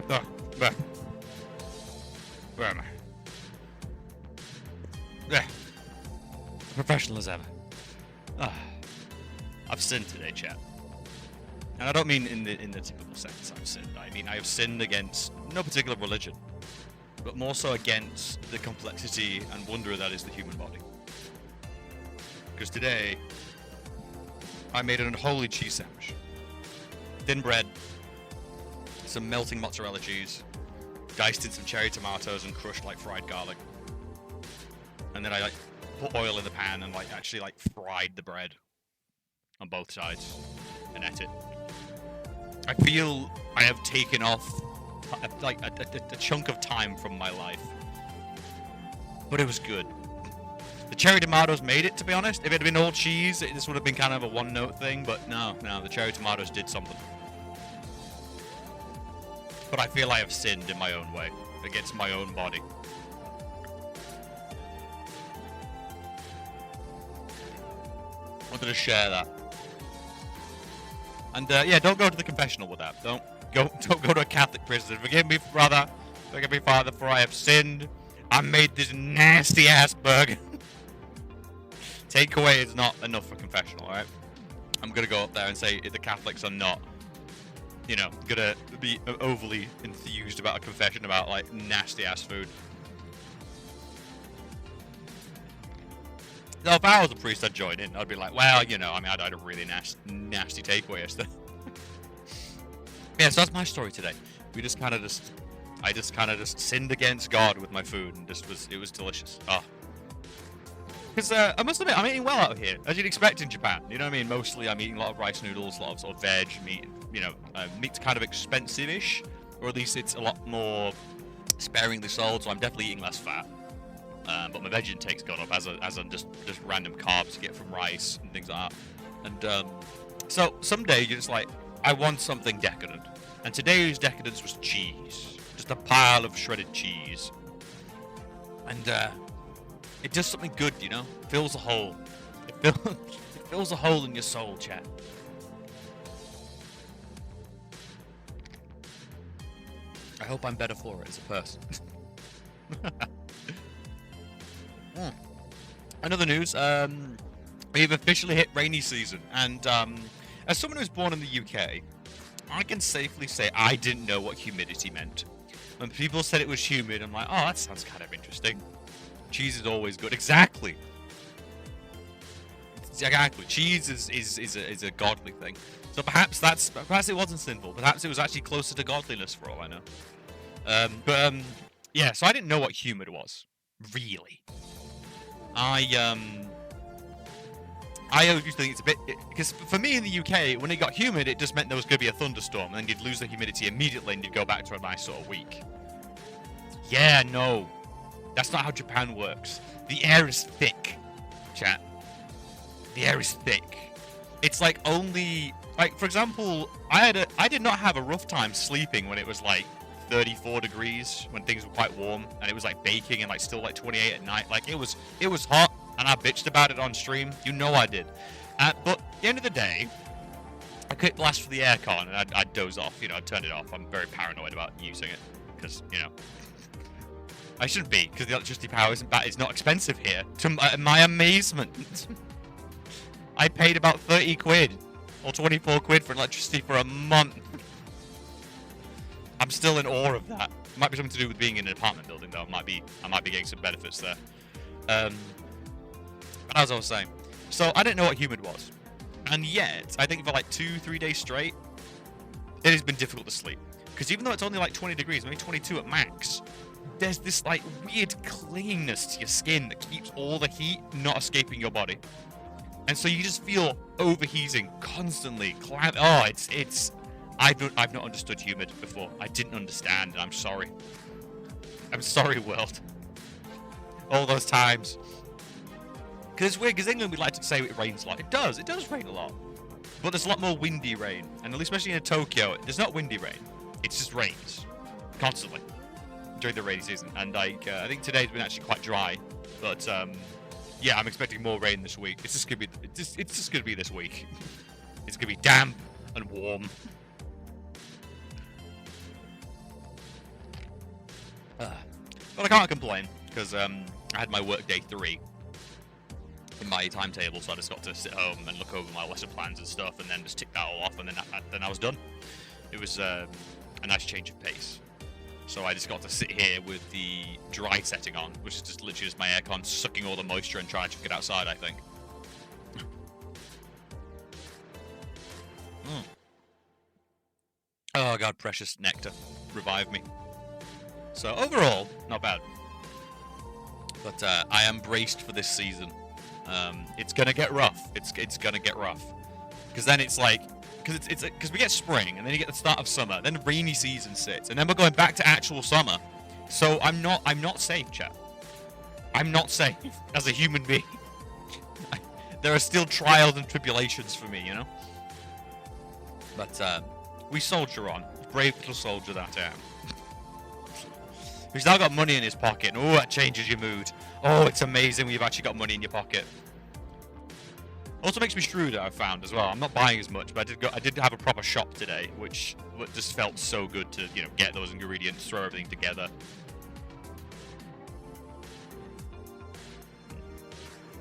Oh, where am I? There. Professional as ever. Ah, I've sinned today, chat. And I don't mean in the typical sense I've sinned. I mean I have sinned against no particular religion, but more so against the complexity and wonder that is the human body. Because today, I made an unholy cheese sandwich. Thin bread, some melting mozzarella cheese, diced in some cherry tomatoes and crushed like fried garlic. And then I like put oil in the pan and like actually like fried the bread on both sides and ate it. I feel I have taken off like a chunk of time from my life, but it was good. The cherry tomatoes made it, to be honest. If it had been all cheese, this would have been kind of a one-note thing, but no, the cherry tomatoes did something. But I feel I have sinned in my own way, against my own body. I wanted to share that. And yeah, don't go to the confessional with that. Don't go to a Catholic prison. Forgive me, brother. Forgive me, Father, for I have sinned. I made this nasty ass burger. Takeaway is not enough for confessional, alright? I'm gonna go up there and say the Catholics are not, you know, gonna be overly enthused about a confession about like nasty ass food. Now, if I was a priest, I'd join in. I'd be like, well, you know, I mean, I had a really nasty takeaway yesterday. Yeah, so that's my story today. I just kind of sinned against God with my food, and it was delicious. Oh. Because I must admit, I'm eating well out here, as you'd expect in Japan. You know what I mean? Mostly, I'm eating a lot of rice noodles, a lot of sort of veg, meat. You know, meat's kind of expensive-ish, or at least it's a lot more sparingly sold. So I'm definitely eating less fat. But my veg intake's gone up as on just random carbs you get from rice and things like that. And so someday you're just like, I want something decadent. And today's decadence was cheese. Just a pile of shredded cheese. And it does something good, you know? It fills a hole. It fills a hole in your soul, chat. I hope I'm better for it as a person. Another news, we've officially hit rainy season, and as someone who's born in the UK, I can safely say I didn't know what humidity meant. When people said it was humid, I'm like, oh, that sounds kind of interesting. Cheese is always good. Exactly. Cheese is a godly thing. So perhaps it wasn't sinful. Perhaps it was actually closer to godliness for all I know. Yeah. So I didn't know what humid was, really. I used to think it's a bit, because for me in the UK, when it got humid, it just meant there was going to be a thunderstorm, and then you'd lose the humidity immediately, and you'd go back to a nice sort of week. Yeah, no, that's not how Japan works. The air is thick, chat. The air is thick. It's like only, like for example, I did not have a rough time sleeping when it was like 34 degrees, when things were quite warm, and it was like baking and like still like 28 at night. Like it was hot, and I bitched about it on stream. You know I did. But at the end of the day, I couldn't last for the aircon, and I'd doze off. You know, I'd turn it off. I'm very paranoid about using it because you know I shouldn't be, because the electricity power isn't bad. It's not expensive here. To my amazement, I paid about 30 quid or 24 quid for electricity for a month. I'm still in awe of that. It might be something to do with being in an apartment building, though. I might be getting some benefits there. But as I was saying, so I didn't know what humid was, and yet I think for like 2-3 days straight, it has been difficult to sleep. Because even though it's only like 20 degrees, maybe 22 at max, there's this like weird clinginess to your skin that keeps all the heat not escaping your body, and so you just feel overheating constantly. Oh, it's. I've not understood humid before. I didn't understand, and I'm sorry. I'm sorry, world. All those times. Because it's weird, because England, we like to say it rains a lot. It does rain a lot. But there's a lot more windy rain. And especially in Tokyo, there's not windy rain. It just rains. Constantly. During the rainy season. And like, I think today's been actually quite dry. But, yeah, I'm expecting more rain this week. It's just gonna be this week. It's gonna be damp and warm. But I can't complain, because I had my work day 3 in my timetable, so I just got to sit home and look over my lesson plans and stuff, and then just tick that all off, and then I was done. It was a nice change of pace. So I just got to sit here with the dry setting on, which is just literally just my aircon sucking all the moisture and trying to get outside, I think. Oh god, precious nectar. Revive me. So overall, not bad. But I am braced for this season. It's gonna get rough. It's gonna get rough. Because then it's like, because we get spring, and then you get the start of summer, then the rainy season sits, and then we're going back to actual summer. So I'm not safe, chat. I'm not safe as a human being. There are still trials and tribulations for me, you know? But we soldier on. Brave little soldier that I am. Who's now got money in his pocket. Oh, that changes your mood. Oh, it's amazing when you've actually got money in your pocket. Also makes me shrewd, I've found as well. I'm not buying as much, but I did have a proper shop today, which just felt so good to, you know, get those ingredients, throw everything together.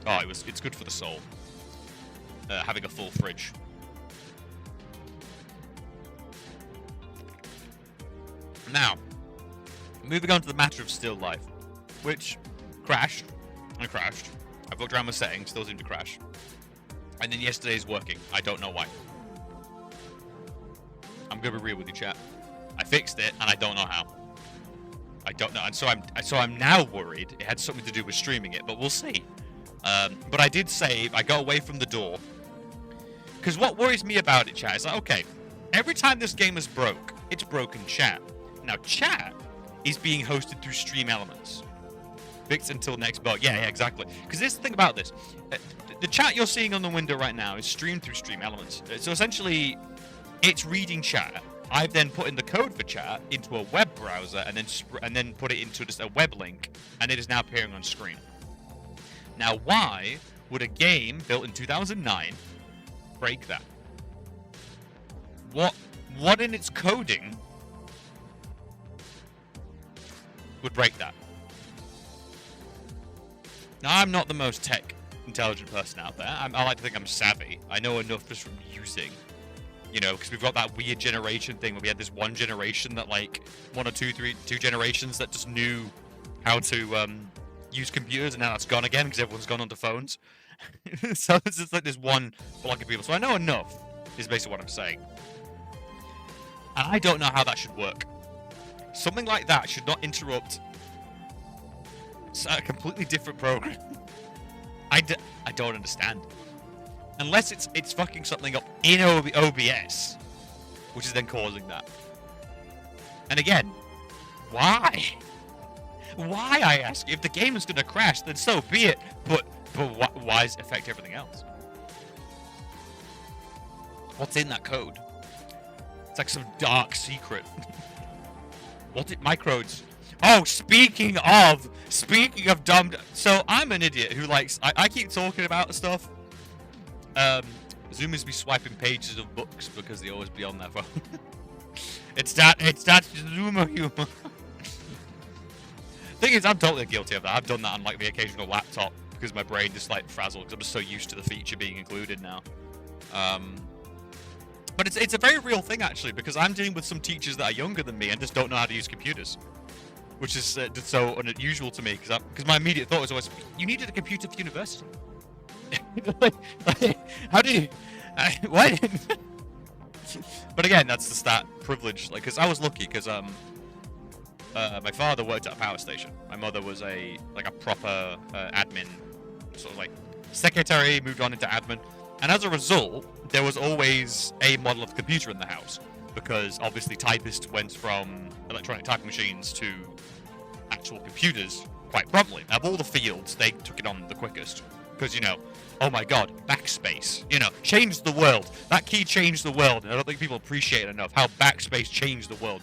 Oh, it's good for the soul. Having a full fridge. Now, moving on to the matter of still life, which crashed and crashed. I've looked around my settings, still seem to crash. And then yesterday's working. I don't know why. I'm gonna be real with you, chat. I fixed it, and I don't know how. I don't know, and so I'm now worried it had something to do with streaming it, but we'll see. But I did save. I got away from the door. Because what worries me about it, chat, is like, okay, every time this game is broke, it's broken chat. Now, chat is being hosted through Stream Elements. Fixed until next bug. Yeah, exactly. Because here's the thing about this. The chat you're seeing on the window right now is streamed through Stream Elements. So essentially, it's reading chat. I've then put in the code for chat into a web browser and then put it into just a web link, and it is now appearing on screen. Now, why would a game built in 2009 break that? What in its coding would break that? Now, I'm not the most tech intelligent person out there. I like to think I'm savvy. I know enough just from using, you know, because we've got that weird generation thing where we had this one generation that, like, two generations that just knew how to use computers, and now that's gone again because everyone's gone onto phones. So it's just like this one block of people. So I know enough, is basically what I'm saying. And I don't know how that should work. Something like that should not interrupt a completely different program. I don't understand. Unless it's fucking something up in OBS, which is then causing that. And again, why? Why, I ask? If the game is going to crash, then so be it. But why does it affect everything else? What's in that code? It's like some dark secret. Microdes. Oh, speaking of dumb. So I'm an idiot who likes. I keep talking about stuff. Zoomers be swiping pages of books because they always be on their phone. It's that Zoomer humor. Thing is, I'm totally guilty of that. I've done that on like the occasional laptop because my brain just like frazzled because I'm just so used to the feature being included now. But it's a very real thing actually, because I'm dealing with some teachers that are younger than me and just don't know how to use computers, which is just so unusual to me because my immediate thought was always, you needed a computer for university. How do you? What? But again, that's the stat privilege. Like, because I was lucky because my father worked at a power station. My mother was a proper admin, sort of like secretary, moved on into admin. And as a result, there was always a model of computer in the house, because obviously typists went from electronic typing machines to actual computers quite promptly. Of all the fields, they took it on the quickest. Because, you know, oh my god, backspace, you know, changed the world. That key changed the world, and I don't think people appreciate enough how backspace changed the world.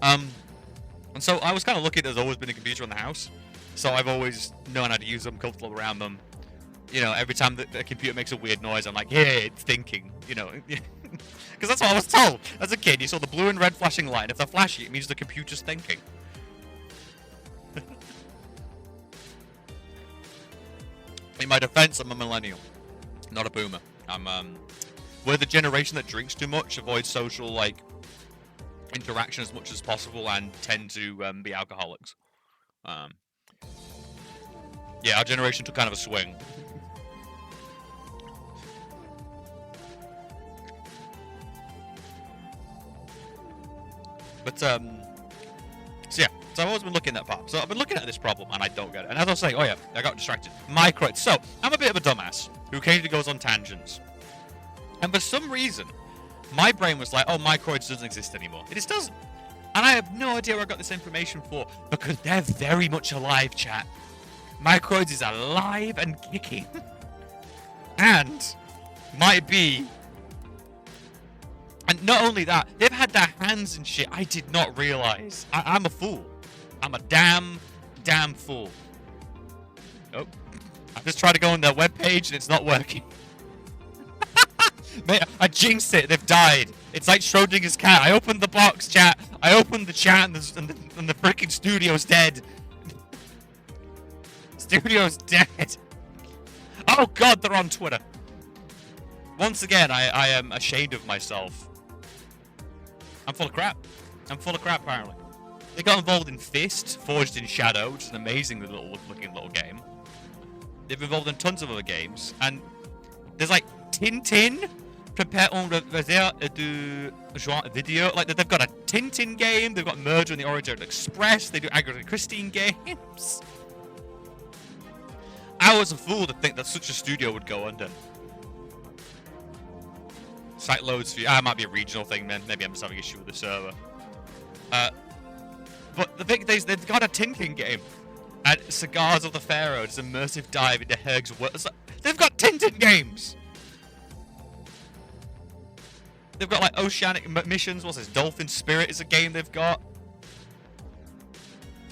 And so I was kind of lucky there's always been a computer in the house. So I've always known how to use them, comfortable around them. You know, every time the computer makes a weird noise, I'm like, yeah, it's thinking, you know. Because that's what I was told. As a kid, you saw the blue and red flashing light. If they're flashy, it means the computer's thinking. In my defense, I'm a millennial, not a boomer. We're the generation that drinks too much, avoids social, like, interaction as much as possible, and tend to be alcoholics. Yeah, our generation took kind of a swing. But, so yeah, so I've always been looking at that part. So I've been looking at this problem, and I don't get it. And as I was saying, oh yeah, I got distracted. Microids. So, I'm a bit of a dumbass, who occasionally goes on tangents. And for some reason, my brain was like, oh, microids doesn't exist anymore. It just doesn't. And I have no idea where I got this information for, because they're very much alive, chat. Microids is alive and kicking. And might be. And not only that, they've had their hands and shit. I did not realize. I'm a fool. I'm a damn fool. Oh. I just tried to go on their webpage and it's not working. Mate, I jinxed it. They've died. It's like Schrodinger's cat. I opened the box, chat. I opened the chat and the freaking studio's dead. Studio's dead. Oh god, they're on Twitter. Once again, I am ashamed of myself. I'm full of crap. I'm full of crap, apparently. They got involved in Fist, Forged in Shadow, which is an amazing looking little game. They've involved in tons of other games, and there's like Tintin. Prepare on du genre video. Like they've got a Tintin game. They've got Murder in the Orient Express. They do Agatha Christie games. I was a fool to think that such a studio would go under. Site loads for you. It might be a regional thing, man. Maybe I'm just having issue with the server. But the thing is, they've got a Tintin game. And Cigars of the Pharaoh, it's an immersive dive into Herg's world. Like, they've got Tintin games! They've got like Oceanic Missions. What's this? Dolphin Spirit is a game they've got.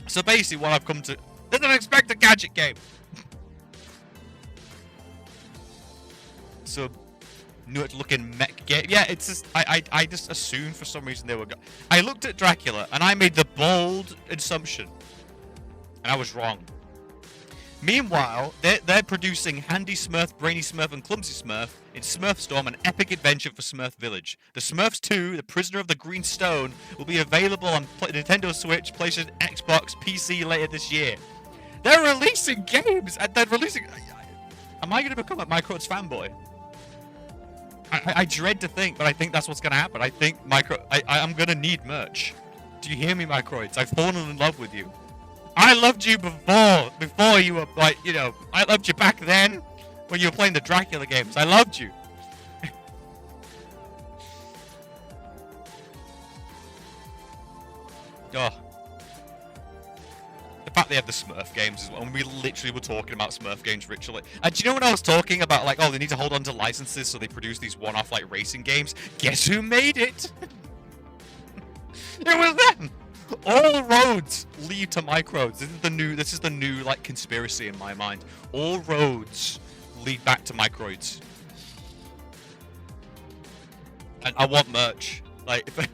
So basically, what I've come to. There's an Inspector Gadget game! So. Nut looking mech game. Yeah, it's just I just assumed for some reason they were. I looked at Dracula and I made the bold assumption, and I was wrong. Meanwhile, they're producing Handy Smurf, Brainy Smurf, and Clumsy Smurf in Smurfstorm, an epic adventure for Smurf Village. The Smurfs 2, The Prisoner of the Green Stone, will be available on Nintendo Switch, PlayStation, Xbox, PC later this year. They're releasing games, and they're releasing. Am I going to become a Microids fanboy? I dread to think, but I think that's what's going to happen. I think I'm going to need merch. Do you hear me, Microids? I've fallen in love with you. I loved you before you were, like, you know, I loved you back then when you were playing the Dracula games. I loved you. Oh. The fact they have the Smurf games as well, and we literally were talking about Smurf games ritually. And do you know when I was talking about, like, oh, they need to hold on to licenses so they produce these one-off, like, racing games? Guess who made it? It was them! All roads lead to Microids. This is the new, like, conspiracy in my mind. All roads lead back to Microids. And I want merch. Like, if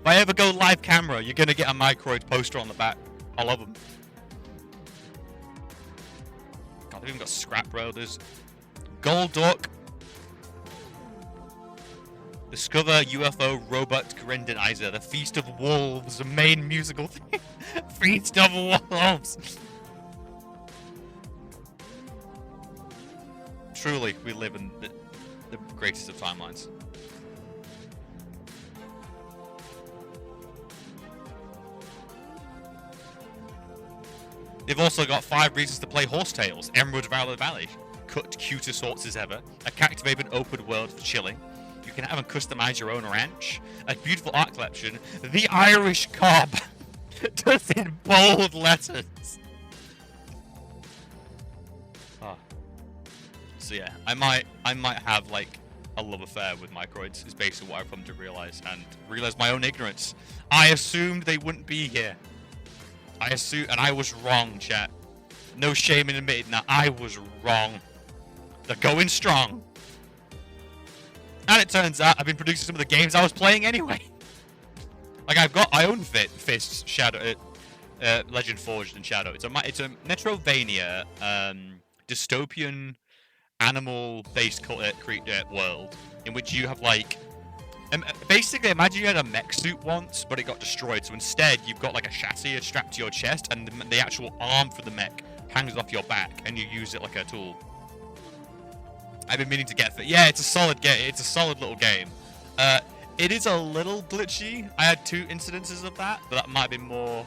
I ever go live camera, you're gonna get a Microids poster on the back. I love them. God, they've even got Scrap Brothers. Golduck. Discover UFO Robot Grendenizer, the Feast of Wolves, the main musical thing. Feast of Wolves. Truly, we live in the greatest of timelines. They've also got 5 reasons to play Horsetails, Emerald Valley, cut cutest horses ever, a captivating open world for chilling. You can have and customize your own ranch, a beautiful art collection, the Irish Cob, just in bold letters. Oh. So yeah, I might have like a love affair with Microids, is basically what I've come to realize, and realize my own ignorance. I assumed they wouldn't be here. And I was wrong, chat. No shame in admitting that I was wrong. They're going strong. And it turns out I've been producing some of the games I was playing anyway. Like, I own Fist, Shadow, Legend Forged in Shadow. It's a Metrovania, dystopian animal-based world in which you have like, basically imagine you had a mech suit once, but it got destroyed. So instead, you've got like a chassis strapped to your chest, and the actual arm for the mech hangs off your back, and you use it like a tool. I've been meaning to get it. Yeah, it's a solid game. It's a solid little game. It is a little glitchy. I had 2 incidences of that, but that might have been more.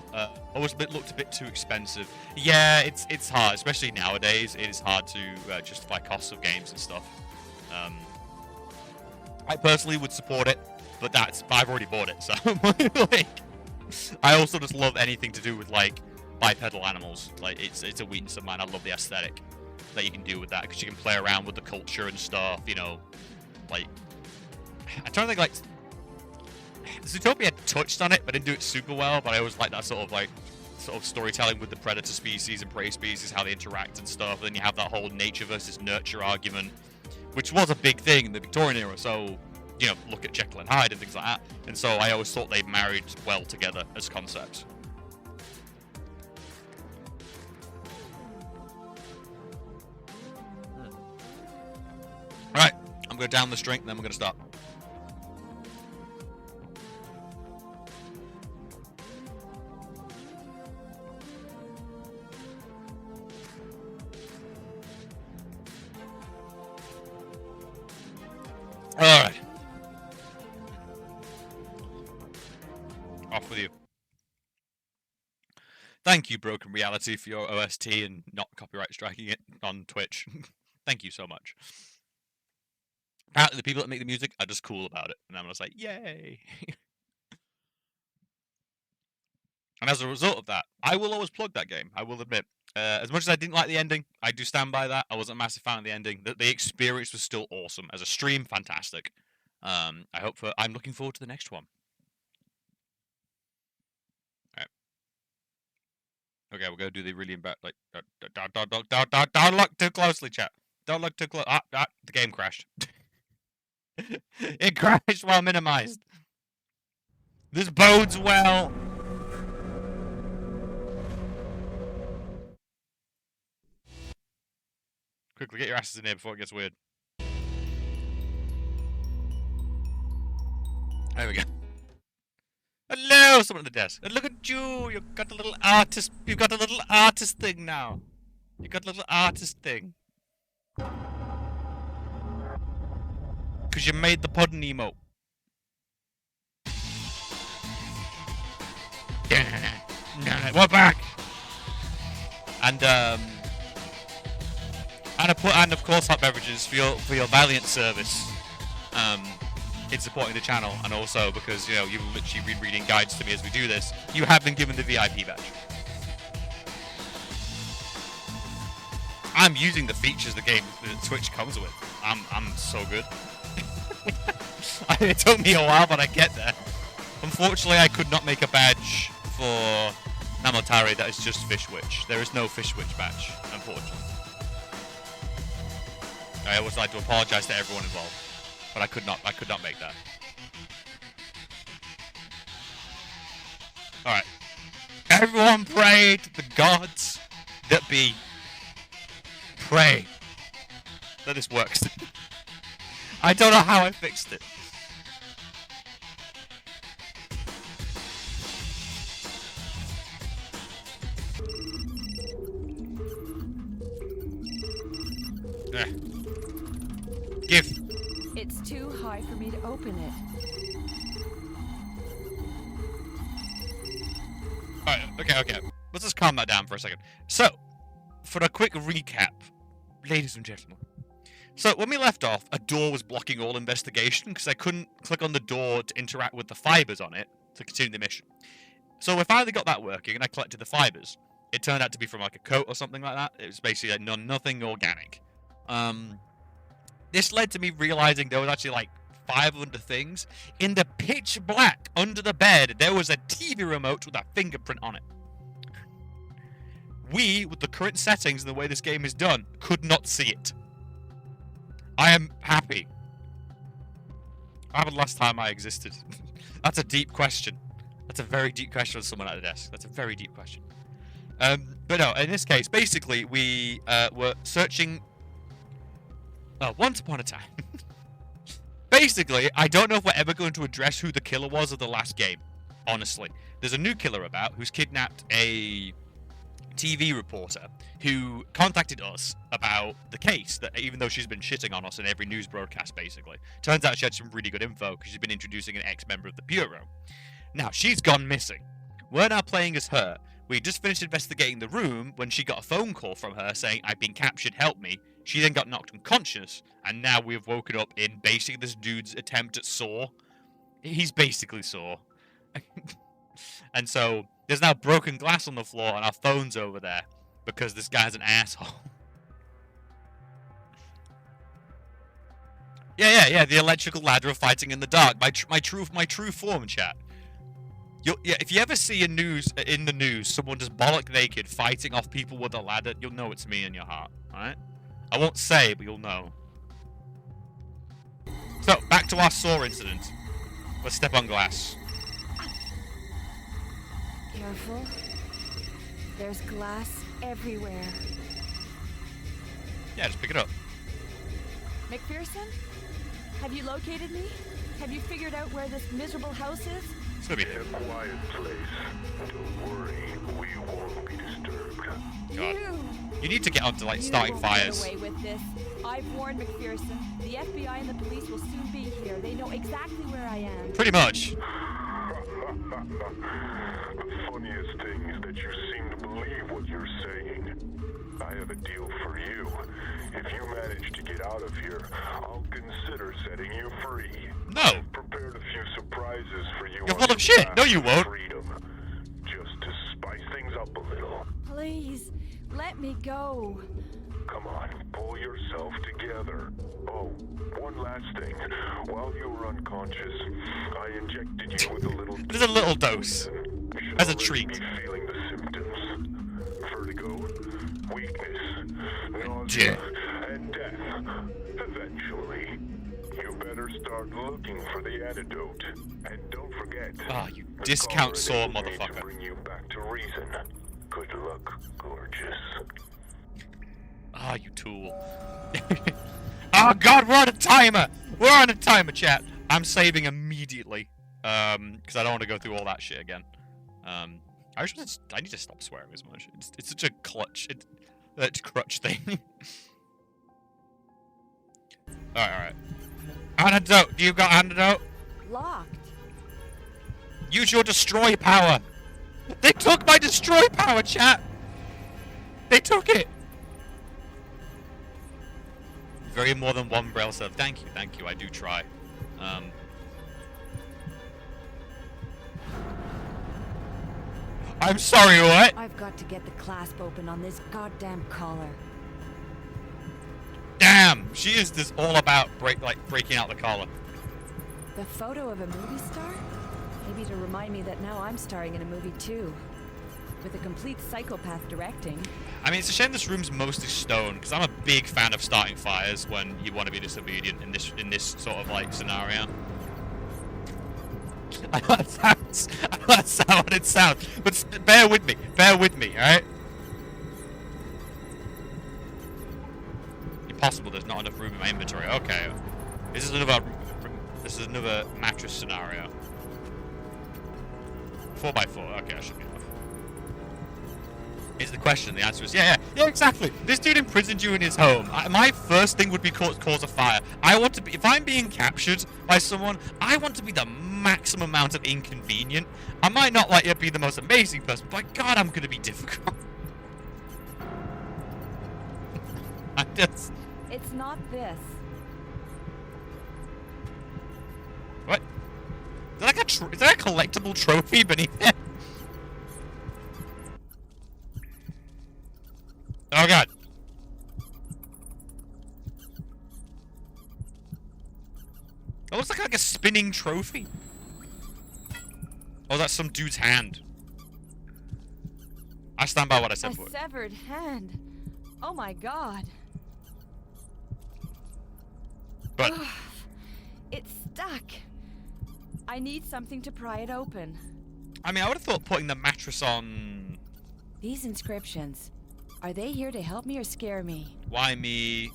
Always looked a bit too expensive. Yeah, it's hard, especially nowadays. It is hard to justify costs of games and stuff. I personally would support it, but I've already bought it, so like, I also just love anything to do with like bipedal animals. Like it's a weakness of mine. I love the aesthetic that you can do with that, because you can play around with the culture and stuff, you know. Like, I'm trying to think, like, Zootopia touched on it, but didn't do it super well. But I always like that sort of storytelling with the predator species and prey species, how they interact and stuff. And then you have that whole nature versus nurture argument, which was a big thing in the Victorian era. So, you know, look at Jekyll and Hyde and things like that. And so I always thought they married well together as concepts. Right, I'm going to down this drink, and then we're going to start. Alright. Off with you. Thank you, Broken Reality, for your OST and not copyright striking it on Twitch. Thank you so much. Apparently the people that make the music are just cool about it, and I'm just like, yay! And as a result of that, I will always plug that game, I will admit. As much as I didn't like the ending, I do stand by that. I wasn't a massive fan of the ending. The experience was still awesome. As a stream, fantastic. I'm looking forward to the next one. Alright. Okay, we're gonna do the really bad, like, don't look too closely, chat. Don't look too close. The game crashed. It crashed while minimized. This bodes well. Quickly, get your asses in here before it gets weird. There we go. Hello, someone at the desk. And look at you. You've got a little artist. You've got a little artist thing now. You got a little artist thing. Because you made the Puddin emote. We're back. And of course hot beverages for your valiant service in supporting the channel, and also because, you know, you've literally been reading guides to me as we do this. You have been given the VIP badge. I'm using the features the game Twitch comes with. I'm so good. It took me a while, but I get there. Unfortunately, I could not make a badge for Namotari that is just Fish Witch. There is no Fish Witch badge, unfortunately. I always like to apologize to everyone involved, but I could not make that. Alright. Everyone pray to the gods that be. Pray that this works. I don't know how I fixed it. Give. It's too high for me to open it. Alright, okay. Let's just calm that down for a second. So, for a quick recap, ladies and gentlemen. So, when we left off, a door was blocking all investigation because I couldn't click on the door to interact with the fibers on it to continue the mission. So, we finally got that working and I collected the fibers. It turned out to be from like a coat or something like that. It was basically like nothing organic. This led to me realizing there was actually like 500 things. In the pitch black under the bed, there was a TV remote with a fingerprint on it. We, with the current settings and the way this game is done, could not see it. I am happy. What happened last time I existed? That's a deep question. That's a very deep question for someone at the desk. That's a very deep question. But no, in this case, basically, we were searching Once upon a time. Basically, I don't know if we're ever going to address who the killer was of the last game. Honestly. There's a new killer about who's kidnapped a TV reporter who contacted us about the case, that even though she's been shitting on us in every news broadcast, basically. Turns out she had some really good info because she's been introducing an ex-member of the Bureau. Now, she's gone missing. We're now playing as her. We just finished investigating the room when she got a phone call from her saying, "I've been captured, help me." She then got knocked unconscious, and now we've woken up in basically this dude's attempt at Saw. He's basically Saw. And so, there's now broken glass on the floor and our phone's over there because this guy's an asshole. Yeah, the electrical ladder of fighting in the dark. My true form, chat. If you ever see in the news someone just bollock naked fighting off people with a ladder, you'll know it's me in your heart, alright? I won't say, but you'll know. So, back to our Saw incident. Let's step on glass. Careful. There's glass everywhere. Yeah, just pick it up. McPherson? Have you located me? Have you figured out where this miserable house is? It's gonna be In a quiet place. Don't worry, we won't be disturbed. God. You need to get onto like starting fires. Away with this. I've warned McPherson. The FBI and the police will soon be here. They know exactly where I am. Pretty much. The funniest thing is that you seem to believe what you're saying. I have a deal for you. If you manage to get out of here, I'll consider setting you free. No. I've prepared a few surprises for you. You're full of shit. No, you won't. Freedom, just to spice things up a little. Please, let me go. Come on, pull yourself together. Oh, one last thing. While you were unconscious, I injected you with a little... There's a little dose. As a treat. Be feeling the symptoms. Vertigo, weakness, nausea, and death. Eventually. You better start looking for the antidote. And don't forget... Ah, you discount Saw, to motherfucker. bring you back to reason. Good luck, gorgeous. Ah, you tool. Oh god, we're on a timer! We're on a timer, chat! I'm saving immediately. Because I don't want to go through all that shit again. I need to stop swearing as much. It's such a crutch thing. Alright. Antidote! Do you got antidote? Locked. Use your destroy power! They took my destroy power, chat! They took it! Very more than one braille serve. Thank you, I do try. I'm sorry, what? I've got to get the clasp open on this goddamn collar. Damn! She is just all about breaking out the collar. The photo of a movie star? Maybe to remind me that now I'm starring in a movie too. With a complete psychopath directing. I mean, it's a shame this room's mostly stone, because I'm a big fan of starting fires when you want to be disobedient in this sort of like scenario. I know that sounds what it sounds, but bear with me, alright? Impossible, there's not enough room in my inventory. Okay. This is another mattress scenario. 4x4, okay, I should be enough. Is the question. The answer is yeah, exactly. This dude imprisoned you in his home. My first thing would be cause a fire. I want to be, if I'm being captured by someone, I want to be the maximum amount of inconvenient. I might not like be the most amazing person, but by God, I'm gonna be difficult. It's not this. What? Is there a collectible trophy beneath it? Oh god. It looks like a spinning trophy. Oh, that's some dude's hand. I stand by what I said A for it. severed hand. Oh my god. But It's stuck. I need something to pry it open. I mean, I would have thought putting the mattress on. These inscriptions. Are they here to help me or scare me? Why me?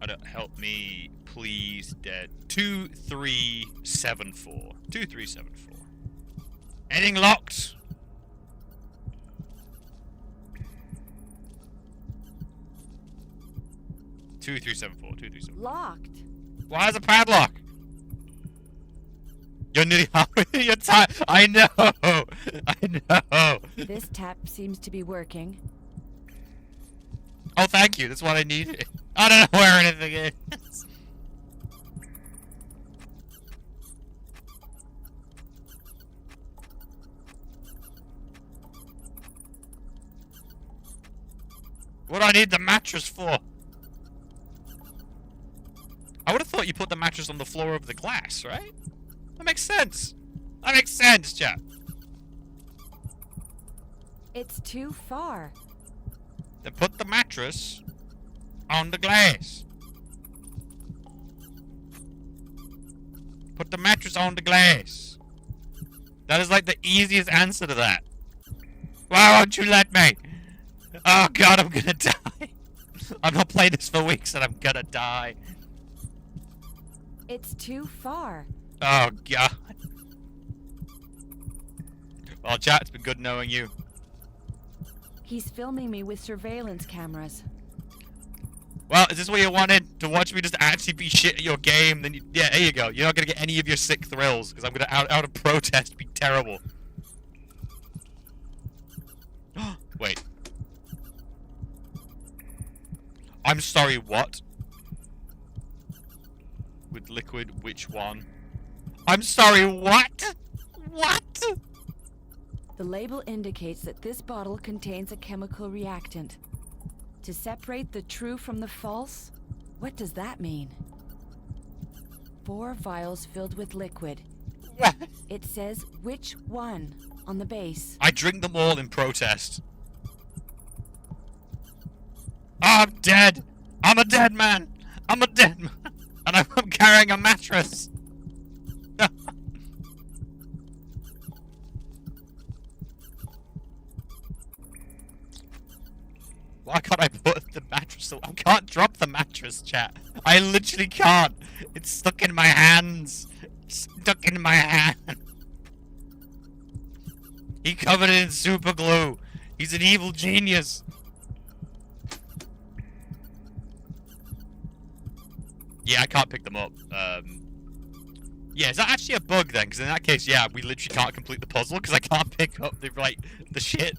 I don't help me, please, dead. 2374. 2374. Anything locked? Two, 2374. Locked. Why is a padlock? You're nearly halfway through your time. I know. I know. This tap seems to be working. Oh, thank you. That's what I needed. I don't know where anything is. What do I need the mattress for? I would have thought you put the mattress on the floor of the glass, right? That makes sense. That makes sense, chat. It's too far. Then put the mattress on the glass. Put the mattress on the glass. That is like the easiest answer to that. Why won't you let me? Oh god, I'm gonna die. I'm not playing this for weeks and I'm gonna die. It's too far. Oh god. Well, chat, it's been good knowing you. He's filming me with surveillance cameras. Well, is this what you wanted? To watch me just actually be shit at your game? Then yeah, there you go. You're not gonna get any of your sick thrills, because I'm gonna out of protest be terrible. Wait. I'm sorry, what? With liquid, which one? I'm sorry, what? What? The label indicates that this bottle contains a chemical reactant. To separate the true from the false? What does that mean? 4 vials filled with liquid. What? It says which one on the base. I drink them all in protest. I'm dead. I'm a dead man. I'm a dead man. And I'm carrying a mattress. Why can't I put the mattress? I can't drop the mattress, chat. I literally can't. It's stuck in my hands. It's stuck in my hand. He covered it in super glue. He's an evil genius. Yeah, I can't pick them up. Yeah, is that actually a bug then? Because in that case, yeah, we literally can't complete the puzzle because I can't pick up the shit.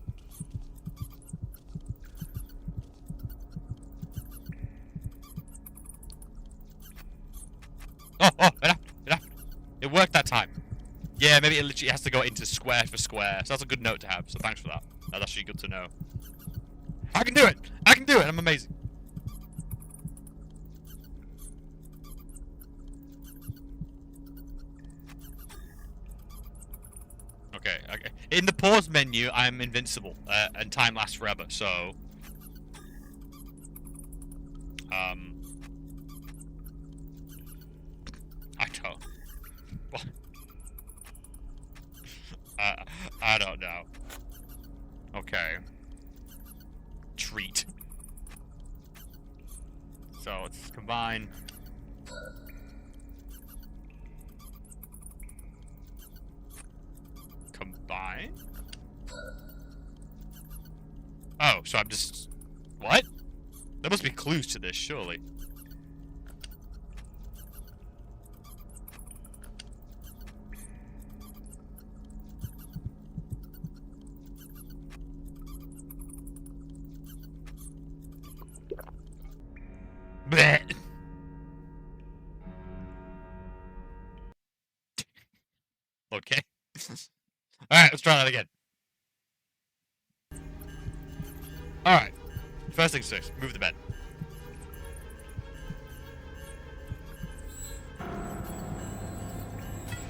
Oh, it worked that time. Yeah, maybe it literally has to go into square for square. So that's a good note to have. So thanks for that. That's actually good to know. I can do it. I can do it. I'm amazing. Okay. In the pause menu, I'm invincible, and time lasts forever. So, I don't. What? I don't know. Okay. Treat. So let's combine. Combine? Oh, so I'm just... What? There must be clues to this, surely. Bleh. Okay. Alright, let's try that again. Alright. First things first, move the bed.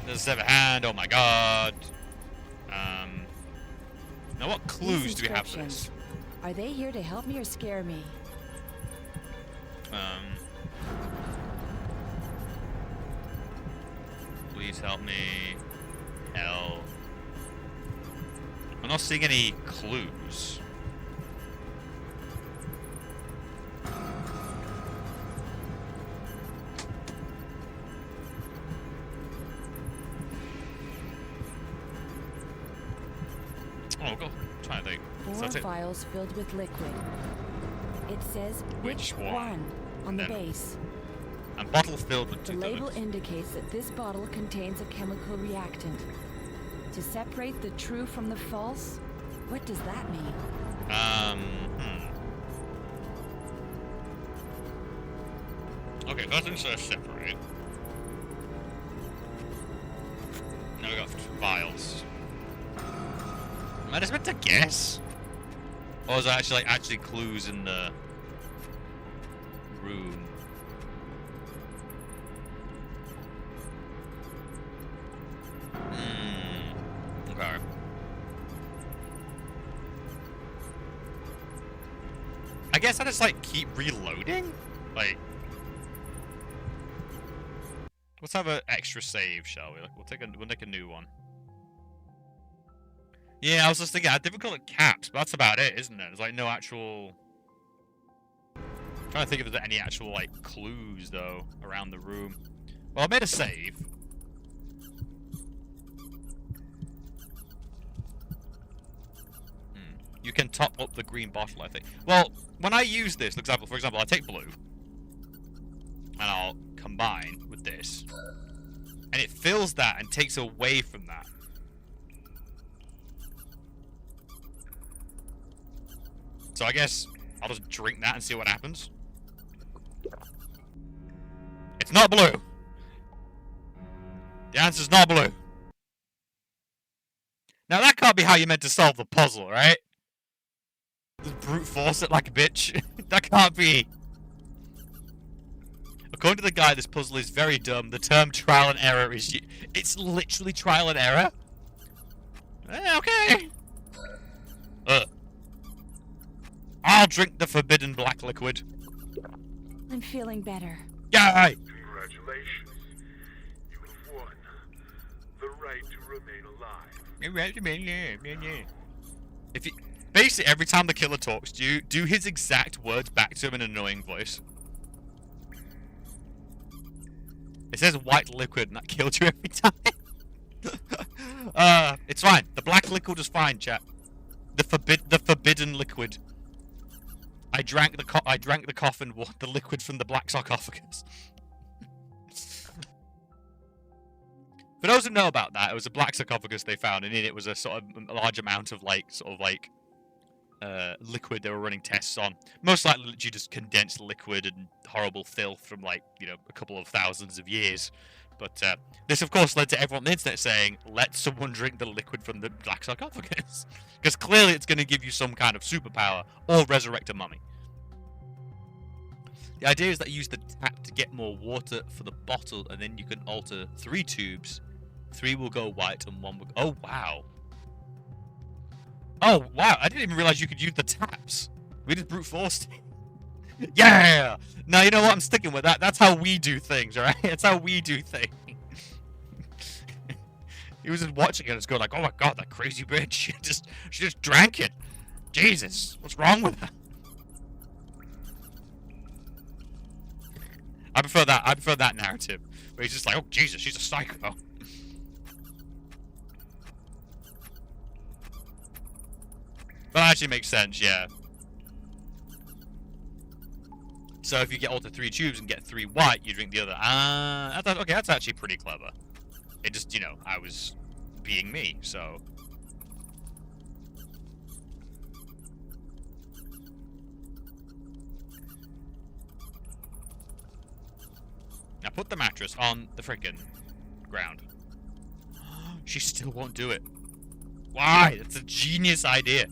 There's a severed hand, oh my god. Now what clues do we have for this? Are they here to help me or scare me? Please help me. Hell. I'm not seeing any clues. Oh, go. I'm trying to think. So 4 that's it. vials filled with liquid. It says Which one? on the Then- base. And bottle filled with The 2 label thirds. indicates that this bottle contains a chemical reactant. To separate the true from the false, what does that mean? Okay, first things first, separate. Now we got vials. Am I just meant to guess? Or is that actually clues in the room? Okay. I guess I just like keep reloading? Like, let's have an extra save, shall we? We'll take a new one. Yeah, I was just thinking, I didn't call it caps, but that's about it, isn't it? There's like no actual. I'm trying to think if there's any actual like clues though around the room. Well, I made a save. You can top up the green bottle, I think. Well, when I use this, for example, I take blue, and I'll combine with this, and it fills that and takes away from that. So I guess I'll just drink that and see what happens. It's not blue. The answer's not blue. Now that can't be how you meant to solve the puzzle, right? Just brute force it like a bitch. That can't be. According to the guy, this puzzle is very dumb. The term trial and error is... It's literally trial and error? Okay. I'll drink the forbidden black liquid. I'm feeling better. Yay! Congratulations. You have won the right to remain alive. If you... Basically, every time the killer talks to you, do his exact words back to him in an annoying voice. It says white liquid, and that killed you every time. It's fine. The black liquid is fine, chat. The forbidden liquid. I drank the coffin, the liquid from the black sarcophagus. For those who know about that, it was a black sarcophagus they found, and in it was a sort of a large amount of liquid they were running tests on. Most likely literally just condensed liquid and horrible filth from a couple of thousands of years. But this of course led to everyone on the internet saying, let someone drink the liquid from the black sarcophagus. Because clearly it's going to give you some kind of superpower or resurrect a mummy. The idea is that you use the tap to get more water for the bottle, and then you can alter 3 tubes. 3 will go white and 1 will go... Oh, wow. Oh, wow. I didn't even realize you could use the taps. We just brute forced it. Yeah! No, you know what? I'm sticking with that. That's how we do things, alright? That's how we do things. He was just watching it and just going like, oh my god, that crazy bitch. She just drank it. Jesus, what's wrong with her? I prefer that narrative. Where he's just like, oh Jesus, she's a psycho. That actually makes sense, yeah. So if you get all the 3 tubes and get 3 white, you drink the other. Okay, that's actually pretty clever. It just, I was being me, so. Now put the mattress on the frickin' ground. She still won't do it. Why? That's a genius idea.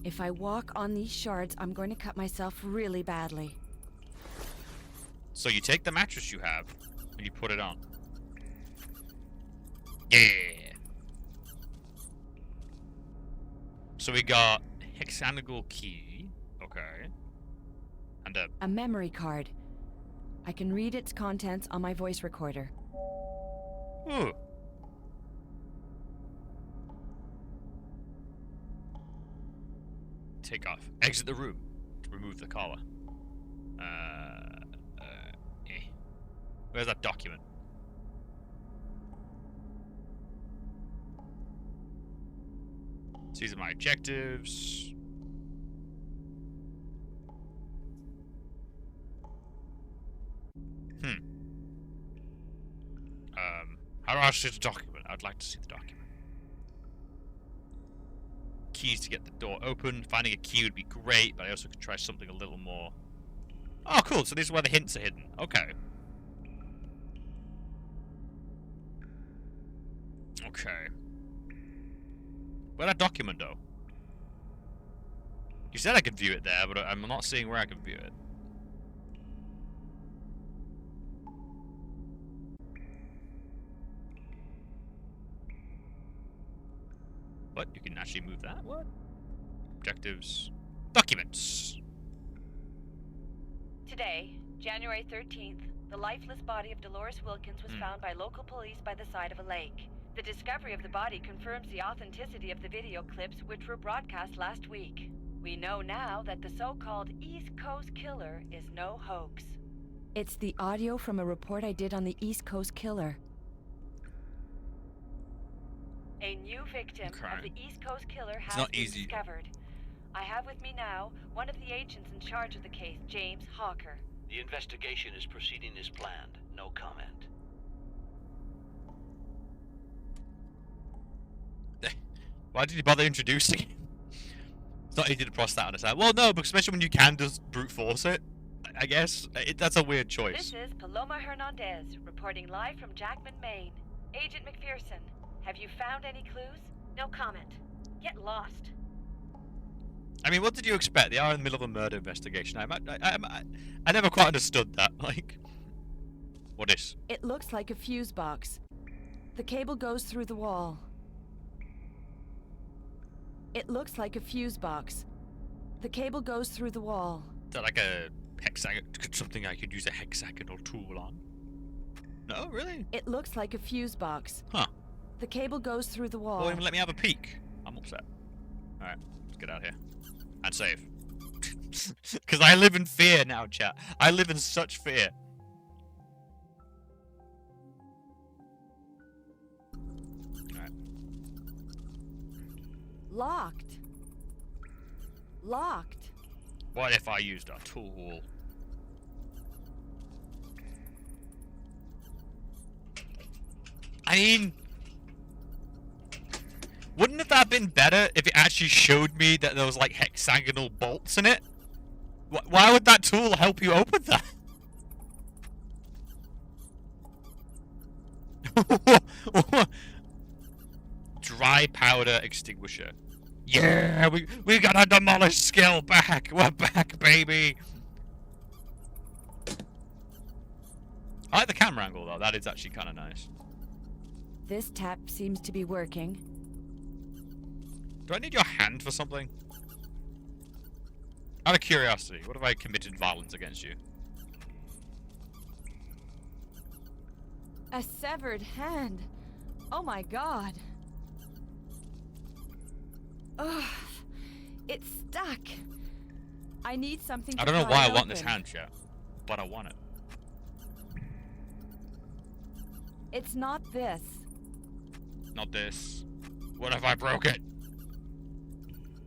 If I walk on these shards, I'm going to cut myself really badly. So you take the mattress you have, and you put it on. Yeah! So we got hexagonal key. Okay. And a memory card. I can read its contents on my voice recorder. Ooh. Take off. Exit the room. To remove the collar. Where's that document? These are my objectives. How do I see the document? I'd like to see the document. Keys to get the door open. Finding a key would be great, but I also could try something a little more. Oh, cool. So this is where the hints are hidden. Okay. Okay. Where's that document, though? You said I could view it there, but I'm not seeing where I can view it. What? You can actually move that? What? Objectives. Documents. Today, January 13th, the lifeless body of Dolores Wilkins was found by local police by the side of a lake. The discovery of the body confirms the authenticity of the video clips which were broadcast last week. We know now that the so-called East Coast killer is no hoax. It's the audio from a report I did on the East Coast killer. A new victim of the East Coast killer has been discovered. I have with me now one of the agents in charge of the case, James Hawker. The investigation is proceeding as planned. No comment. Why did you bother introducing him? It's not easy to process that on its own. Well, no, but especially when you can just brute force it, I guess. That's a weird choice. This is Paloma Hernandez, reporting live from Jackman, Maine. Agent McPherson, have you found any clues? No comment. Get lost. I mean, what did you expect? They are in the middle of a murder investigation. I never quite understood that. Like, what is? It looks like a fuse box. The cable goes through the wall. It looks like a fuse box. The cable goes through the wall. Is that like a something I could use a hexagonal tool on? No, really? It looks like a fuse box. Huh. The cable goes through the wall. Won't even let me have a peek. I'm upset. Alright, let's get out of here. And save. Because I live in fear now, chat. I live in such fear. Alright. Locked. Locked. What if I used a tool? I mean, wouldn't it have been better if it actually showed me that there was like hexagonal bolts in it? Why would that tool help you open that? Dry powder extinguisher. Yeah, we got our demolish skill back. We're back, baby. I like the camera angle though. That is actually kind of nice. This tap seems to be working. Do I need your hand for something? Out of curiosity, what if I committed violence against you? A severed hand. Oh my god. Ugh. It's stuck. I need something to I don't know pry why it I want this open. hand, chat, but I want it. It's not this. Not this. What if I broke it?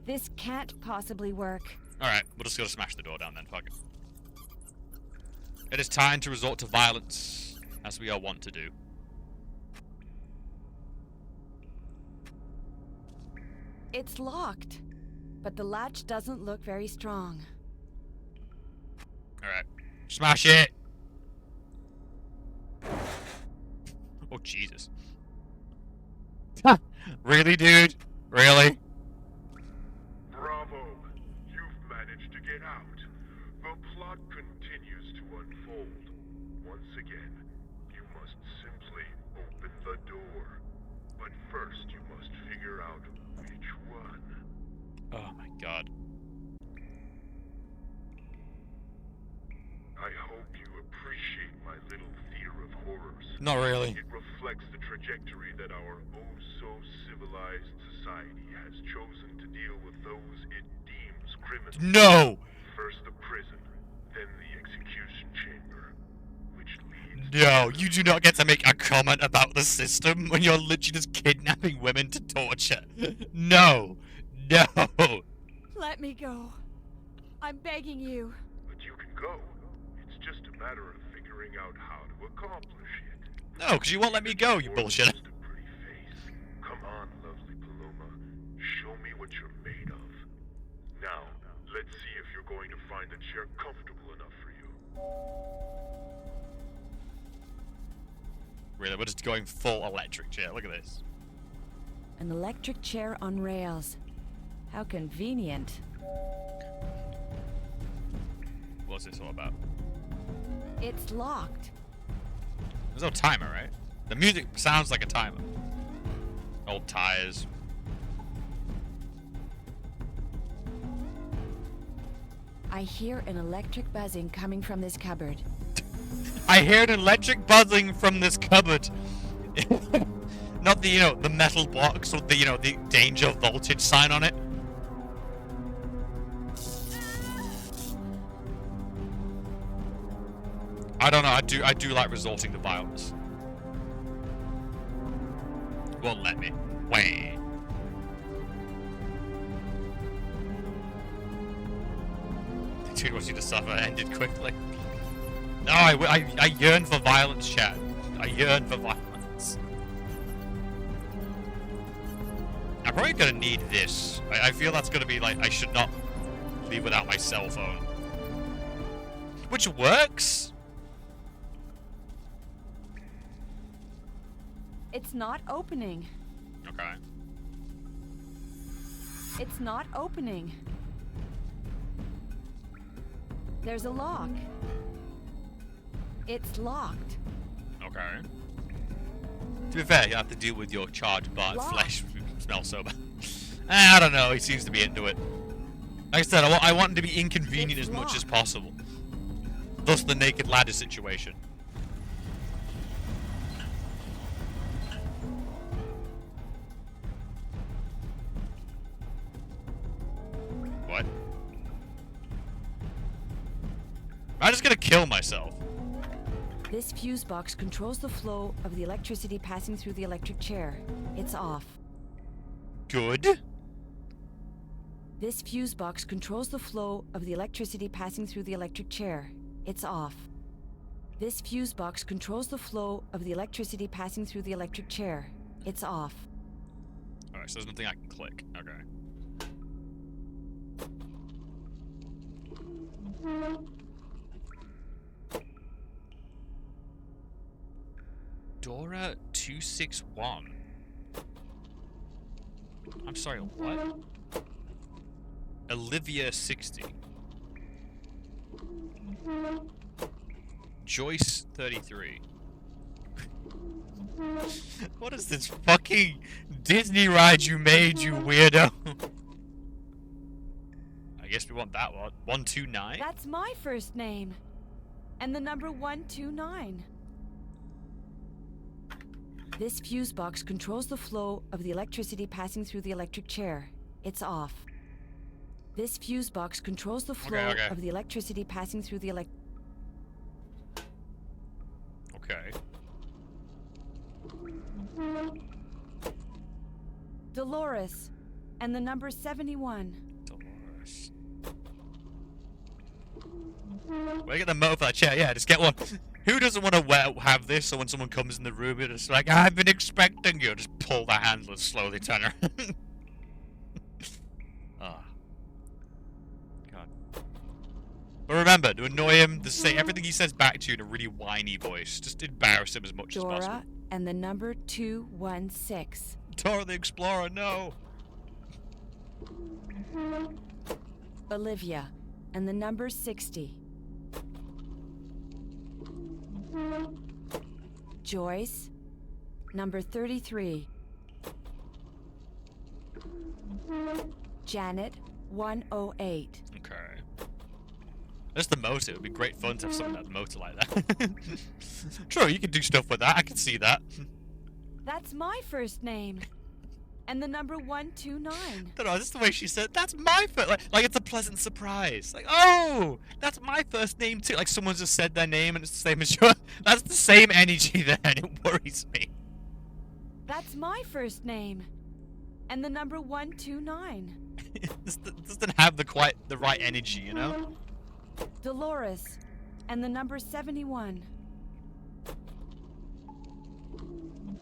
This can't possibly work. Alright, we'll just go to smash the door down then, fuck it. It is time to resort to violence, as we are wont to do. It's locked, but the latch doesn't look very strong. Alright, smash it! Oh, Jesus. Really, dude? Really? Bravo! You've managed to get out. The plot continues to unfold. Once again, you must simply open the door. But first, you must figure out which one. Oh my god. I hope you appreciate my little fear of horrors. Not really. It reflects the trajectory that our oh-so-civilized society has chosen to deal with those it deems criminals. No! First the prison, then the execution chamber. Which which leads No, you do not get to make a comment about the system when you're literally just kidnapping women to torture. No. No. Let me go. I'm begging you. But you can go. It's just a matter of figuring out how to accomplish it. No, because you won't let me go, you More than bullshit. just a pretty face. Come on, lovely Paloma. Show me what you're made of. Now, let's see if you're going to find the chair comfortable enough for you. Really, we're just going full electric chair. Look at this. An electric chair on rails. How convenient. What's this all about? It's locked. There's no timer, right? The music sounds like a timer. Old tires. I hear an electric buzzing coming from this cupboard. I heard an electric buzzing from this cupboard. Not the, the metal box with the, the danger voltage sign on it. I don't know, I do like resorting to violence. Won't let me. Wait. The dude wants you to suffer ended quickly. No, I yearn for violence, chat. I yearn for violence. I'm probably gonna need this. I feel that's gonna be like, I should not leave without my cell phone. Which works? It's not opening. Okay. It's not opening. There's a lock. It's locked. Okay. To be fair, you have to deal with your charred burnt Locked. flesh. Smells so bad. I don't know, he seems to be into it. Like I said, I want him to be inconvenient It's as much as locked. possible. Thus the naked ladder situation. What? Am I just gonna kill myself? This fuse box controls the flow of the electricity passing through the electric chair. It's off. Good. This fuse box controls the flow of the electricity passing through the electric chair. It's off. This fuse box controls the flow of the electricity passing through the electric chair. It's off. Alright, so there's nothing I can click. Okay. Dora 261. I'm sorry, what? Olivia 60. Joyce 33. What is this fucking Disney ride you made, you weirdo? I guess we want that one. 129? That's my first name. And the number 129. This fuse box controls the flow of the electricity passing through the electric chair. It's off. This fuse box controls the flow Okay. of the electricity passing through the Okay. Dolores. And the number 71. Dolores. Where you get the motor for that chair? Yeah, just get one. Who doesn't want to have this so when someone comes in the room, you're just like, I've been expecting you. Just pull the handle and slowly turn her. Ah. God. But remember, to annoy him, to say everything he says back to you in a really whiny voice. Just embarrass him as much as Dora possible. and the number 216. Dora the Explorer, no. Olivia and the number 60. Joyce, number 33. Janet, 108. Okay. That's the motor. It would be great fun to have something that motor like that. True, you can do stuff with that. I can see that. That's my first name. And the number 129. I don't know, just the way she said, that's my first, like it's a pleasant surprise. Like, oh, that's my first name too. Like someone just said their name and it's the same as yours. That's the same energy there, and it worries me. That's my first name. And the number 129. This doesn't have the right energy, you know? Dolores. And the number 71.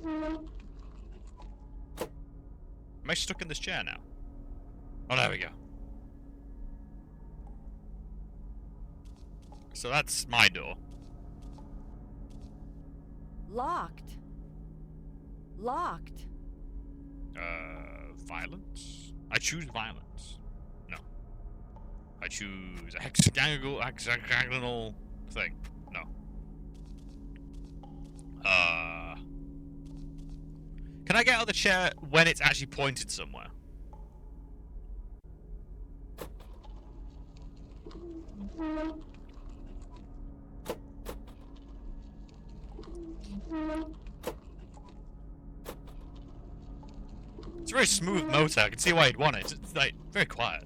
Am I stuck in this chair now? Oh, there we go. So that's my door. Locked. Locked. Violence? I choose violence. No. I choose a hexagonal thing. No. Can I get out of the chair when it's actually pointed somewhere? It's a very smooth motor. I can see why you'd want it. It's like very quiet.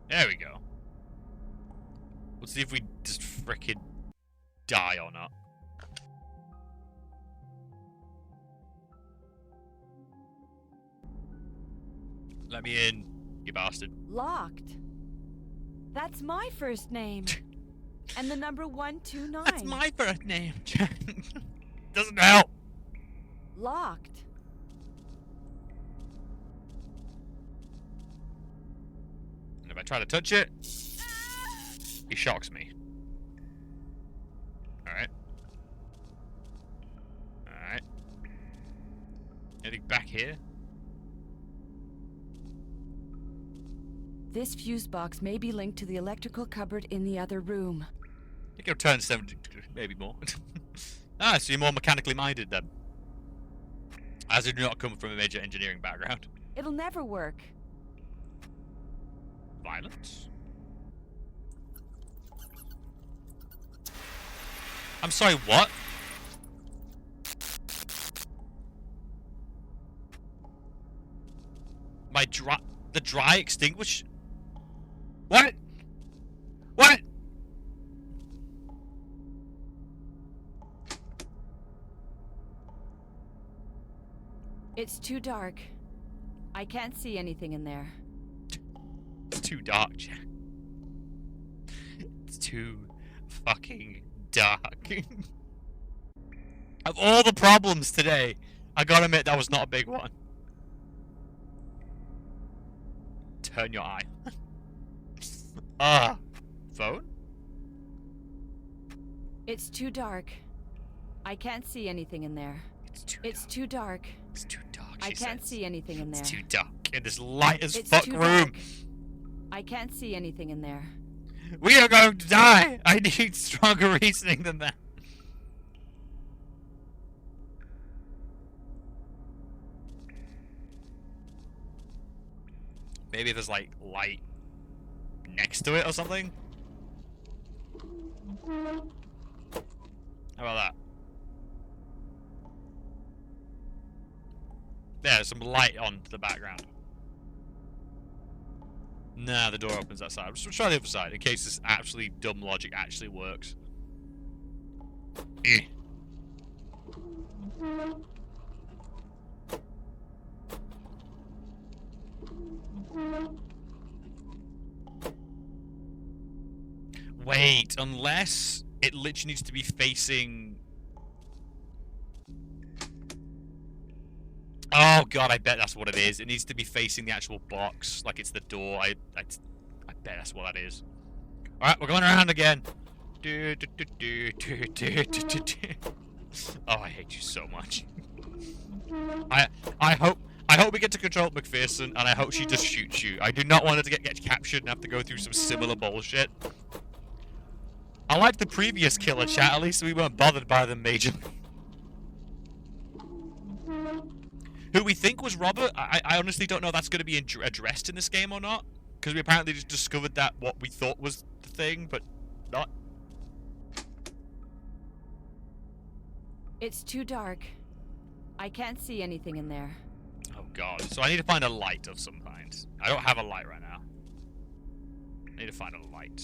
There we go. Let's see if we just frickin' die or not. Let me in, you bastard. Locked. That's my first name. And the number 129. That's my first name. Doesn't help. Locked. And if I try to touch it, he shocks me. Alright. Alright. Anything back here? This fuse box may be linked to the electrical cupboard in the other room. I think it'll turn 70, maybe more. Ah, so you're more mechanically minded then. As I do not come from a major engineering background. It'll never work. Violence? I'm sorry, what? The dry extinguish? What? What? It's too dark. I can't see anything in there. It's too dark, Jack. It's too fucking dark. Of all the problems today, I gotta admit that was not a big one. Turn your eye. Phone? It's too dark. I can't see anything in there. It's too dark. It's too dark. I can't see anything in there. It's too dark in this light as It's fuck too room. dark. I can't see anything in there. We are going to die. I need stronger reasoning than that. Maybe there's like light next to it or something. How about that? There's some light on the background. Nah, the door opens that side. Let's try the other side in case this actually dumb logic actually works. Eh. Wait, unless it literally needs to be facing... Oh god, I bet that's what it is. It needs to be facing the actual box, like it's the door. I bet that's what that is. Alright, we're going around again. Oh, I hate you so much. I hope we get to control McPherson, and I hope she just shoots you. I do not want her to get captured and have to go through some similar bullshit. I like the previous killer chat, at least we weren't bothered by them majorly. Who we think was Robert, I honestly don't know if that's going to be addressed in this game or not. Because we apparently just discovered that what we thought was the thing, but not. It's too dark. I can't see anything in there. Oh god. So I need to find a light of some kind. I don't have a light right now. I need to find a light.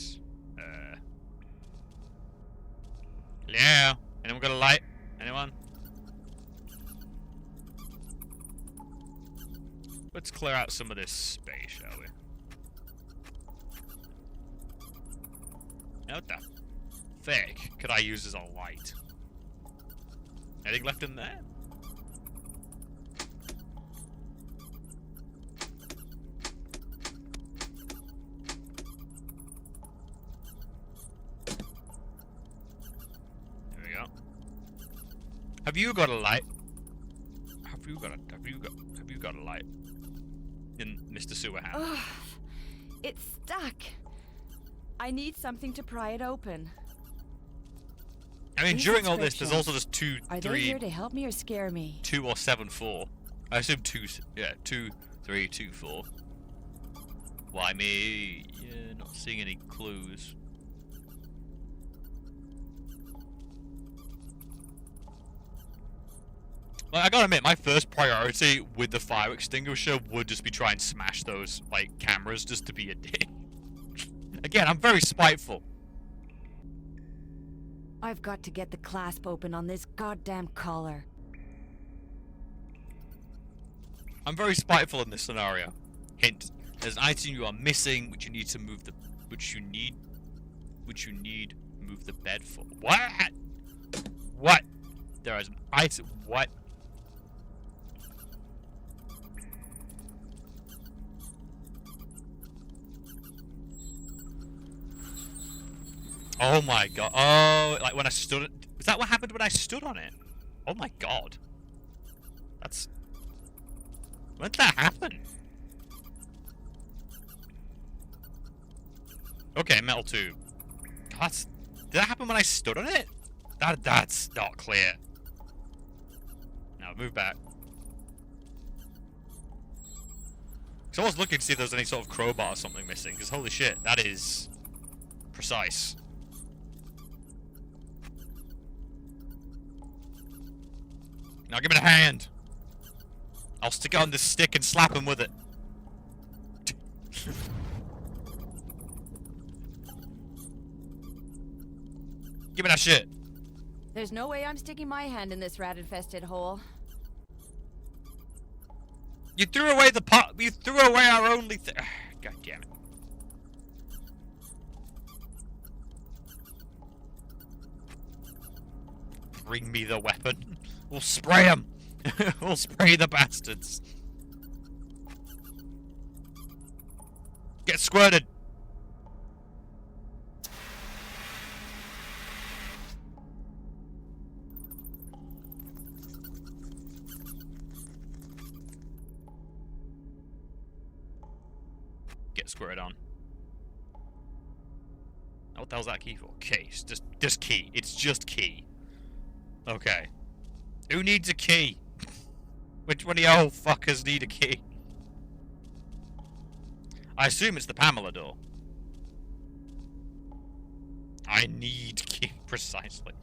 Hello? Anyone got a light? Anyone? Let's clear out some of this space, shall we? Now what the frick could I use as a light? Anything left in there? There we go. Have you got a light? Have you got a light? In Mr. Sewerhand. Ugh, it's stuck. I need something to pry it open. I mean, These during all this, there's also inscriptions, just 2, Are they 3, here to help me or scare me? 2 or 7, 4. I assume 2, yeah, 2, 3, 2, 4. Why me? Yeah, not seeing any clues. Like, I gotta admit, my first priority with the fire extinguisher would just be try and smash those, like, cameras just to be a dick. Again, I'm very spiteful. I've got to get the clasp open on this goddamn collar. I'm very spiteful in this scenario. Hint: there's an item you are missing, which you need to move the, which you need move the bed for. What? What? There is an item. What? Oh my god. Oh, like when I stood. Is that what happened when I stood on it? Oh my god. That's. When did that happen? Okay, metal tube. Did that happen when I stood on it? That's not clear. Now move back. So I was looking to see if there was any sort of crowbar or something missing, because holy shit, that is precise. Now give it a hand. I'll stick it on this stick and slap him with it. Give me that shit. There's no way I'm sticking my hand in this rat-infested hole. You threw away the pot. You threw away our only thing. God damn it. Bring me the weapon. We'll spray them. We'll spray the bastards. Get squirted. Get squirted on. What the hell's that key for? Key. It's just key. It's just key. Okay. Who needs a key? Which one of you old fuckers need a key? I assume it's the Pamela door. I need key, precisely.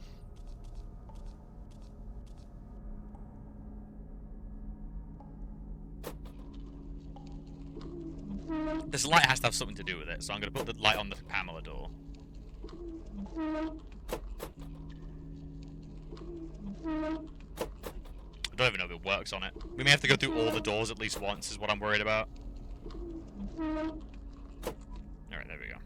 This light has to have something to do with it, so I'm going to put the light on the Pamela door. I don't even know if it works on it. We may have to go through all the doors at least once, is what I'm worried about. Alright, there we go.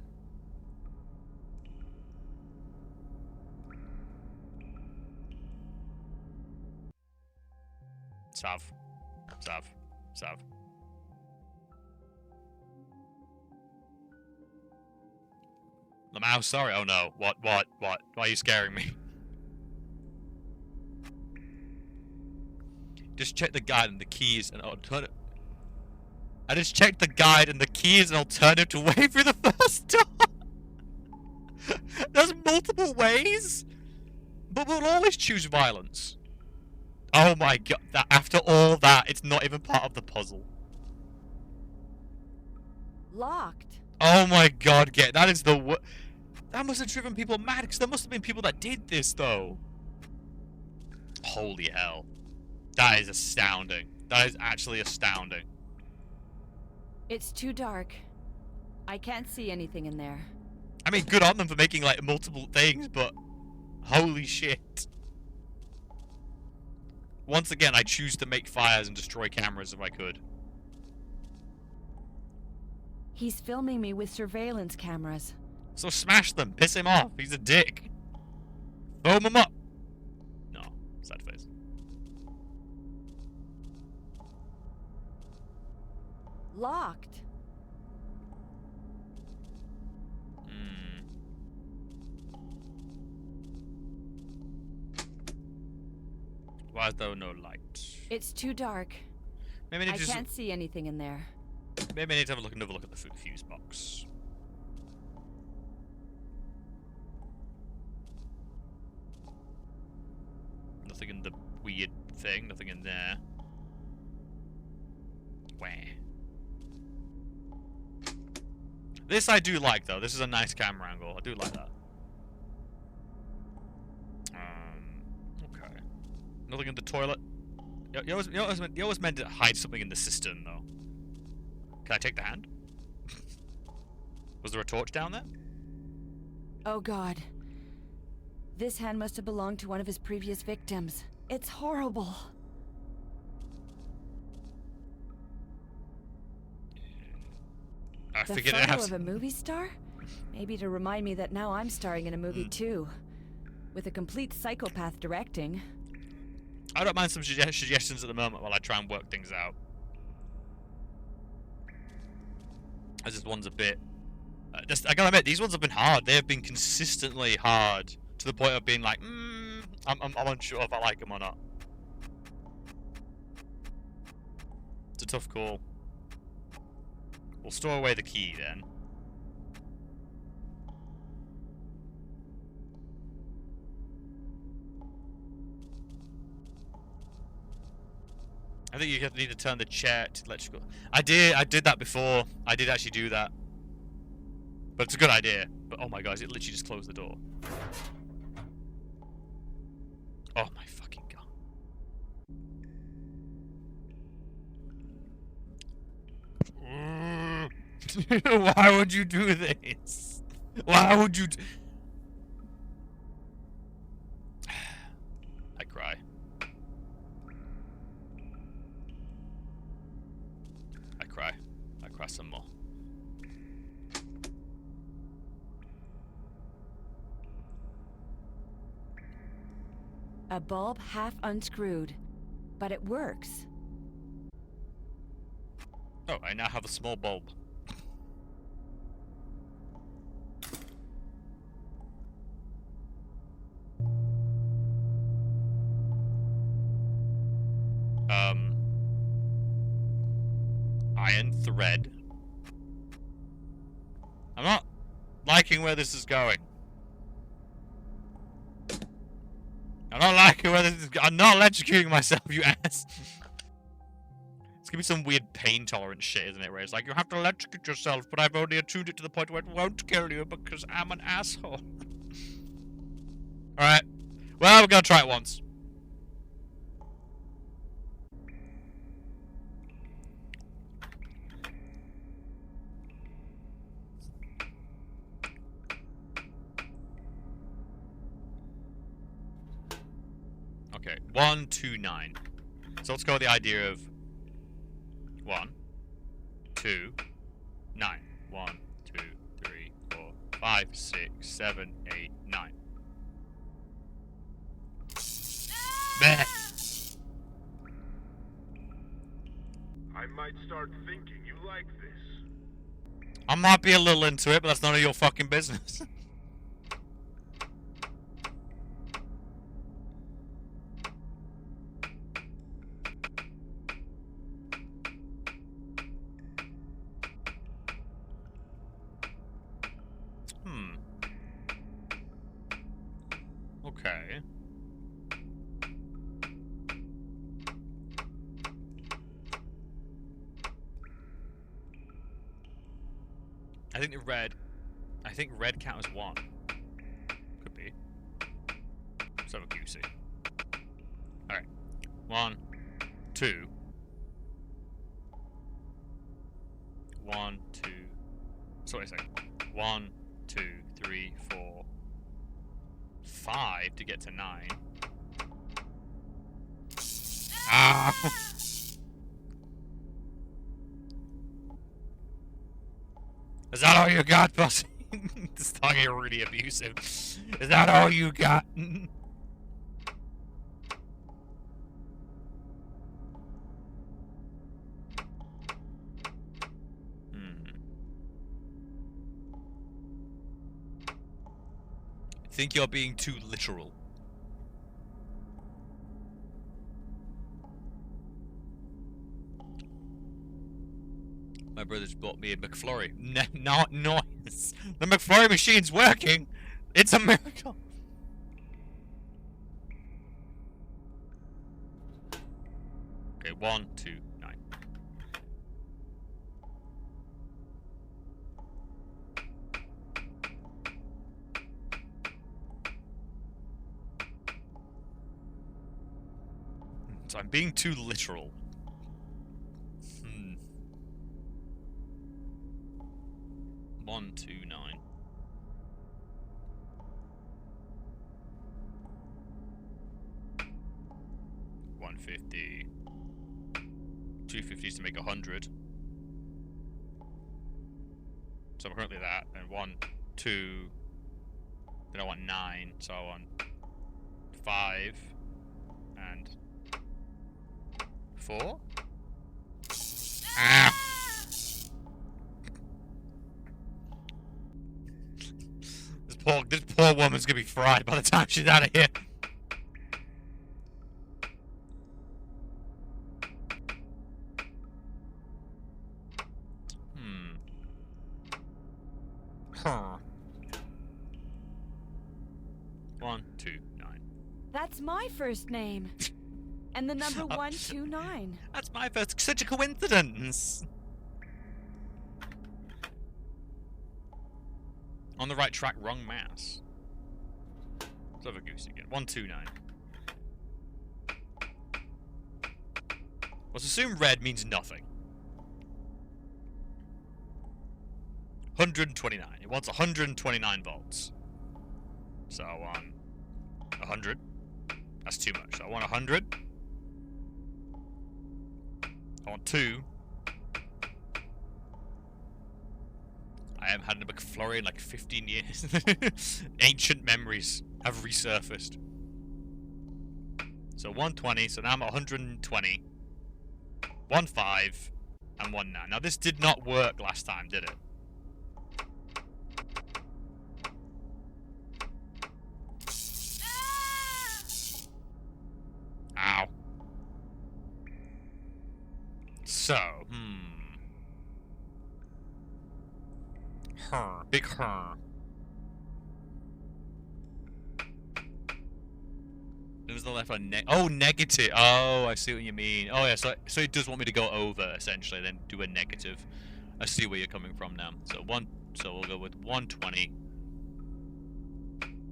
Sav. Sav. Sav. The mouse, sorry. Oh no. What? Why are you scaring me? Just check the guide and the keys and alternative. I just checked the guide and the key is an alternative way through the first door. There's multiple ways, but we'll always choose violence. Oh my god! That after all that, it's not even part of the puzzle. Locked. Oh my god! That is the that must have driven people mad because there must have been people that did this though. Holy hell. That is astounding. That is actually astounding. It's too dark. I can't see anything in there. I mean, good on them for making, like, multiple things, but holy shit. Once again, I choose to make fires and destroy cameras if I could. He's filming me with surveillance cameras. So smash them. Piss him off. He's a dick. Foam him up. No. Sad face. Locked. Why is there no light? It's too dark. Maybe I can't see anything in there. Maybe I need to have another look at the fuse box. Nothing in the weird thing. Nothing in there. Where? This I do like, though. This is a nice camera angle. I do like that. Okay. Nothing in the toilet. You always meant to hide something in the cistern, though. Can I take the hand? Was there a torch down there? Oh god. This hand must have belonged to one of his previous victims. It's horrible. I The figured it photo out. of a movie star? Maybe to remind me that now I'm starring in a movie too. With a complete psychopath directing. I don't mind some suggestions at the moment while I try and work things out. As this one's a bit... I gotta admit, these ones have been hard. They have been consistently hard. To the point of being like, I'm unsure if I like them or not. It's a tough call. We'll store away the key then. I think you need to turn the chair to electrical. I did that before. I did actually do that. But it's a good idea. But oh my god, it literally just closed the door. Oh my fucking god. Why would you do this? Why would you I cry. I cry some more. A bulb half unscrewed. But it works. Oh, I now have a small bulb. Iron thread. I'm not liking where this is going. I'm not liking where this is going. I'm not electrocuting myself, you ass. It's gonna be some weird pain tolerance shit, isn't it? Where it's like, you have to electrocute yourself, but I've only attuned it to the point where it won't kill you because I'm an asshole. Alright. Well, we're gonna try it once. Okay, 1, 2, 9. So let's go with the idea of 1, 2, 9. 1, 2, 3, 4, 5, 6, 7, 8, 9. Bleh. I might start thinking you like this. I might be a little into it, but that's none of your fucking business. Okay. I think red count as 1. Could be. Let's have a QC. 1, 2. 1, 2. So wait a second. 1, 2, 3, 4, 5 to get to 9. Ah! Is that all you got, Pussy? This dog is really abusive. Is that all you got? I think you're being too literal. My brother's bought me a McFlurry. Not noise. The McFlurry machine's working. It's a miracle. Okay, 1, 2, 9. So I'm being too literal. 1, 2, 9. 150. 250s to make 100. So I'm currently that. And 1, 2. Then I want 9. So I want 5. And 4. Ah! This poor woman's gonna be fried by the time she's out of here. Huh. 1, 2, 9. That's my first name. And the number 129. That's my first. Such a coincidence. On the right track, wrong mass. Let's have a goose again. 129. Let's assume red means nothing. 129. It wants 129 volts. So I want 100. That's too much. So I want 100. I want 2. I haven't had a McFlurry in like 15 years. Ancient memories have resurfaced. So 120, so now I'm at 120. 1.5 and 1.9. Now this did not work last time, did it? Ow. So, big It was the left one. Oh, negative. Oh, I see what you mean. Oh, yeah. So it does want me to go over essentially, then do a negative. I see where you're coming from now. So So we'll go with 120.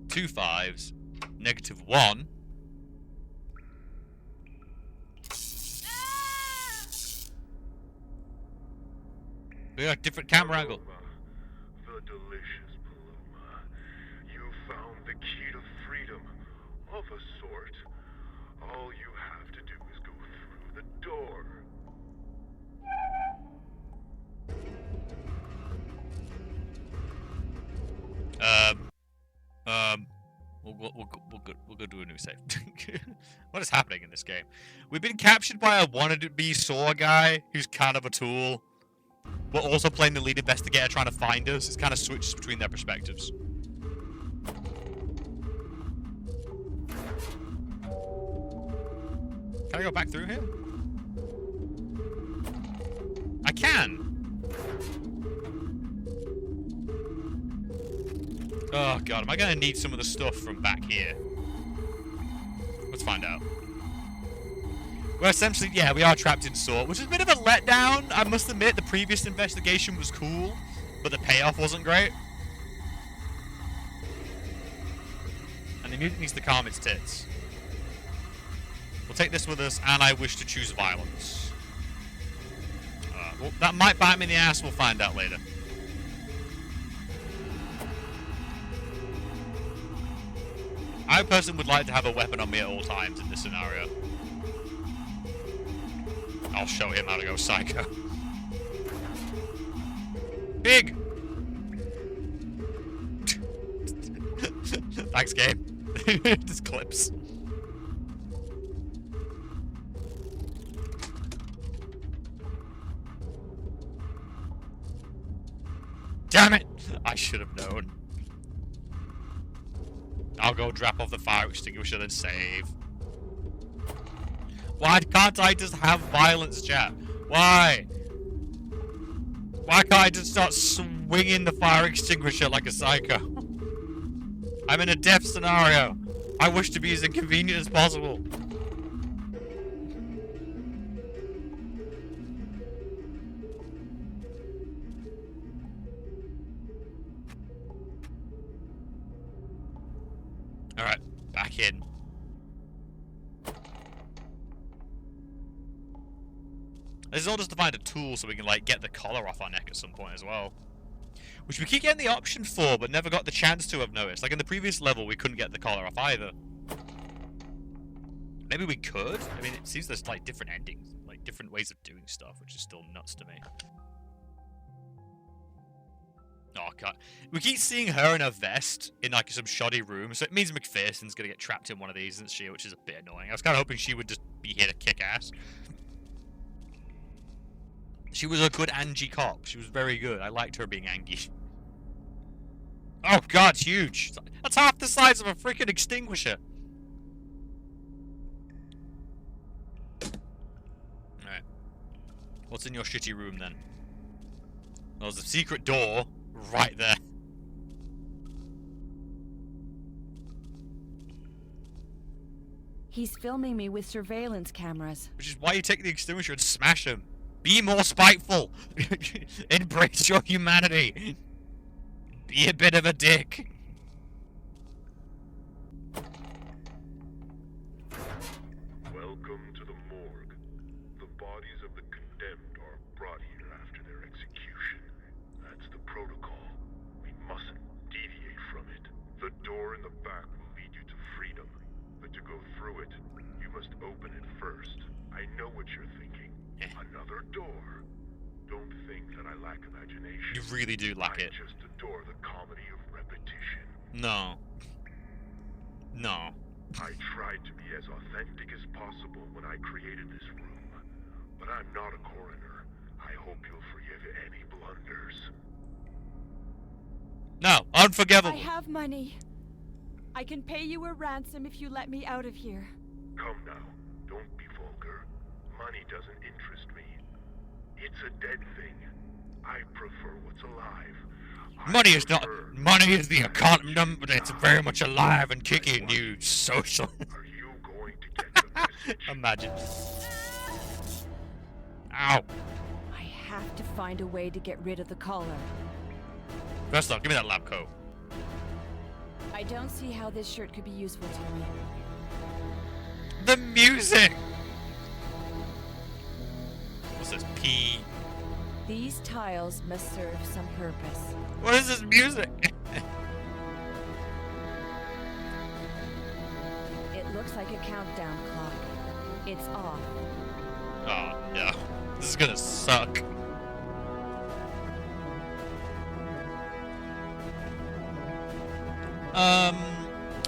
2 5s. -1. We got a different camera angle. The delicious Paloma. You found the key to freedom, of a sort. All you have to do is go through the door. We'll go do a new save. What is happening in this game? We've been captured by a wanted-to-be saw guy who's kind of a tool. We're also playing the lead investigator trying to find us. It's kind of switched between their perspectives. Can I go back through here? I can! Oh god, am I gonna need some of the stuff from back here? Let's find out. Well, essentially, yeah, we are trapped in Saw, which is a bit of a letdown. I must admit, the previous investigation was cool, but the payoff wasn't great. And the music needs to calm its tits. We'll take this with us, and I wish to choose violence. Well, that might bite me in the ass. We'll find out later. I personally would like to have a weapon on me at all times in this scenario. I'll show him how to go psycho. Big! Thanks, game. Just clips. Damn it! I should have known. I'll go drop off the fire extinguisher and save. Why can't I just have violence, chat? Why? Why can't I just start swinging the fire extinguisher like a psycho? I'm in a death scenario. I wish to be as inconvenient as possible. Alright, back in. This is all just to find a tool so we can, like, get the collar off our neck at some point as well. Which we keep getting the option for, but never got the chance to, I've noticed. Like, in the previous level, we couldn't get the collar off either. Maybe we could? I mean, it seems there's, like, different endings. Like, different ways of doing stuff, which is still nuts to me. Oh, God. We keep seeing her in a vest in, like, some shoddy room, so it means McPherson's gonna get trapped in one of these, isn't she? Which is a bit annoying. I was kind of hoping she would just be here to kick ass. She was a good Angie cop. She was very good. I liked her being Angie. Oh, God, it's huge. That's half the size of a freaking extinguisher. Alright. What's in your shitty room, then? Well, there's a secret door right there. He's filming me with surveillance cameras. Which is why you take the extinguisher and smash him. Be more spiteful. Embrace your humanity. Be a bit of a dick. Welcome to the morgue. The bodies of the condemned are brought here after their execution. That's the protocol. We mustn't deviate from it. The door in the back will lead you to freedom. But to go through it, you must open it first. I know what you're thinking. Another door. Don't think that I lack imagination. You really do lack it. I just adore the comedy of repetition. No. No. I tried to be as authentic as possible when I created this room. But I'm not a coroner. I hope you'll forgive any blunders. No, unforgivable. I have money. I can pay you a ransom if you let me out of here. Come now. Don't be vulgar. Money doesn't interest me. It's a dead thing. I prefer what's alive. Money is not. Money is the economy number that's very much alive and kicking, you social. Are you going to get the message? Imagine. Ow. I have to find a way to get rid of the collar. First off, give me that lab coat. I don't see how this shirt could be useful to me. The music! What's this? P. These tiles must serve some purpose. What is this music? It looks like a countdown clock. It's off. Oh, yeah. This is gonna suck.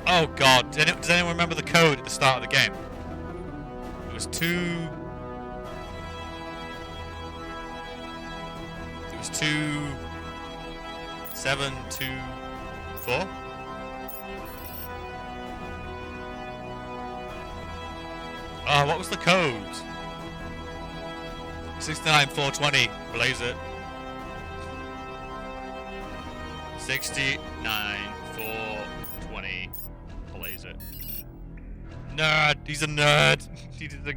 Oh god. Does anyone remember the code at the start of the game? It was 2724? Oh, what was the code? 69420. Blaze it. 69420. Blaze it. Nerd! He's a nerd! He did the...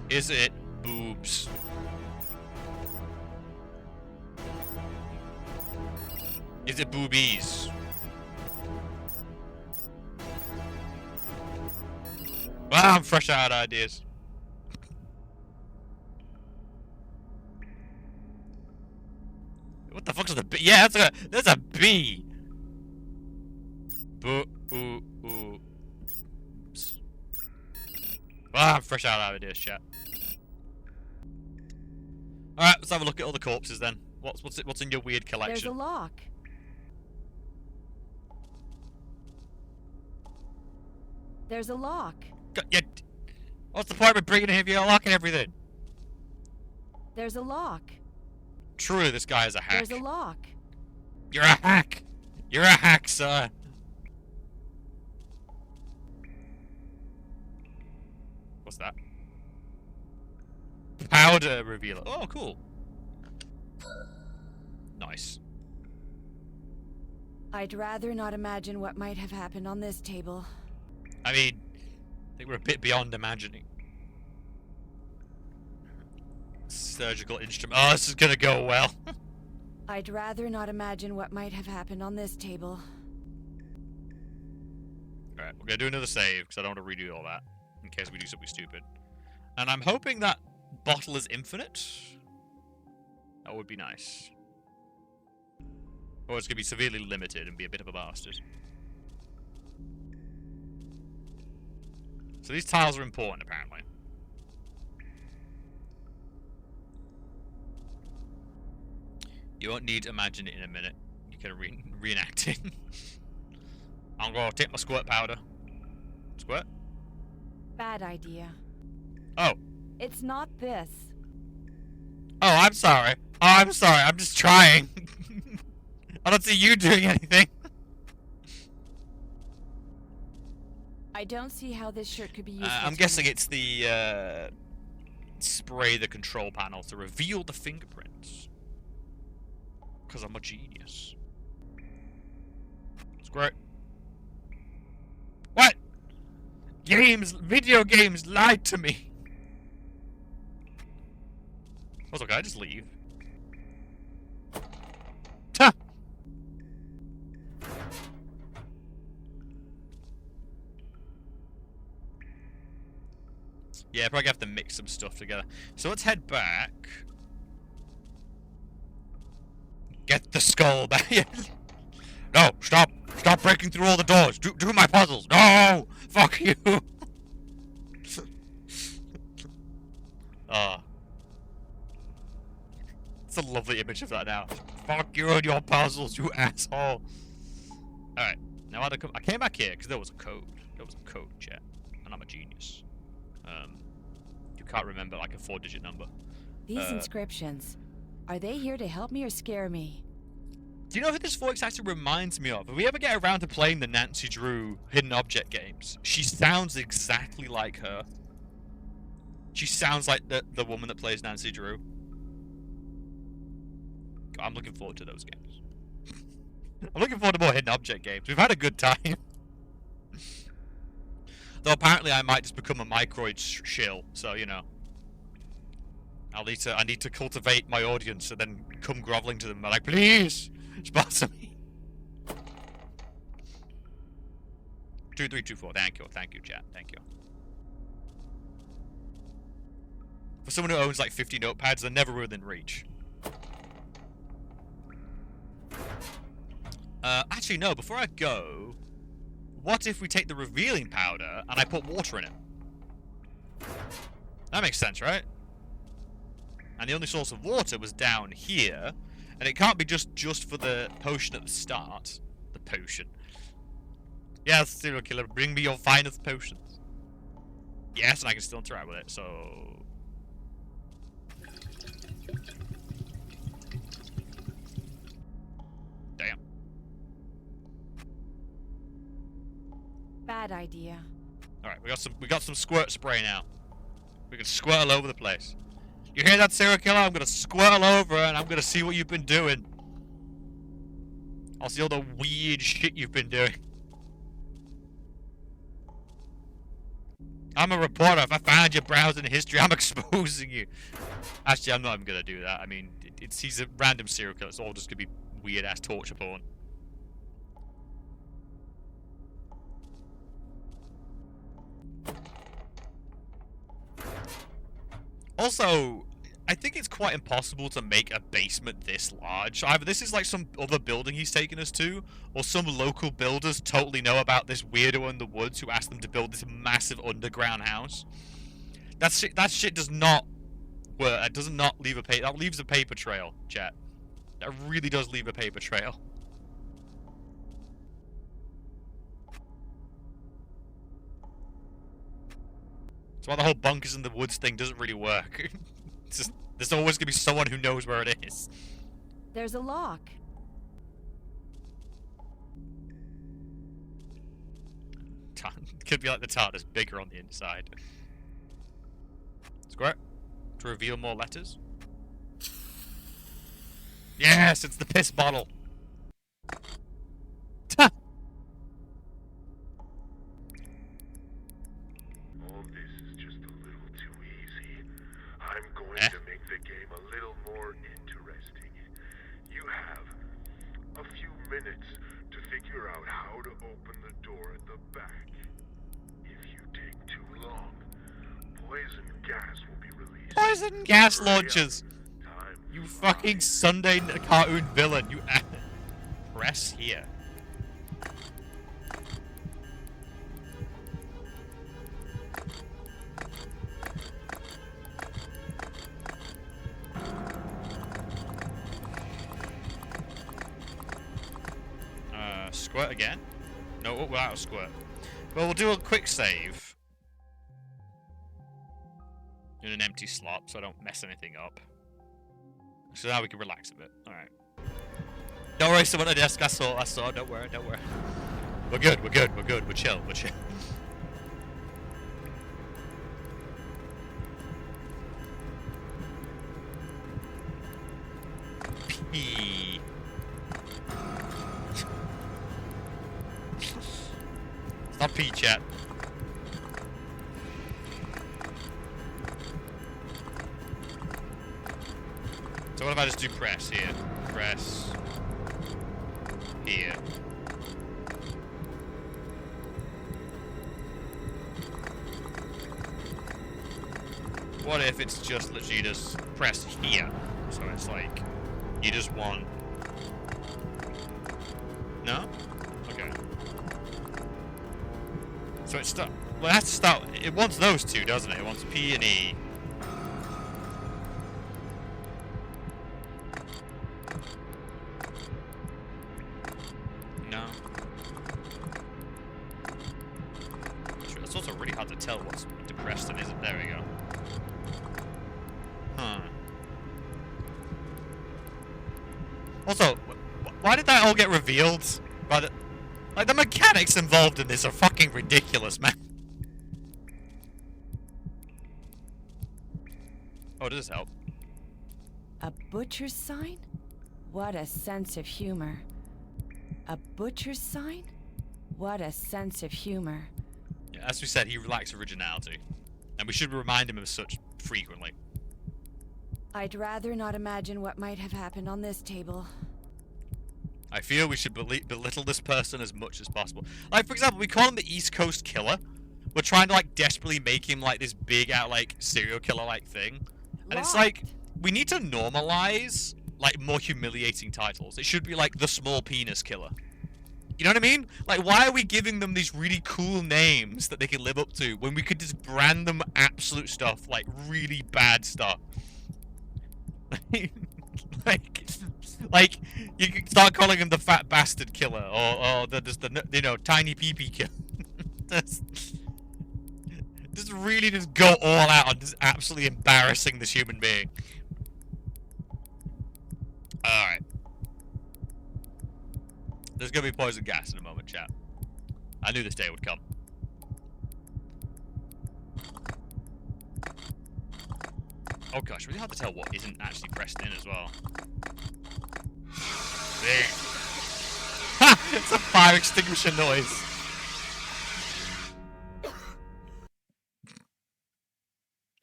Is it boobs? Is it boobies? Wow, I'm fresh out of ideas. What the fuck's the bee? Yeah, that's a bee. Oops. Wow, I'm fresh out of ideas, chat. Alright, let's have a look at all the corpses then. What's in your weird collection? There's a lock. There's a lock. Yeah. What's the point of bringing him here, locking everything? There's a lock. Truly, this guy is a hack. There's a lock. You're a hack. You're a hack, sir. What's that? Powder revealer. Oh, cool. Nice. I'd rather not imagine what might have happened on this table. I mean, I think we're a bit beyond imagining. Surgical instrument. Oh, this is gonna go well. I'd rather not imagine what might have happened on this table. Alright, we're gonna do another save, because I don't want to redo all that, in case we do something stupid. And I'm hoping that bottle is infinite. That would be nice. Or it's gonna be severely limited and be a bit of a bastard. So these tiles are important, apparently. You won't need to imagine it in a minute. You can reenact it. I'm gonna take my squirt powder. Squirt? Bad idea. Oh. It's not this. Oh, I'm sorry. Oh, I'm sorry. I'm just trying. I don't see you doing anything. I don't see how this shirt could be used. I'm guessing it's the spray the control panel to reveal the fingerprints. Because I'm a genius. It's great. What? Video games lied to me. Also, can I just leave? Tuh. Yeah, probably have to mix some stuff together. So let's head back. Get the skull back. No, stop. Stop breaking through all the doors. Do my puzzles. No! Fuck you. It's a lovely image of that now. Fuck you and your puzzles, you asshole. Alright, now I came back here because there was a code. There was a code, chat. And I'm a genius. You can't remember like a 4-digit number. These inscriptions, are they here to help me or scare me? Do you know who this voice actor reminds me of? If we ever get around to playing the Nancy Drew hidden object games, she sounds exactly like her. She sounds like the woman that plays Nancy Drew. I'm looking forward to those games. I'm looking forward to more hidden object games. We've had a good time. Though apparently I might just become a microid shill, so you know. I need to cultivate my audience and then come groveling to them. I'm like, please, sponsor me. 2324. Thank you, chat. Thank you. For someone who owns like 50 notepads, they're never within reach. Actually, no. Before I go, what if we take the revealing powder and I put water in it? That makes sense, right? And the only source of water was down here, and it can't be just for the potion at the start. The potion. Yes, serial killer, bring me your finest potions. Yes, and I can still interact with it, so... Damn. Bad idea. Alright, we got some squirt spray now. We can squirt all over the place. You hear that, serial killer? I'm gonna squirt all over and I'm gonna see what you've been doing. I'll see all the weird shit you've been doing. I'm a reporter. If I find you browsing history, I'm exposing you. Actually, I'm not even gonna do that. I mean, he's a random serial killer. It's all just gonna be weird-ass torture porn. Also, I think it's quite impossible to make a basement this large. Either this is like some other building he's taken us to, or some local builders totally know about this weirdo in the woods who asked them to build this massive underground house. That shit does not work. It does not leave a that leaves a paper trail, chat. That really does leave a paper trail. That's why the whole bunkers in the woods thing doesn't really work. It's just, there's always gonna be someone who knows where it is. There's a lock. Could be like the TARDIS, bigger on the inside. Squirt. To reveal more letters. Yes, it's the piss bottle. All this is just a little too easy. I'm going to make the game a little more interesting. You have a few minutes to figure out how to open the door at the back. If you take too long, poison gas will be released. Poison gas Hurry up. launchers! Time You flies. fucking Sunday cartoon villain, you press here. Squirt again? No, we're out of squirt. Well, we'll do a quick save. In an empty slot, so I don't mess anything up. So now we can relax a bit. Alright. Don't worry, someone at the desk, I saw, don't worry, don't worry. We're good, we're good, we're good, we're chill, we're chill. Pee. It's not pee, chat. So what if I just do press here? Press here. What if it's just literally just press here? So it's like you just want. No? Okay. So it's start. Well, it has to start. It wants those two, doesn't it? It wants P and E. No. It's also really hard to tell what's depressed and isn't. There we go. Huh. Also, why did that all get revealed? By the, like, the mechanics involved in this are fucking ridiculous, man. Oh, does this help? A butcher's sign? What a sense of humor. A butcher's sign? What a sense of humor. Yeah, as we said, he lacks originality. And we should remind him of such frequently. I'd rather not imagine what might have happened on this table. I feel we should belittle this person as much as possible. Like, for example, we call him the East Coast Killer. We're trying to, like, desperately make him, like, this big out, like, serial killer-like thing. And it's like, we need to normalize, like, more humiliating titles. It should be, like, the Small Penis Killer. You know what I mean? Like, why are we giving them these really cool names that they can live up to when we could just brand them absolute stuff, like, really bad stuff? like you can start calling him the Fat Bastard Killer, or the you know, Tiny Pee-Pee Killer. Just really just go all out on just absolutely embarrassing this human being. Alright. There's gonna be poison gas in a moment, chat. I knew this day would come. Oh gosh, really hard to tell what isn't actually pressed in as well. There. Ha! It's a fire extinguisher noise.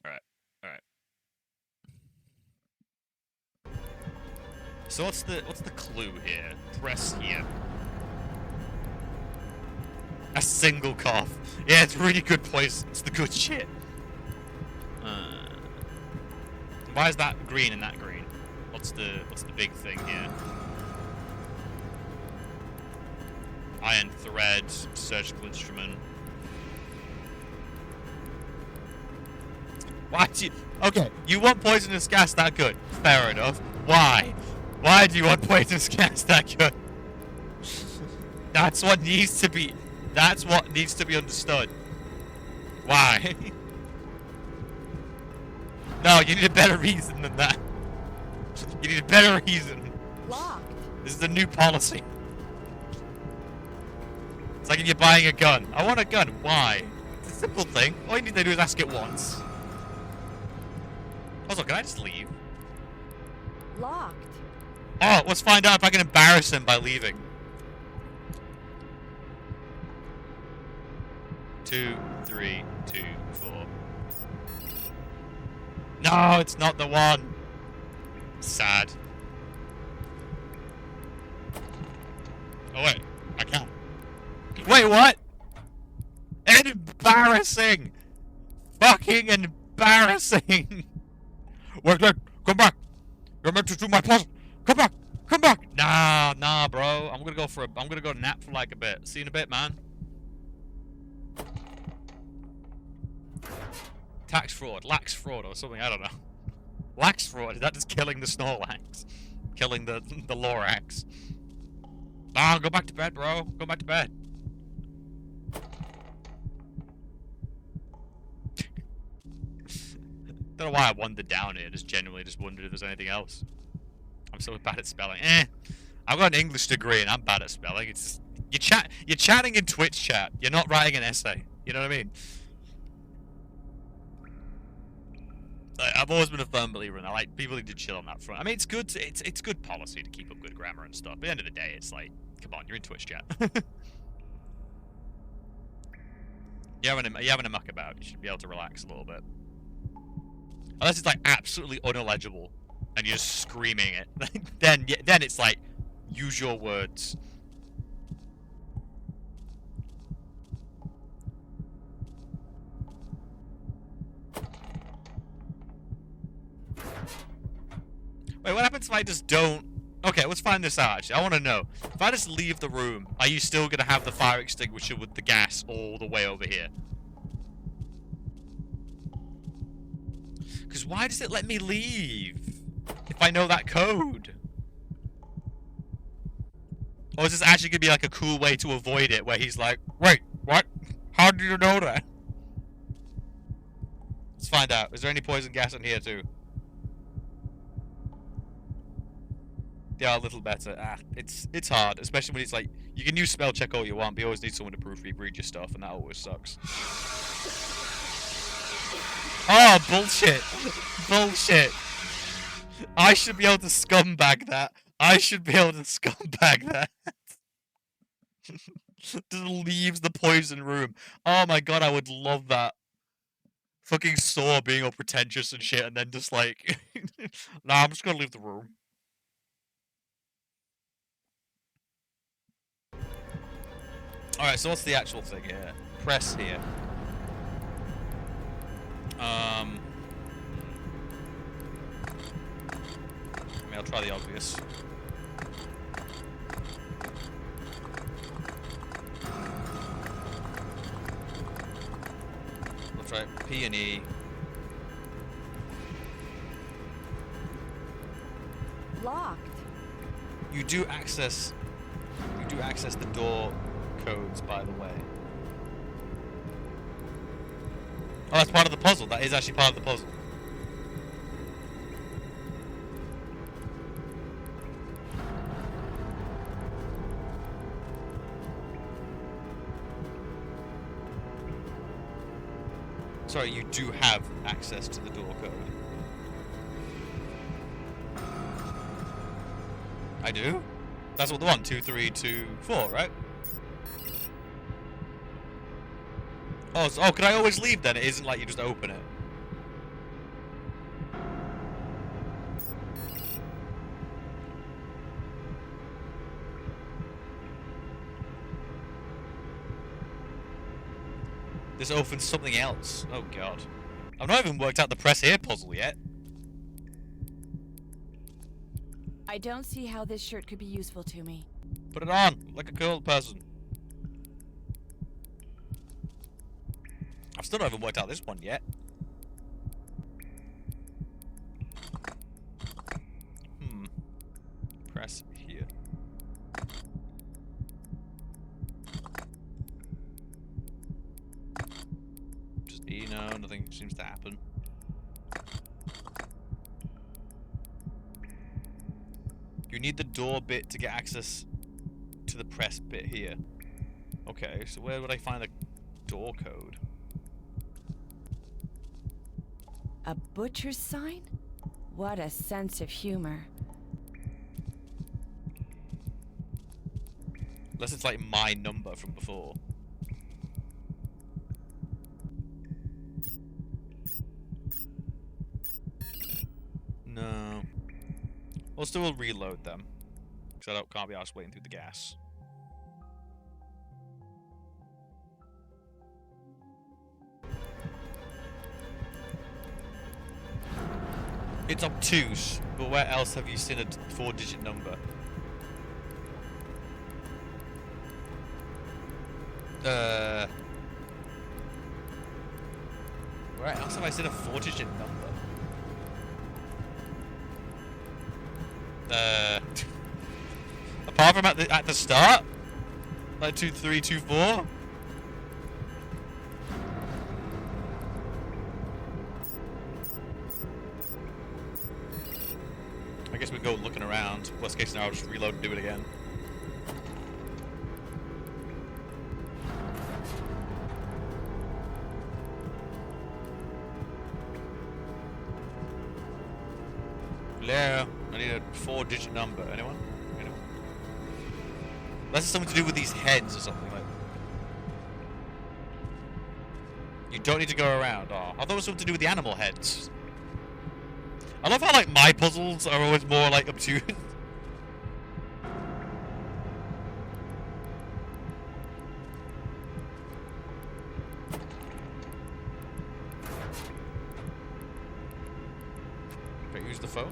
Alright, alright. So what's the clue here? Press here. A single cough. Yeah, it's really good poison. It's the good shit. Why is that green and that green? What's the big thing here? Iron thread, surgical instrument. Why do you... Okay, you want poisonous gas that good. Fair enough. Why? Why do you want poisonous gas that good? That's what needs to be... That's what needs to be understood. Why? No, you need a better reason than that. You need a better reason. Locked. This is the new policy. It's like if you're buying a gun. I want a gun. Why? It's a simple thing. All you need to do is ask it once. Also, can I just leave? Locked. Oh, let's find out if I can embarrass him by leaving. 2, 3, 2, 4. No, it's not the one. Sad. Oh wait, I can't. Wait, what? Embarrassing! Fucking embarrassing! Wait, come back! You're meant to do my puzzle! Come back! Come back! Nah, bro. I'm gonna go nap for like a bit. See you in a bit, man. Tax fraud, lax fraud, or something, I don't know. Lax fraud, is that just killing the Snorlax? Killing the Lorax? Nah, go back to bed, bro. Go back to bed. Don't know why I wandered down here, just genuinely just wondered if there's anything else. I'm so bad at spelling. I've got an English degree and I'm bad at spelling. It's just, you're chatting in Twitch chat. You're not writing an essay. You know what I mean? I've always been a firm believer in that. Like, people need to chill on that front. I mean, it's good. It's good policy to keep up good grammar and stuff. But at the end of the day, it's like, come on, you're in Twitch chat. you're having a muck about. You should be able to relax a little bit. Unless it's like absolutely unillegible and you're just screaming it, then it's like, use your words. Wait, what happens if I just don't... Okay, let's find this out, actually. I want to know. If I just leave the room, are you still going to have the fire extinguisher with the gas all the way over here? Because why does it let me leave if I know that code? Or is this actually going to be like a cool way to avoid it, where he's like, wait, what? How do you know that? Let's find out. Is there any poison gas in here too? They are a little better. It's hard, especially when it's like, you can use spell check all you want, but you always need someone to proofread your stuff, and that always sucks. Oh, bullshit. Bullshit. I should be able to scumbag that. I should be able to scumbag that. Just leaves the poison room. Oh my god, I would love that. Fucking Saw being all pretentious and shit, and then just like, nah, I'm just gonna leave the room. Alright, so what's the actual thing here? Press here. I mean, I'll try the obvious. I'll try P and E. Locked. You do access the door codes, by the way. Oh, that's part of the puzzle. That is actually part of the puzzle. Sorry, you do have access to the door code. I do? That's what the 1, 2, 3, 2, 4, right? Oh, so, can I always leave then? It isn't like you just open it. This opens something else. Oh god. I've not even worked out the press here puzzle yet. I don't see how this shirt could be useful to me. Put it on, like a cool person. I've still not even worked out this one yet. Press here. Just E, no, nothing seems to happen. You need the door bit to get access to the press bit here. Okay, so where would I find the door code? A butcher's sign? What a sense of humor. Unless it's like my number from before. No. We'll still reload them. Because I can't be arsed waiting through the gas. It's obtuse, but where else have you seen a 4-digit number? Where else have I seen a 4-digit number? Apart from at the start? Like 2, 3, 2, 4? I guess we go looking around. Worst case scenario, I'll just reload and do it again. Hello? I need a 4-digit number. Anyone? Anyone? Unless it's something to do with these heads or something like. You don't need to go around. Oh, I thought it was something to do with the animal heads. I love how like my puzzles are always more like obtuse. Okay, use the phone.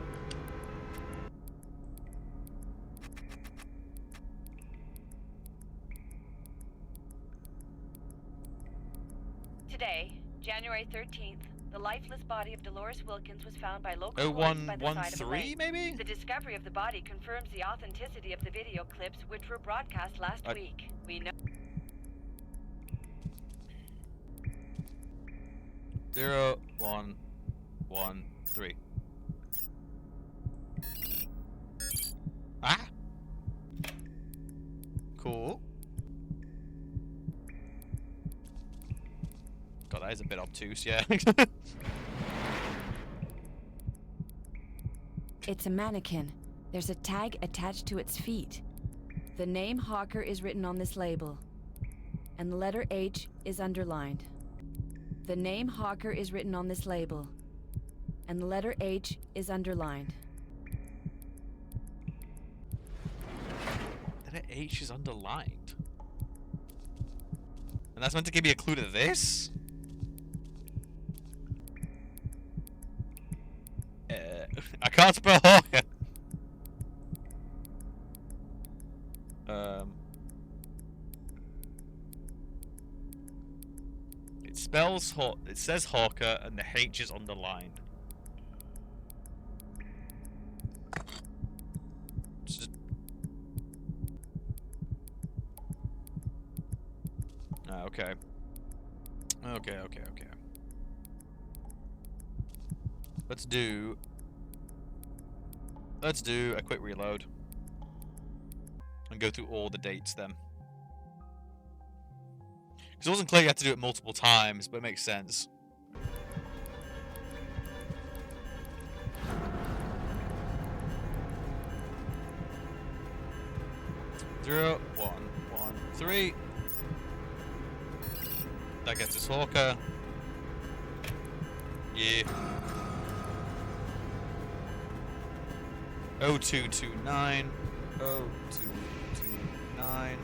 Today, January 13th, the lifeless body of Dolores Wilkins was found by local police by the side of a 0113 lake. maybe? The discovery of the body confirms the authenticity of the video clips which were broadcast last week. We know 0113. Ah. Cool. God, that is a bit obtuse, yeah. it's a mannequin. There's a tag attached to its feet. The name Hawker is written on this label, and the letter H is underlined. The name Hawker is written on this label, and the letter H is underlined. The letter H is underlined. And that's meant to give me a clue to this? I can't spell Hawker. It spells it says Hawker and the H is underlined. Okay. Okay. Let's do a quick reload. And go through all the dates then. Because it wasn't clear you had to do it multiple times, but it makes sense. Zero, 1, 1, 3. That gets us Hawker. Yeah. 0229. 0229.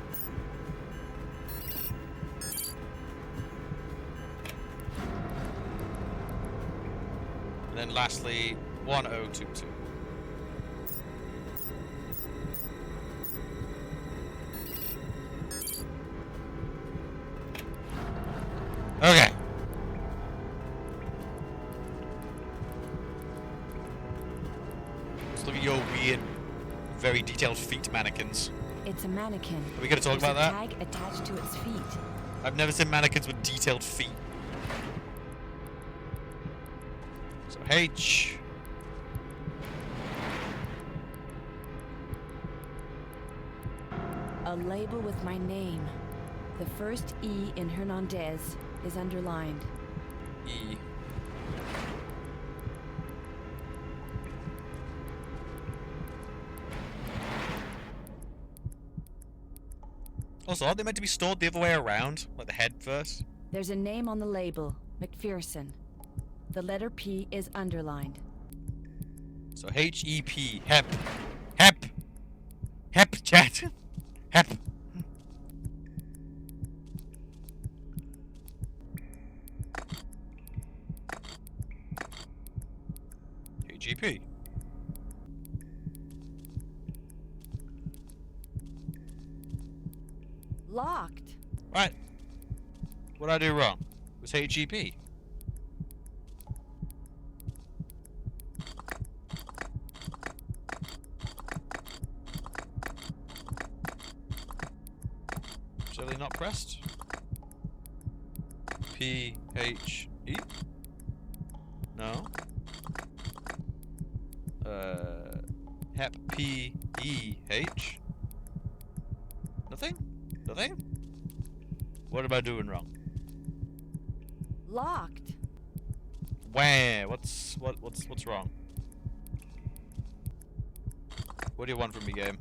And then lastly, 1022. weird, very detailed feet mannequins. It's a mannequin. Are we going to talk about that? Tag attached to its feet. I've never seen mannequins with detailed feet. So H. A label with my name. The first E in Hernandez is underlined. E. Also, aren't they meant to be stored the other way around? Like the head first? There's a name on the label, McPherson. The letter P is underlined. So H-E-P. Hep. Hep. Hep, chat. Hep. H-E-P. Locked. Right. What did I do wrong? It was H-E-P. Surely not pressed. P-H-E? No. Hep P-E-H? Nothing? Nothing? What am I doing wrong? Locked. Where? What's wrong? What do you want from me, game?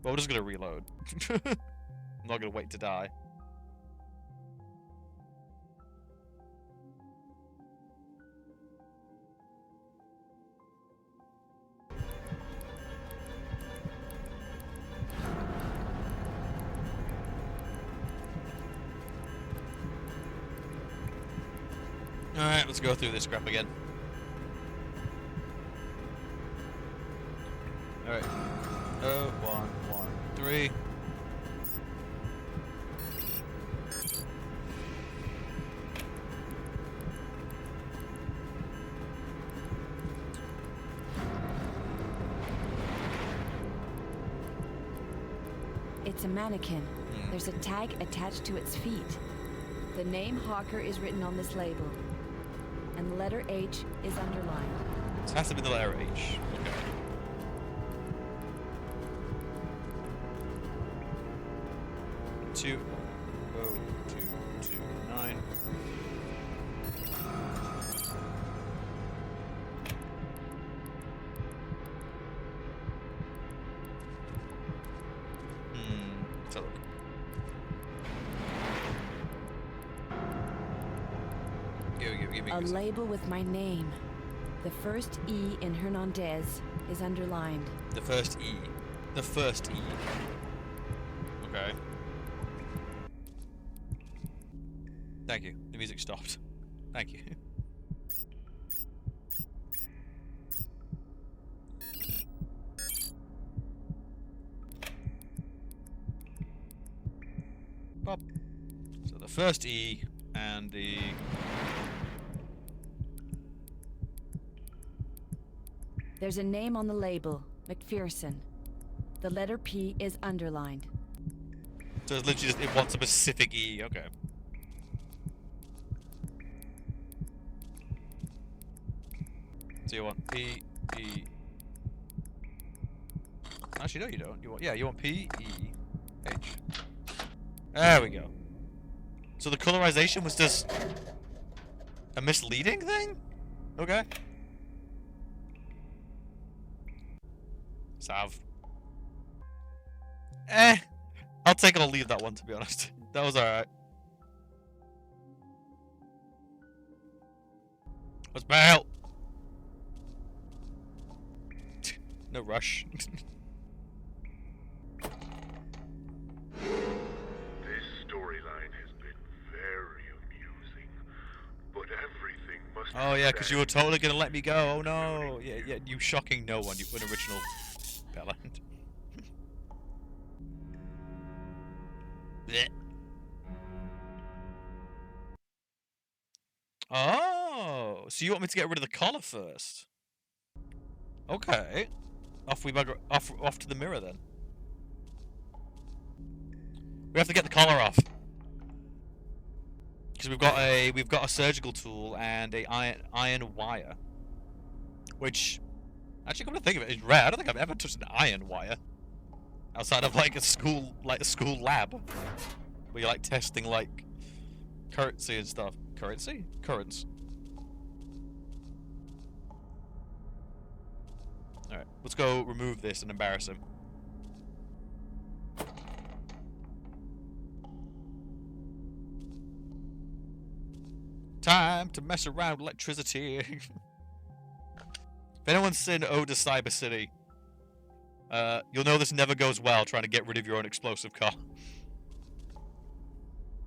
Well, we're just gonna reload. I'm not gonna wait to die. Alright, let's go through this crap again. Alright. 0, 1, 1, 3. It's a mannequin. There's a tag attached to its feet. The name Hawker is written on this label. And the letter H is underlined. This has to be the letter H. Okay. Two. 229. Let's have a look. Give me A label with my name. The first E in Hernandez is underlined. the first E. The first E. Okay. Thank you. The music stopped. Thank you. Pop. So the first E and the... There's a name on the label, McPherson. The letter P is underlined. So it's literally just, it wants a specific E, okay. So you want P, E... Actually, no you don't. You want P, E, H. There we go. So the colorization was just a misleading thing? Okay. Sav. I'll take it or leave that one, to be honest. That was alright. What's my help? No rush. This storyline has been very amusing, but everything must. Oh yeah, because you were totally gonna let me go. Oh no. Yeah, you shocking no one. You an original Belland. Blech. Oh. So you want me to get rid of the collar first? Okay. Off we bugger off to the mirror then. We have to get the collar off. Because we've got a surgical tool and a iron wire. Which, actually, come to think of it, is rare. I don't think I've ever touched an iron wire outside of like a school lab, where you're like testing like currency and stuff. Currents. All right, let's go remove this and embarrass him. Time to mess around with electricity. If anyone's seen Ode to Cyber City, you'll know this never goes well trying to get rid of your own explosive car.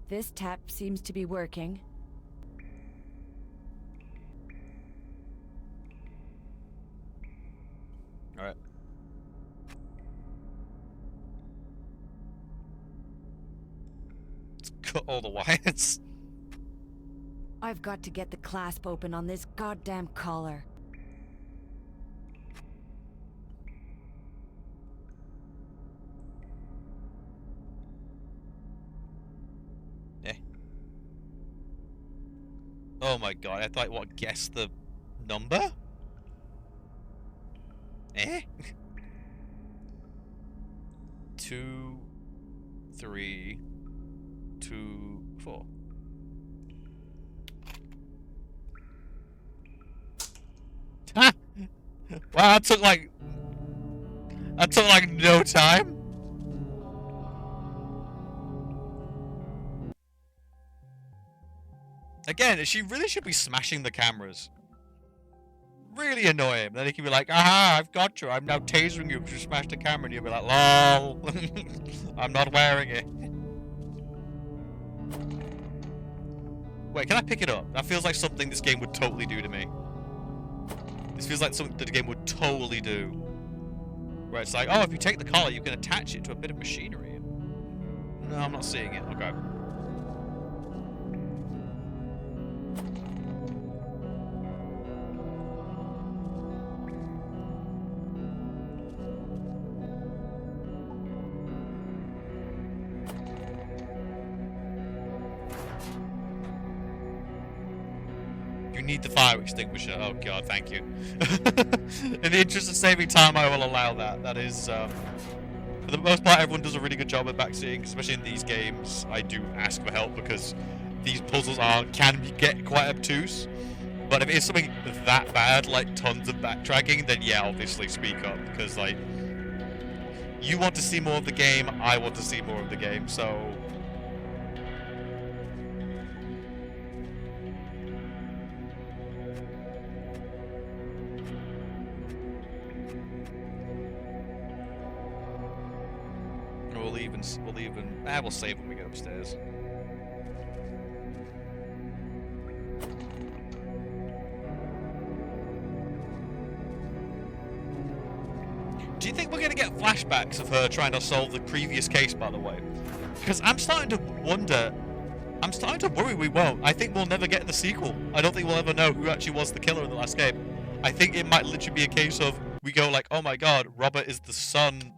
This tap seems to be working. Alright. Let's cut all the wires. I've got to get the clasp open on this goddamn collar. Oh my god, I thought, what, guess the number? Eh? 2, 3, 2, 4. Ha! Wow, that took like no time. Again, she really should be smashing the cameras. Really annoy him. Then he can be like, aha, I've got you. I'm now tasering you because you smashed the camera. And you'll be like, lol. I'm not wearing it. Wait, can I pick it up? That feels like something this game would totally do to me. This feels like something that the game would totally do. Where it's like, oh, if you take the collar, you can attach it to a bit of machinery. No, I'm not seeing it. Okay. Need the fire extinguisher. Oh god, thank you. In the interest of saving time, I will allow that. That is, for the most part, everyone does a really good job at backseeing, especially in these games. I do ask for help because these puzzles can get quite obtuse. But if it's something that bad, like tons of backtracking, then yeah, obviously speak up, because like, you want to see more of the game, I want to see more of the game, so. We'll save when we get upstairs. Do you think we're going to get flashbacks of her trying to solve the previous case, by the way? Because I'm starting to wonder... I'm starting to worry we won't. I think we'll never get the sequel. I don't think we'll ever know who actually was the killer in the last game. I think it might literally be a case of we go like, oh my god, Robert is the son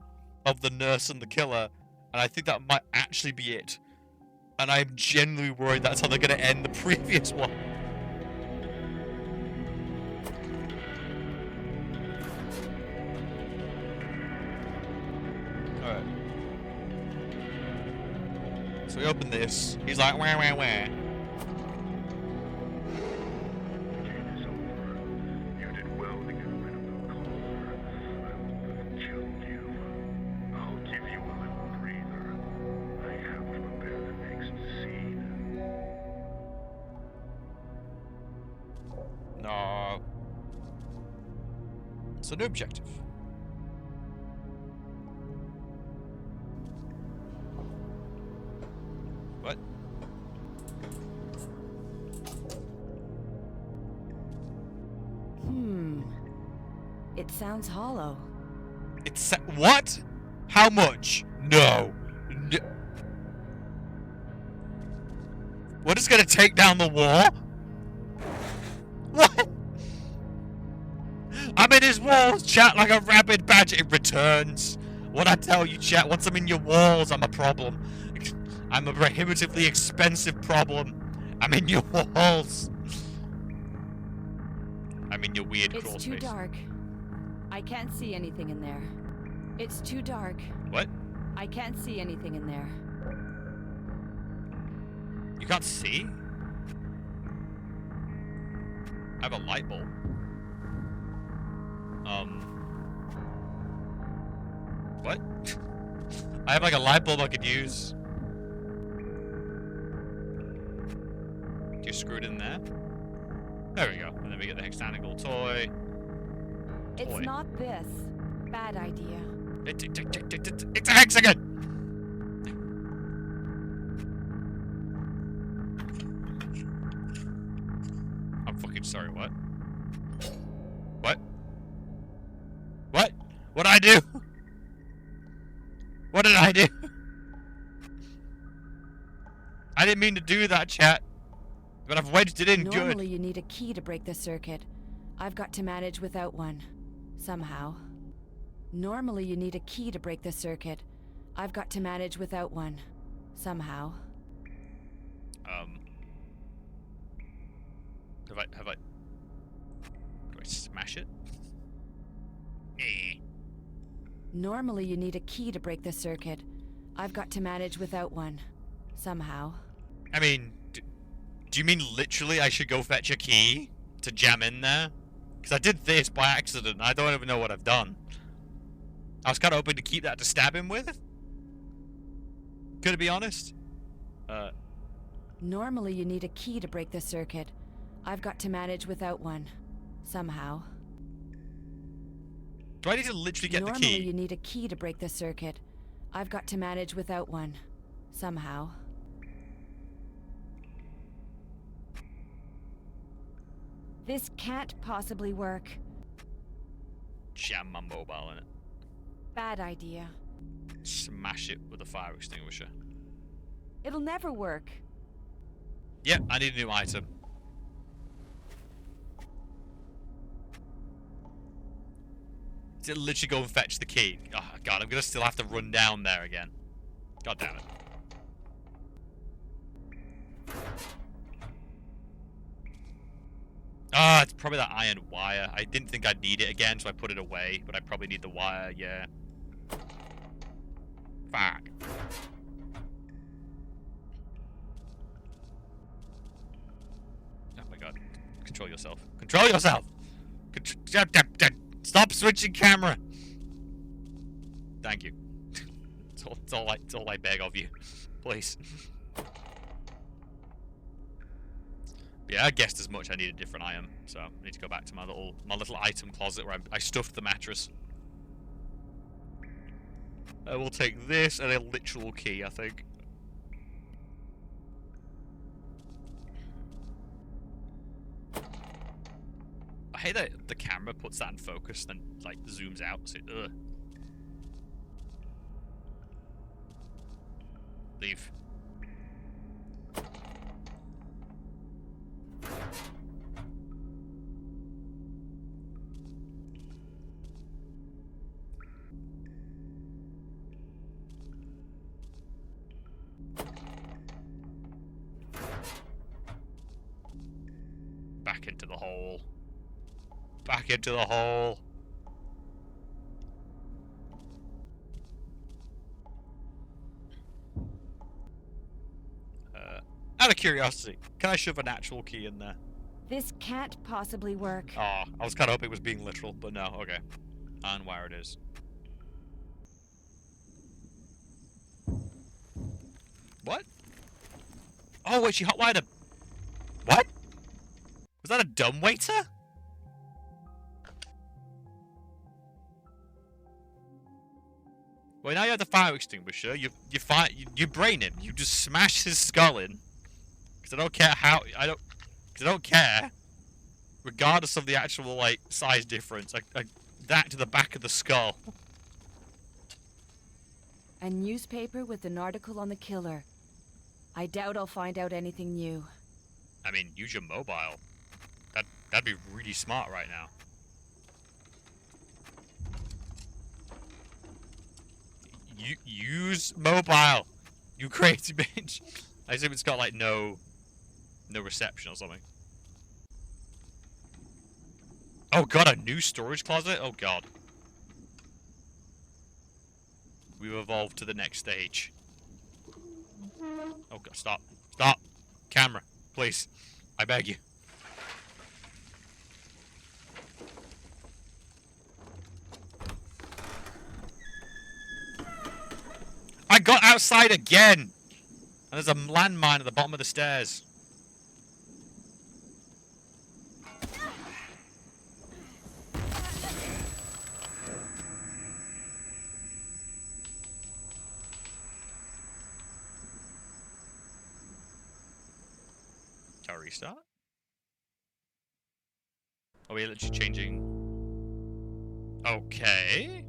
of the nurse and the killer. And I think that might actually be it. And I'm genuinely worried that's how they're going to end the previous one. Alright. So we open this. He's like, wah. So no objective. What? It sounds hollow. It's what? How much? No. What is gonna take down the wall? What? I'm in his walls, chat, like a rabid badger. It returns. What I tell you, chat, once I'm in your walls, I'm a problem. I'm a prohibitively expensive problem. I'm in your walls. I'm in your weird crawl It's space. too dark. I can't see anything in there. It's too dark. What? I can't see anything in there. You can't see? I have a light bulb. What? I have like a light bulb I could use. Just screw it in there. There we go. And then we get the hexagonal toy. It's not this. Bad idea. It's a hexagon! I'm fucking sorry, what? What? What? What did I do? What did I do? I didn't mean to do that, chat. But I've wedged it in good. Normally you need a key to break the circuit. I've got to manage without one. Somehow. Normally you need a key to break the circuit. I've got to manage without one. Somehow. Have I... Do I smash it? Eh. Normally you need a key to break the circuit. I've got to manage without one. Somehow. I mean, do you mean literally I should go fetch a key to jam in there? Because I did this by accident and I don't even know what I've done. I was kind of hoping to keep that to stab him with. Gonna be honest. Normally you need a key to break the circuit. I've got to manage without one. Somehow. Do I need to literally get the Normally key? you need a key to break the circuit. I've got to manage without one. Somehow. This can't possibly work. Jam my mobile in it. Bad idea. Smash it with a fire extinguisher. It'll never work. Yep, I need a new item. To literally go and fetch the key. Oh god, I'm gonna still have to run down there again. God damn it. Ah, it's probably that iron wire. I didn't think I'd need it again, so I put it away, but I probably need the wire, yeah. Fuck. Oh my god. Control yourself. Control yourself! Stop switching camera! Thank you. It's all I beg of you. Please. Yeah, I guessed as much. I need a different item, so I need to go back to my little item closet where I stuffed the mattress. I will take this and a literal key, I think. I hate that the camera puts that in focus, then like zooms out. So, ugh. Leave. Back into the hole. Back into the hole. Out of curiosity, can I shove an actual key in there? This can't possibly work. Oh, I was kind of hoping it was being literal, but no, okay. Unwire it is. What? Oh, wait, she hotwired a... What? Was that a dumbwaiter? Well, now you have the fire extinguisher. You brain him. You just smash his skull in. Because I don't care how... Because I don't care. Regardless of the actual, like, size difference. That to the back of the skull. A newspaper with an article on the killer. I doubt I'll find out anything new. I mean, use your mobile. That'd be really smart right now. You use mobile. You crazy bitch. I assume it's got like no reception or something. Oh god, a new storage closet? Oh god. We've evolved to the next stage. Oh god, stop. Stop. Camera, please. I beg you. I got outside again! And there's a landmine at the bottom of the stairs. Shall I restart? Are we literally changing? Okay.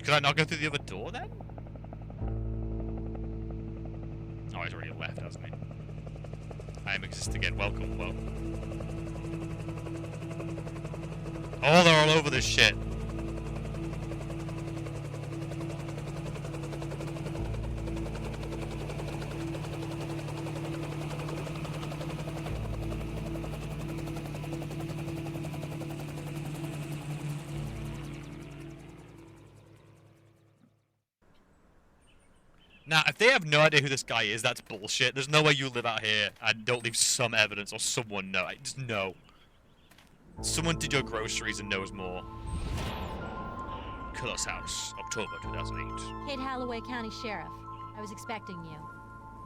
Could I not go through the other door then? Oh, he's already left, hasn't he? I am exist again. Welcome, welcome. Oh, they're all over this shit. Now, if they have no idea who this guy is, that's bullshit. There's no way you live out here and don't leave some evidence or someone know. Just know. Someone did your groceries and knows more. Culler's house, October 2008. Kate Halloway, County Sheriff. I was expecting you.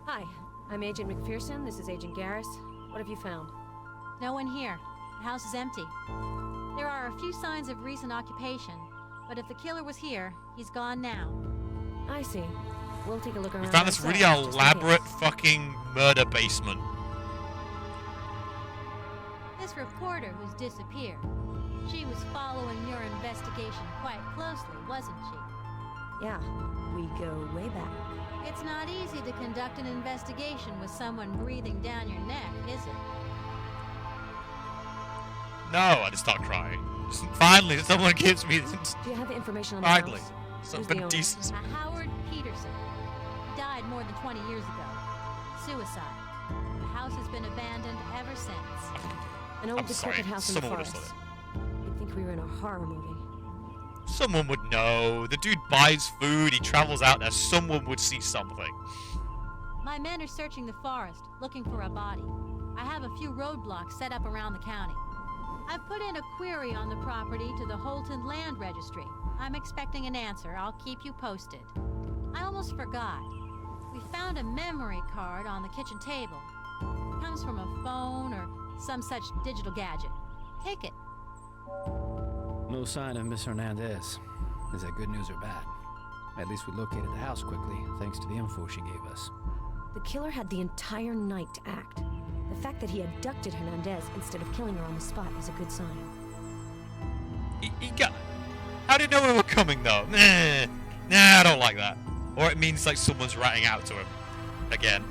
Hi, I'm Agent McPherson. This is Agent Garris. What have you found? No one here. The house is empty. There are a few signs of recent occupation, but if the killer was here, he's gone now. I see. We'll take a look around. We found this really elaborate fucking murder basement. This reporter who's disappeared. She was following your investigation quite closely, wasn't she? Yeah, we go way back. It's not easy to conduct an investigation with someone breathing down your neck, is it? No, I just start crying. Finally, someone gives me. Do you have the information on the Finally, house? something owner? decent. A Howard Peterson. He died more than 20 years ago. Suicide. The house has been abandoned ever since. An old I'm sorry, decrepit house in the someone would have forest. said You'd think we were in a horror movie. Someone would know. The dude buys food, he travels out there, someone would see something. My men are searching the forest, looking for a body. I have a few roadblocks set up around the county. I've put in a query on the property to the Holton Land Registry. I'm expecting an answer. I'll keep you posted. I almost forgot. We found a memory card on the kitchen table. It comes from a phone or some such digital gadget. Take it. No sign of Miss Hernandez. Is that good news or bad? At least we located the house quickly, thanks to the info she gave us. The killer had the entire night to act. The fact that he abducted Hernandez instead of killing her on the spot is a good sign. He got. How did he know we were coming though? Nah, I don't like that. Or it means like someone's ratting out to him. Again.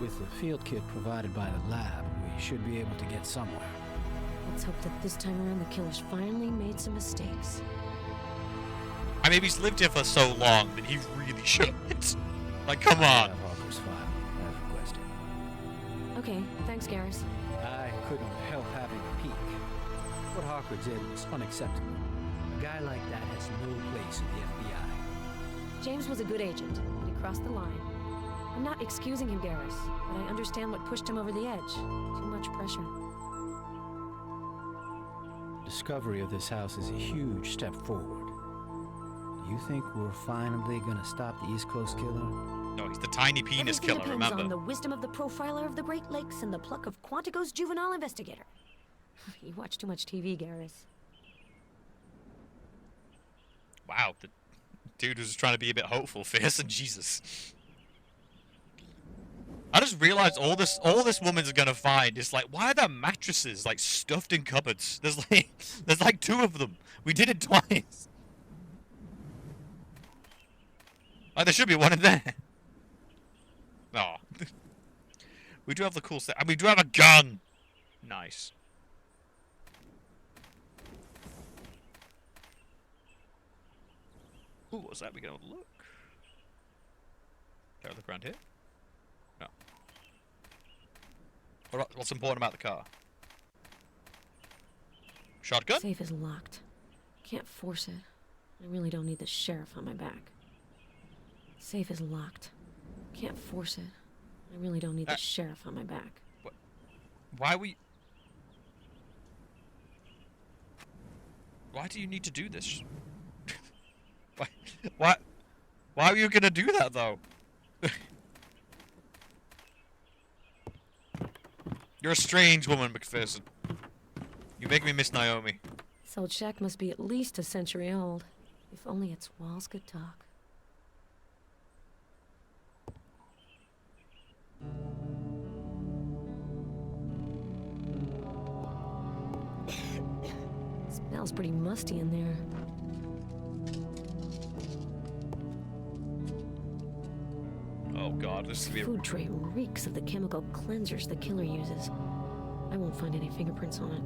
With the field kit provided by the lab, we should be able to get somewhere. Let's hope that this time around the killer's finally made some mistakes. I mean, he's lived here for so long that he really should. Like, come I on. have Harper's file, as requested. Okay, thanks, Garris. I couldn't help having a peek. What Harker did was unacceptable. A guy like that has no place in the FBI. James was a good agent, but he crossed the line. I'm not excusing him, Garris, but I understand what pushed him over the edge. Too much pressure. Discovery of this house is a huge step forward. Do you think we're finally gonna stop the East Coast killer? No, he's the tiny penis Everything killer, depends remember? on the wisdom of the profiler of the Great Lakes and the pluck of Quantico's juvenile investigator. You watch too much TV, Garris. Wow, the dude was trying to be a bit hopeful, fierce, and Jesus. I just realized all this woman's gonna find is like, why are there mattresses like stuffed in cupboards? There's like two of them. We did it twice. Oh, there should be one in there. Oh. We do have the cool set. And we do have a gun! Nice. Ooh, what's that? We gonna look? Can I look around here? No. What's important about the car? Shotgun? Safe is locked. Can't force it. I really don't need the sheriff on my back. Safe is locked. Can't force it. I really don't need the sheriff on my back. Why do you need to do this? Why are you gonna do that though? You're a strange woman, McPherson. You make me miss Naomi. This old shack must be at least a century old. If only its walls could talk. Smells pretty musty in there. Oh god, this is gonna be Food tray reeks of the chemical cleansers the killer uses. I won't find any fingerprints on it.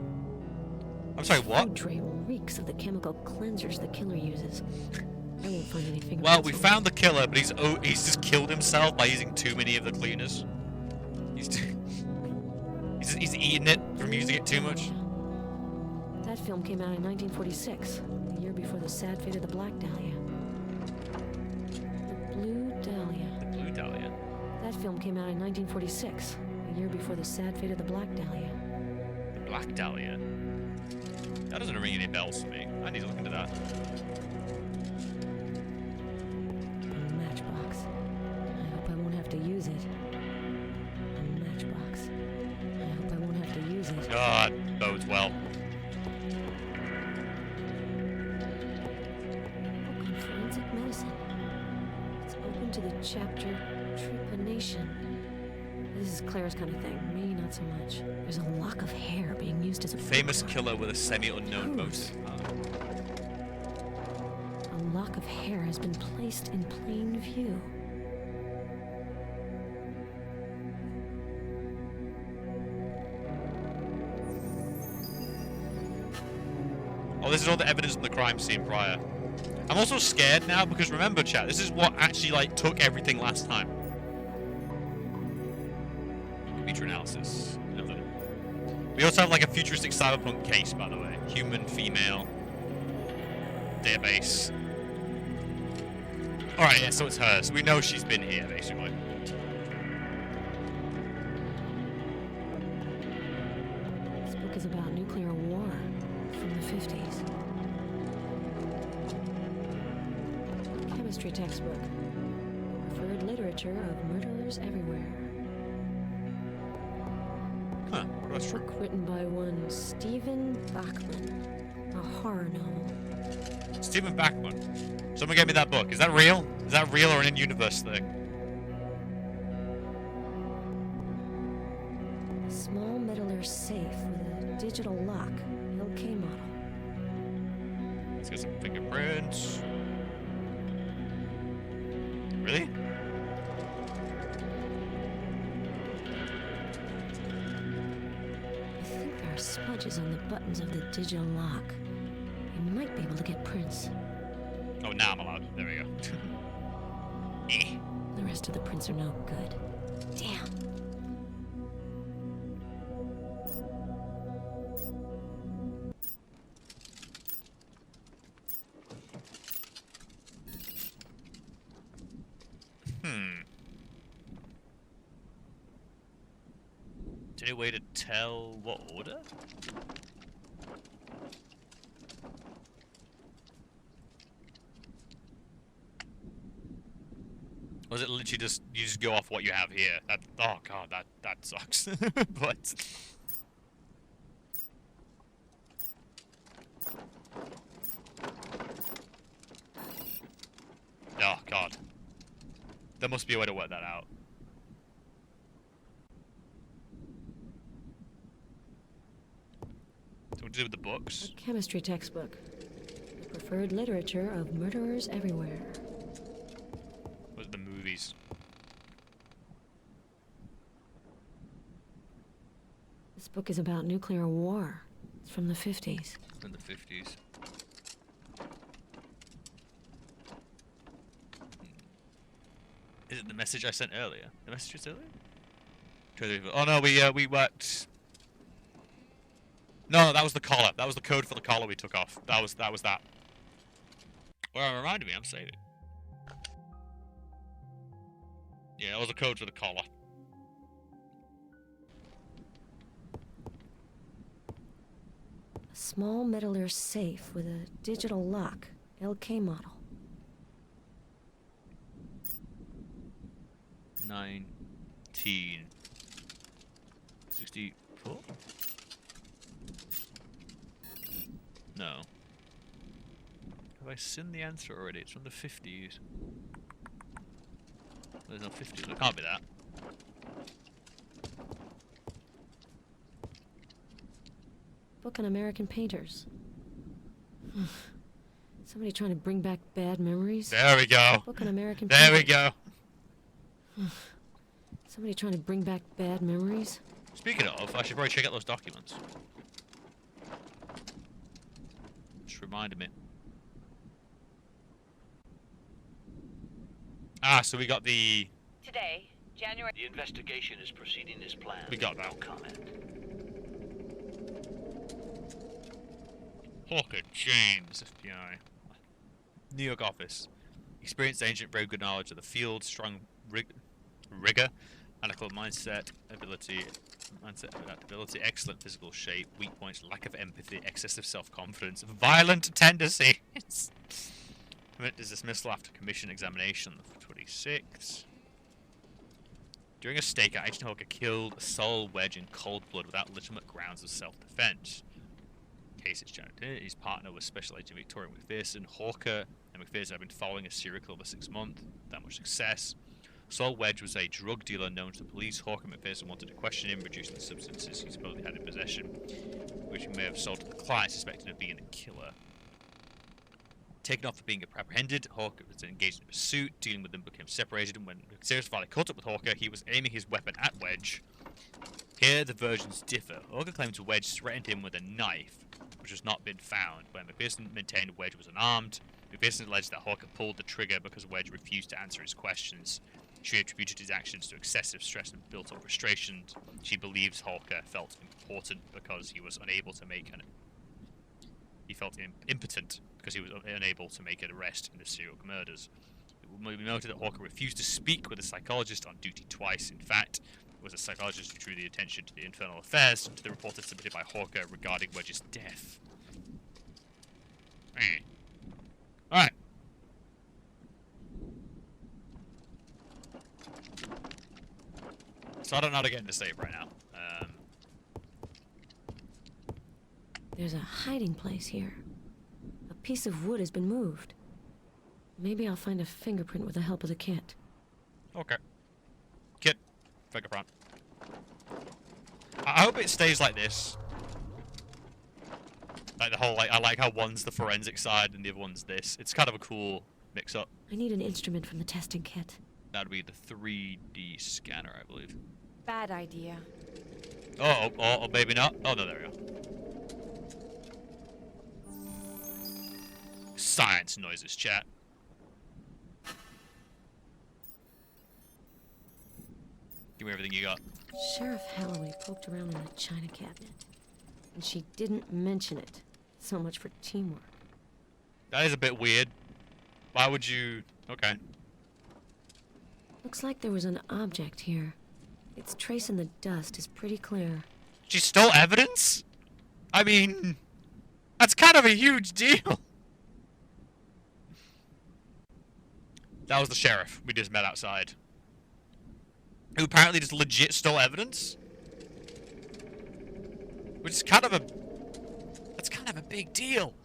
I'm sorry, what? Food tray reeks of the chemical cleansers the killer uses. I won't find any fingerprints. Well, we found the killer, but he's just killed himself by using too many of the cleaners. He's eating it from using it too much. That film came out in 1946, the year before the sad fate of the Black Dahlia. The Blue Dahlia. The Blue Dahlia. That film came out in 1946, the year before the sad fate of the Black Dahlia. The Black Dahlia. That doesn't ring any bells for me. I need to look into that. A matchbox. I hope I won't have to use it. A matchbox. I hope I won't have to use it. God, bodes well. Book on forensic medicine. It's open to the chapter Trepanation. This is Claire's kind of thing. Me, not so much. There's a lock of hair being used as a Famous bookmark. killer with a semi-unknown motive. A lock of hair has been placed in plain view. Oh, this is all the evidence from the crime scene prior. I'm also scared now because remember, chat, this is what actually like took everything last time. Feature analysis. Nothing. We also have like a futuristic cyberpunk case, by the way. Human, female, database. Alright, yeah, so it's her. So we know she's been here, basically. This book is about nuclear war from the 50s. Chemistry textbook. Preferred literature of murderers everywhere. Huh, that's true. Book written by one Stephen Bachman. A horror novel. Stephen Bachman. Someone gave me that book. Is that real? Is that real or an in-universe thing? A small metaler safe with a digital lock. LK model. Let's get some fingerprints. Really? I think there are smudges on the buttons of the digital lock. You might be able to get prints. Oh, now I'm allowed. There we go. Eh. The rest of the prints are no good. Damn. Is there any way to tell what order? Or is it literally just you just go off what you have here? That, oh god, that sucks. But oh god, there must be a way to work that out. So what to do with the books? A chemistry textbook. The preferred literature of murderers everywhere. book is about nuclear war. It's from the 50s. In the 50s. Is it the message I sent earlier? The message was earlier? Oh no, we worked. No, that was the collar. That was the code for the collar we took off. That was that. Well, it reminded me. I'm saying it. Yeah, that was the code for the collar. A small metallic safe with a digital lock. LK model. 1964? No. Have I seen the answer already? It's from the 50s. There's no 50s. It can't be that. Book on American painters. Somebody trying to bring back bad memories? There we go. Book on American There we painters. go. Somebody trying to bring back bad memories? Speaking of, I should probably check out those documents. Just reminded me. Ah, so we got the... Today, January... The investigation is proceeding as planned. We got No that. comment. Hawker James, FBI. New York office. Experienced agent, very good knowledge of the field, strong rigor, analytical mindset, adaptability, excellent physical shape, weak points, lack of empathy, excessive self-confidence, violent tendencies. Is dismissal after commission examination, 26. During a stakeout, Agent Hawker killed Sol Wedge in cold blood without legitimate grounds of self-defense. Case is Janet. His partner was Special Agent Victoria McPherson. Hawker and McPherson have been following a serial killer for 6 months. Without much success. Sol Wedge was a drug dealer known to the police. Hawker and McPherson wanted to question him, reducing the substances he supposedly had in possession, which he may have sold to the client, suspected of being a killer. Taken off for being apprehended, Hawker was engaged in a pursuit. Dealing with them became separated, and when McPherson finally caught up with Hawker, he was aiming his weapon at Wedge. Here, the versions differ. Hawker claims Wedge threatened him with a knife, which has not been found. When McPherson maintained Wedge was unarmed, McPherson alleged that Hawker pulled the trigger because Wedge refused to answer his questions. She attributed his actions to excessive stress and built-up frustration. She believes Hawker felt important because he was unable to make an... He felt impotent because he was unable to make an arrest in the serial murders. It will be noted that Hawker refused to speak with a psychologist on duty twice. In fact, it was a psychologist who drew the attention to the internal affairs and to the report submitted by Hawker regarding Wedge's death. Alright. So I don't know how to get into save right now. There's a hiding place here. A piece of wood has been moved. Maybe I'll find a fingerprint with the help of the kit. Okay. Kit. Fingerprint. I hope it stays like this. Like the whole, like, I like how one's the forensic side and the other one's this. It's kind of a cool mix-up. I need an instrument from the testing kit. That'd be the 3D scanner, I believe. Bad idea. Oh, maybe not. Oh, no, there we go. Science noises, chat. Give me everything you got. Sheriff Halloway poked around in the china cabinet. And she didn't mention it. So much for teamwork. That is a bit weird. Why would you... Okay. Looks like there was an object here. Its trace in the dust is pretty clear. She stole evidence? I mean... That's kind of a huge deal. That was the sheriff we just met outside. Who apparently just legit stole evidence? Which is kind of a... That's kind of a big deal.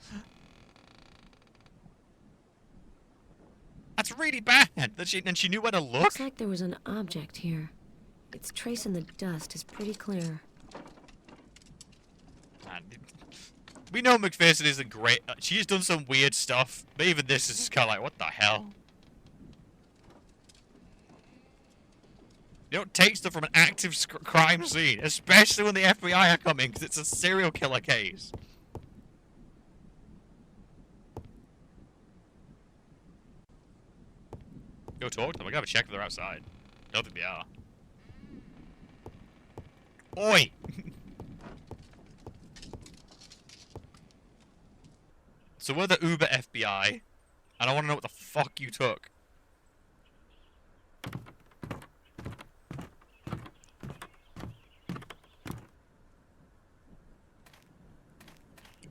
That's really bad. That she knew where to look. Looks like there was an object here. Its trace in the dust is pretty clear. Man, we know McPherson isn't great. She's done some weird stuff, but even this is kind of like, what the hell? You don't take stuff from an active crime scene, especially when the FBI are coming, because it's a serial killer case. Go talk to them. I gotta check if they're outside. Don't think they are. Oi! So we're the Uber FBI, and I want to know what the fuck you took.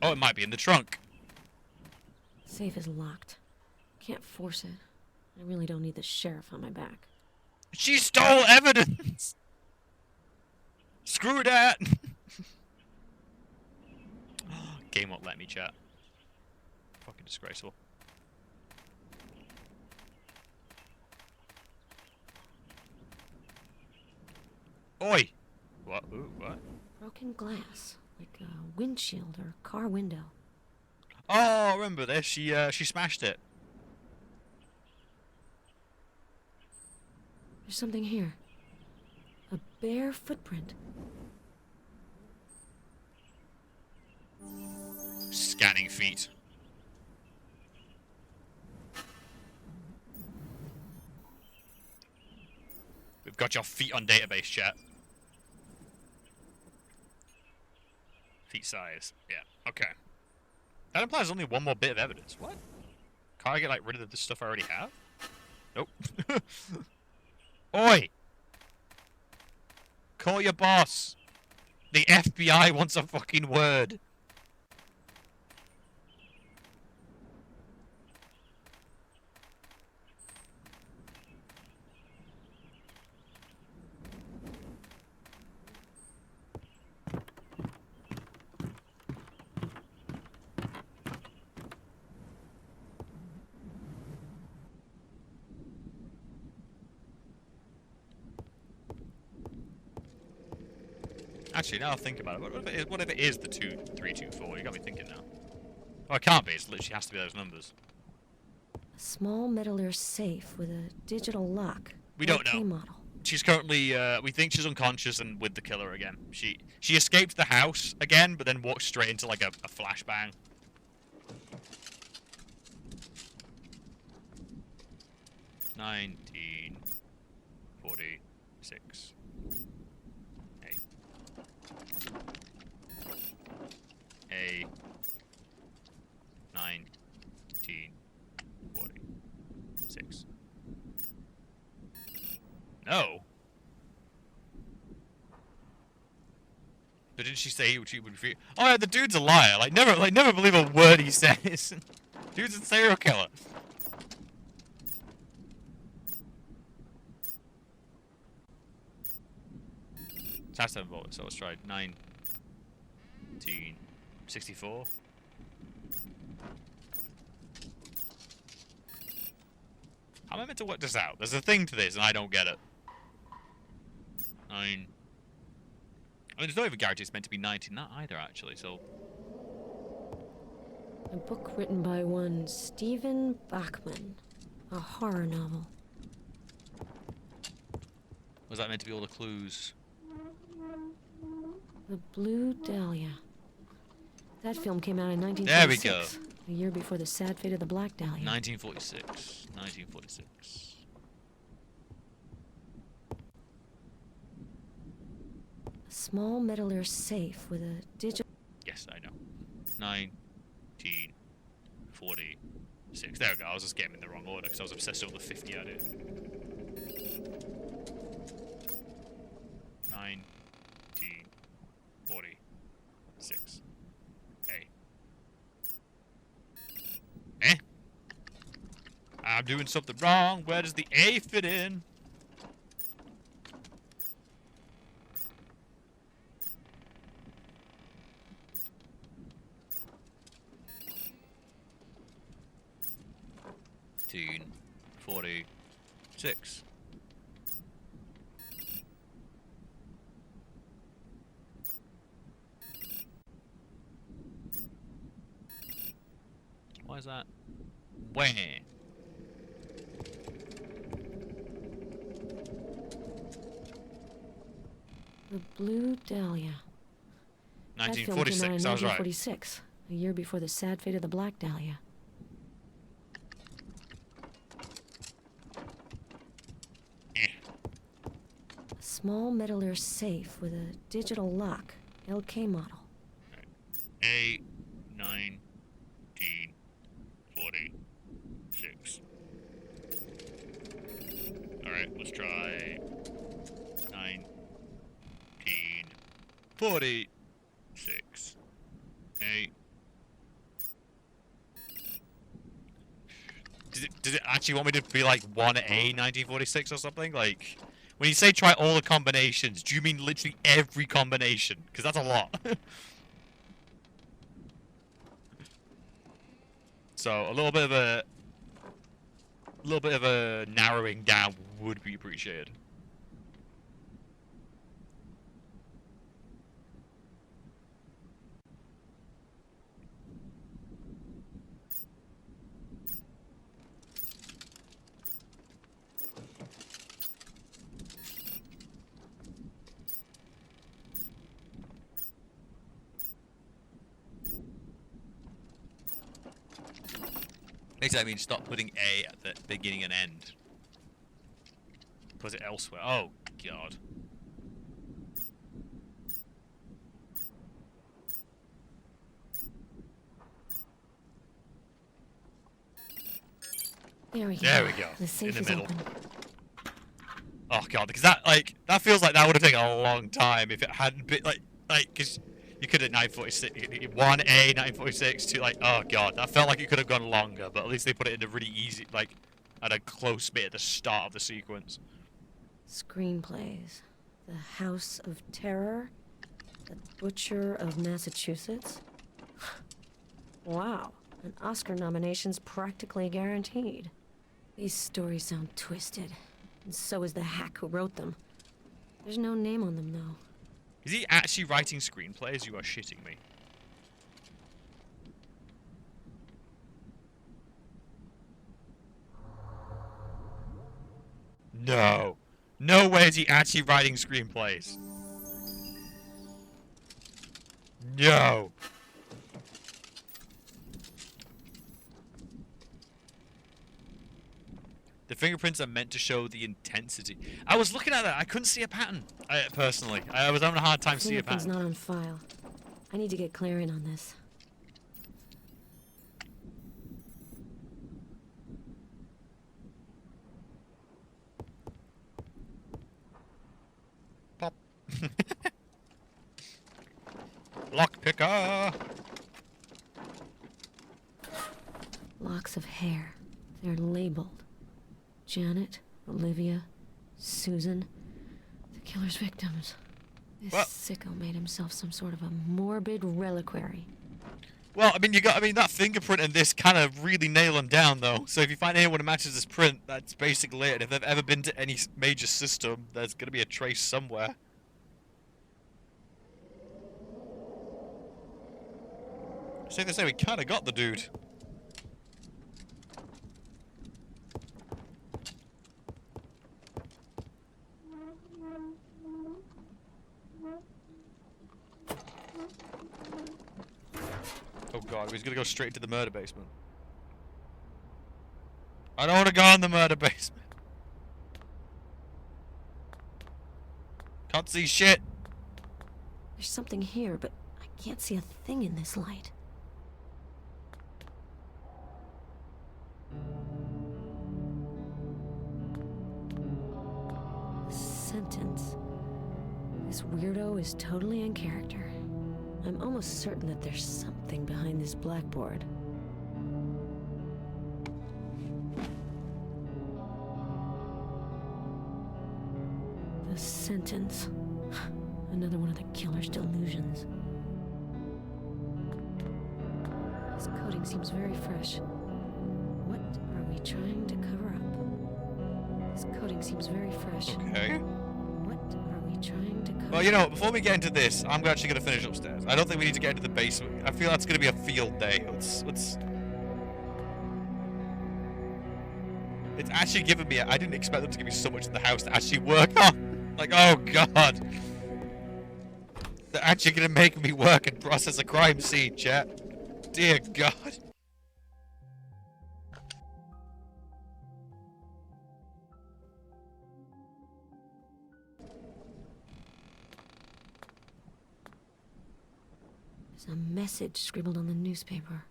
Oh, it might be in the trunk. Safe is locked. Can't force it. I really don't need the sheriff on my back. She stole evidence! Screw that! Game won't let me chat. Fucking disgraceful. Oi! What? Ooh, what? Broken glass. Like a windshield or car window. Oh, I remember this. She smashed it. There's something here. A bare footprint. Scanning feet. We've got your feet on database, chat. Feet size. Yeah, okay. That implies only one more bit of evidence. What? Can't I get, like, rid of the stuff I already have? Nope. Oi! Call your boss! The FBI wants a fucking word. Actually, now I think about it, what if it is the 2324? You got me thinking now. Oh, it can't be. It literally has to be those numbers. A small metal safe with a digital lock. We don't know. Model. She's currently, we think she's unconscious and with the killer again. She escaped the house again, but then walked straight into like a flashbang. $19.46. A 1946. No. But didn't she say she would be? Oh yeah, the dude's a liar. Never believe a word he says. Dude's a serial killer. It has to have a bullet, so let's try 1964. How am I meant to work this out? There's a thing to this, and I don't get it. I mean, there's no even guarantee it's meant to be 19 that either, actually, so... A book written by one Stephen Bachman. A horror novel. Was that meant to be all the clues? The Blue Dahlia. That film came out in 1946. There we go. A year before the sad fate of the Black Dahlia. 1946. 1946. A small metal safe with a digital... Yes, I know. 1946. There we go. I was just getting in the wrong order because I was obsessed with the 50 I did. 1946. A. Eh? I'm doing something wrong. Where does the A fit in? 1946. Why is that? Where? The Blue Dahlia. That film came out 1946, in I was right. 1946, a year before the sad fate of the Black Dahlia. A small metal safe with a digital lock, LK model. A 1946. Alright, let's try 1946. A. Does it actually want me to be like 1A 1946 or something? Like, when you say try all the combinations, do you mean literally every combination? Because that's a lot. So a little bit of a narrowing down would be appreciated. Basically, I mean, stop putting A at the beginning and end. Put it elsewhere. Oh, God. There we go. There we go. The safe In is the middle. open. Oh, God, because that feels like that would have taken a long time if it hadn't been, because you could have 946, 1A, 946, to, oh, God, that felt like it could have gone longer, but at least they put it in a really easy, at a close bit at the start of the sequence. Screenplays. The House of Terror. The Butcher of Massachusetts. Wow. An Oscar nomination's practically guaranteed. These stories sound twisted. And so is the hack who wrote them. There's no name on them, though. Is he actually writing screenplays? You are shitting me. No. No way is he actually writing screenplays. No. The fingerprints are meant to show the intensity. I was looking at that. I couldn't see a pattern, personally. I was having a hard time seeing a Fingerprints pattern. not on file. I need to get Claire in on this. Pop. Lockpicker. Locks of hair. They're labeled. Janet, Olivia, Susan. The killer's victims. This Well- sicko made himself some sort of a morbid reliquary. Well, I mean, that fingerprint and this kind of really nail them down, though. So if you find anyone who matches this print, that's basically it. If they've ever been to any major system, there's going to be a trace somewhere. Safe to say, we kind of got the dude. Oh God, he's gonna go straight into the murder basement. I don't want to go in the murder basement. Can't see shit. There's something here, but I can't see a thing in this light. The sentence. This weirdo is totally in character. I'm almost certain that there's something behind this blackboard. The sentence. Another one of the killer's delusions. This coating seems very fresh. What are we trying to cover up? This coating seems very fresh. Okay. What are we trying to cover Well, you know, before we get into this, I'm actually gonna finish upstairs. I don't think we need to get into the basement. I feel that's gonna be a field day. Let's. It's actually giving me. I didn't expect them to give me so much of the house to actually work on. Like, oh God. They're actually gonna make me work and process a crime scene, chat. Dear God. There's a message scribbled on the newspaper.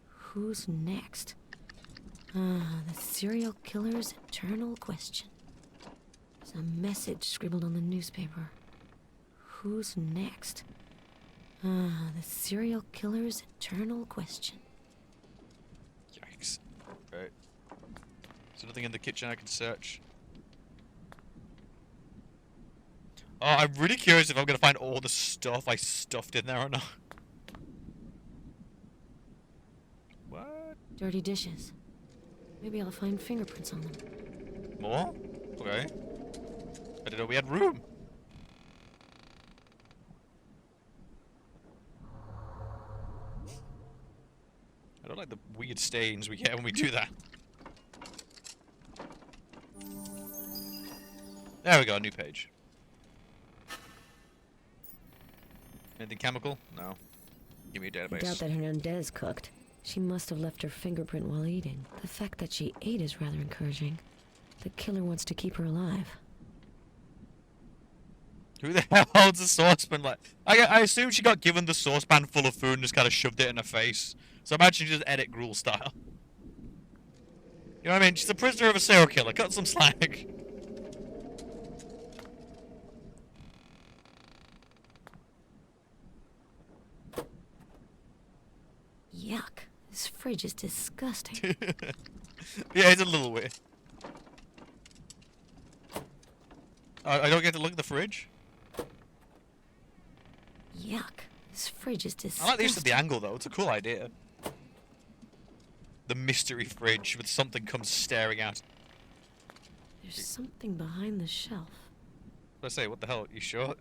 Who's next? Ah, the serial killer's eternal question. There's a message scribbled on the newspaper. Who's next? Ah, the serial killer's eternal question. Yikes. Right. Is there nothing in the kitchen I can search? Oh, I'm really curious if I'm gonna find all the stuff I stuffed in there or not. What? Dirty dishes. Maybe I'll find fingerprints on them. More? Okay. I didn't know we had room. I don't like the weird stains we get when we do that. There we go, a new page. Anything chemical? No. Give me a database. I doubt that Hernandez cooked. She must have left her fingerprint while eating. The fact that she ate is rather encouraging. The killer wants to keep her alive. Who the hell holds a saucepan like... I assume she got given the saucepan full of food and just kind of shoved it in her face. So imagine she just ate it gruel style. You know what I mean? She's a prisoner of a serial killer. Cut some slack. Yuck. This fridge is disgusting. Yeah, it's a little weird. I don't get to look at the fridge? Yuck. This fridge is disgusting. I like the use of the angle, though. It's a cool idea. The mystery fridge with something comes staring at. There's something behind the shelf. Let's say, what the hell? You sure?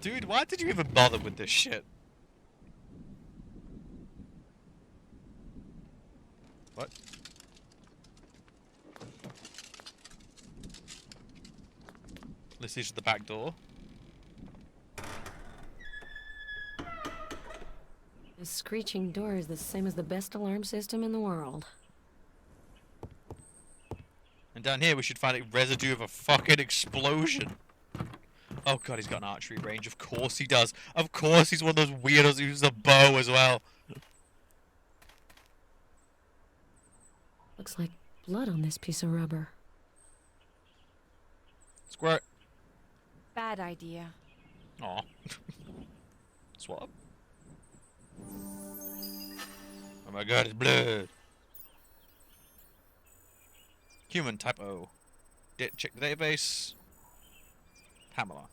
Dude, why did you even bother with this shit? What? This is the back door. A screeching door is the same as the best alarm system in the world. And down here we should find a residue of a fucking explosion. Oh god, he's got an archery range. Of course he does. Of course he's one of those weirdos who uses a bow as well. Looks like blood on this piece of rubber. Squirt. Bad idea. Aw. Swap. Oh my god, it's blood. Human type O. Check the database. Pamela.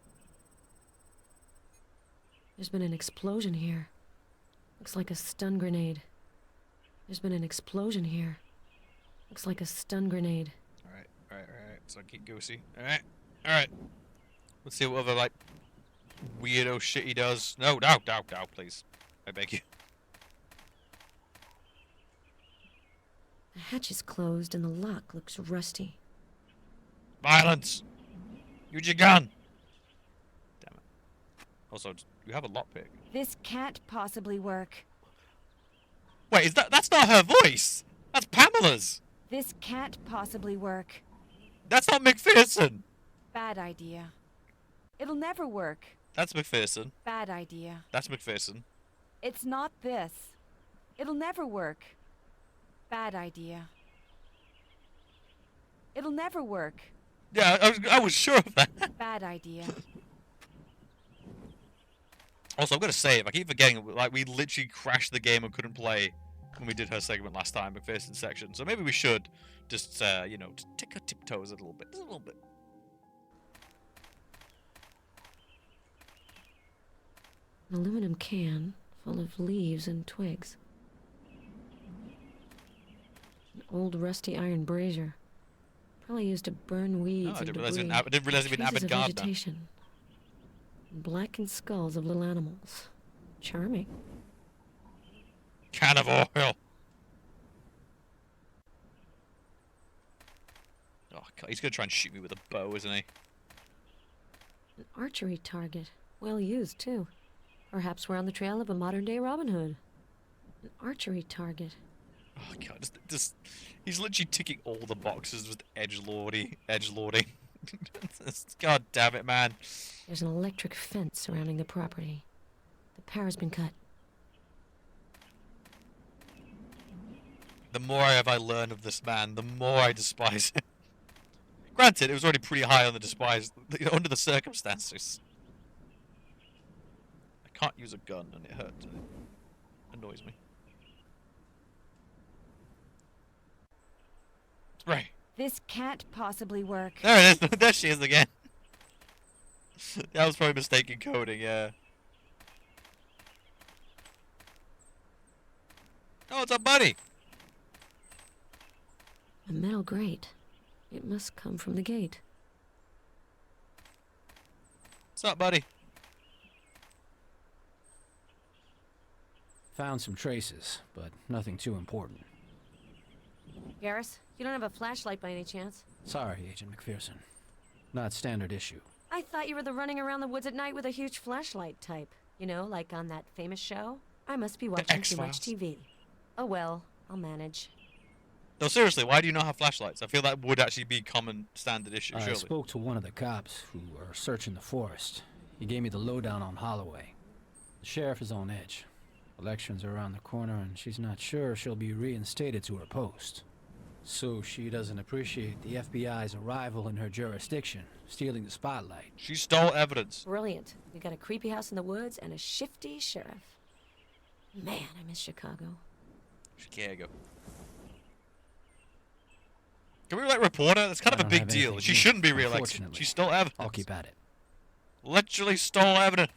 There's been an explosion here. Looks like a stun grenade. There's been an explosion here. Looks like a stun grenade. Alright. So keep goosey. Alright. Let's see what other, like, weirdo shit he does. No, please. I beg you. The hatch is closed and the lock looks rusty. Violence! Use your gun! Damn it. Also, you have a lockpick. This can't possibly work. Wait, that's not her voice! That's Pamela's! This can't possibly work. That's not McPherson! Bad idea. It'll never work. That's McPherson. Bad idea. That's McPherson. It's not this. It'll never work. Bad idea. It'll never work. Yeah, I was sure of that. Bad idea. Also, I'm gonna say, if I keep forgetting, like, we literally crashed the game and couldn't play when we did her segment last time, McPherson's section. So maybe we should just, you know, just take our tiptoes a little bit. Just a little bit. An aluminum can full of leaves and twigs. An old rusty iron brazier. Probably used to burn weeds No, I and didn't realize debris. I didn't realize he'd been an Traces avid of gardener. vegetation. Blackened skulls of little animals. Charming. Can of oil. Oh god, he's gonna try and shoot me with a bow, isn't he? An archery target. Well used, too. Perhaps we're on the trail of a modern-day Robin Hood. An archery target. Oh god, he's literally ticking all the boxes with edgelording. God damn it, man. There's an electric fence surrounding the property. The power's been cut. The more I learn of this man, the more I despise him. Granted, it was already pretty high on the despise, under the circumstances. I can't use a gun and it hurts. It annoys me. Right. This can't possibly work. There it is. There she is again. That was probably mistaken coding, yeah. Oh, it's a buddy. A metal grate. It must come from the gate. What's up, buddy? Found some traces, but nothing too important. Garrus, you don't have a flashlight by any chance? Sorry, Agent McPherson. Not standard issue. I thought you were the running around the woods at night with a huge flashlight type. You know, like on that famous show? I must be watching too much TV. Oh well, I'll manage. No, seriously, why do you not have flashlights? I feel that would actually be common standard issue, I surely. spoke to one of the cops who were searching the forest. He gave me the lowdown on Holloway. The sheriff is on edge. Elections are around the corner, and she's not sure she'll be reinstated to her post. So she doesn't appreciate the FBI's arrival in her jurisdiction, stealing the spotlight. She stole evidence. Brilliant. We got a creepy house in the woods and a shifty sheriff. Man, I miss Chicago. Chicago. Can we elect reporter? That's kind of a big deal. She shouldn't be re-elected. She stole evidence. I'll keep at it. Literally stole evidence.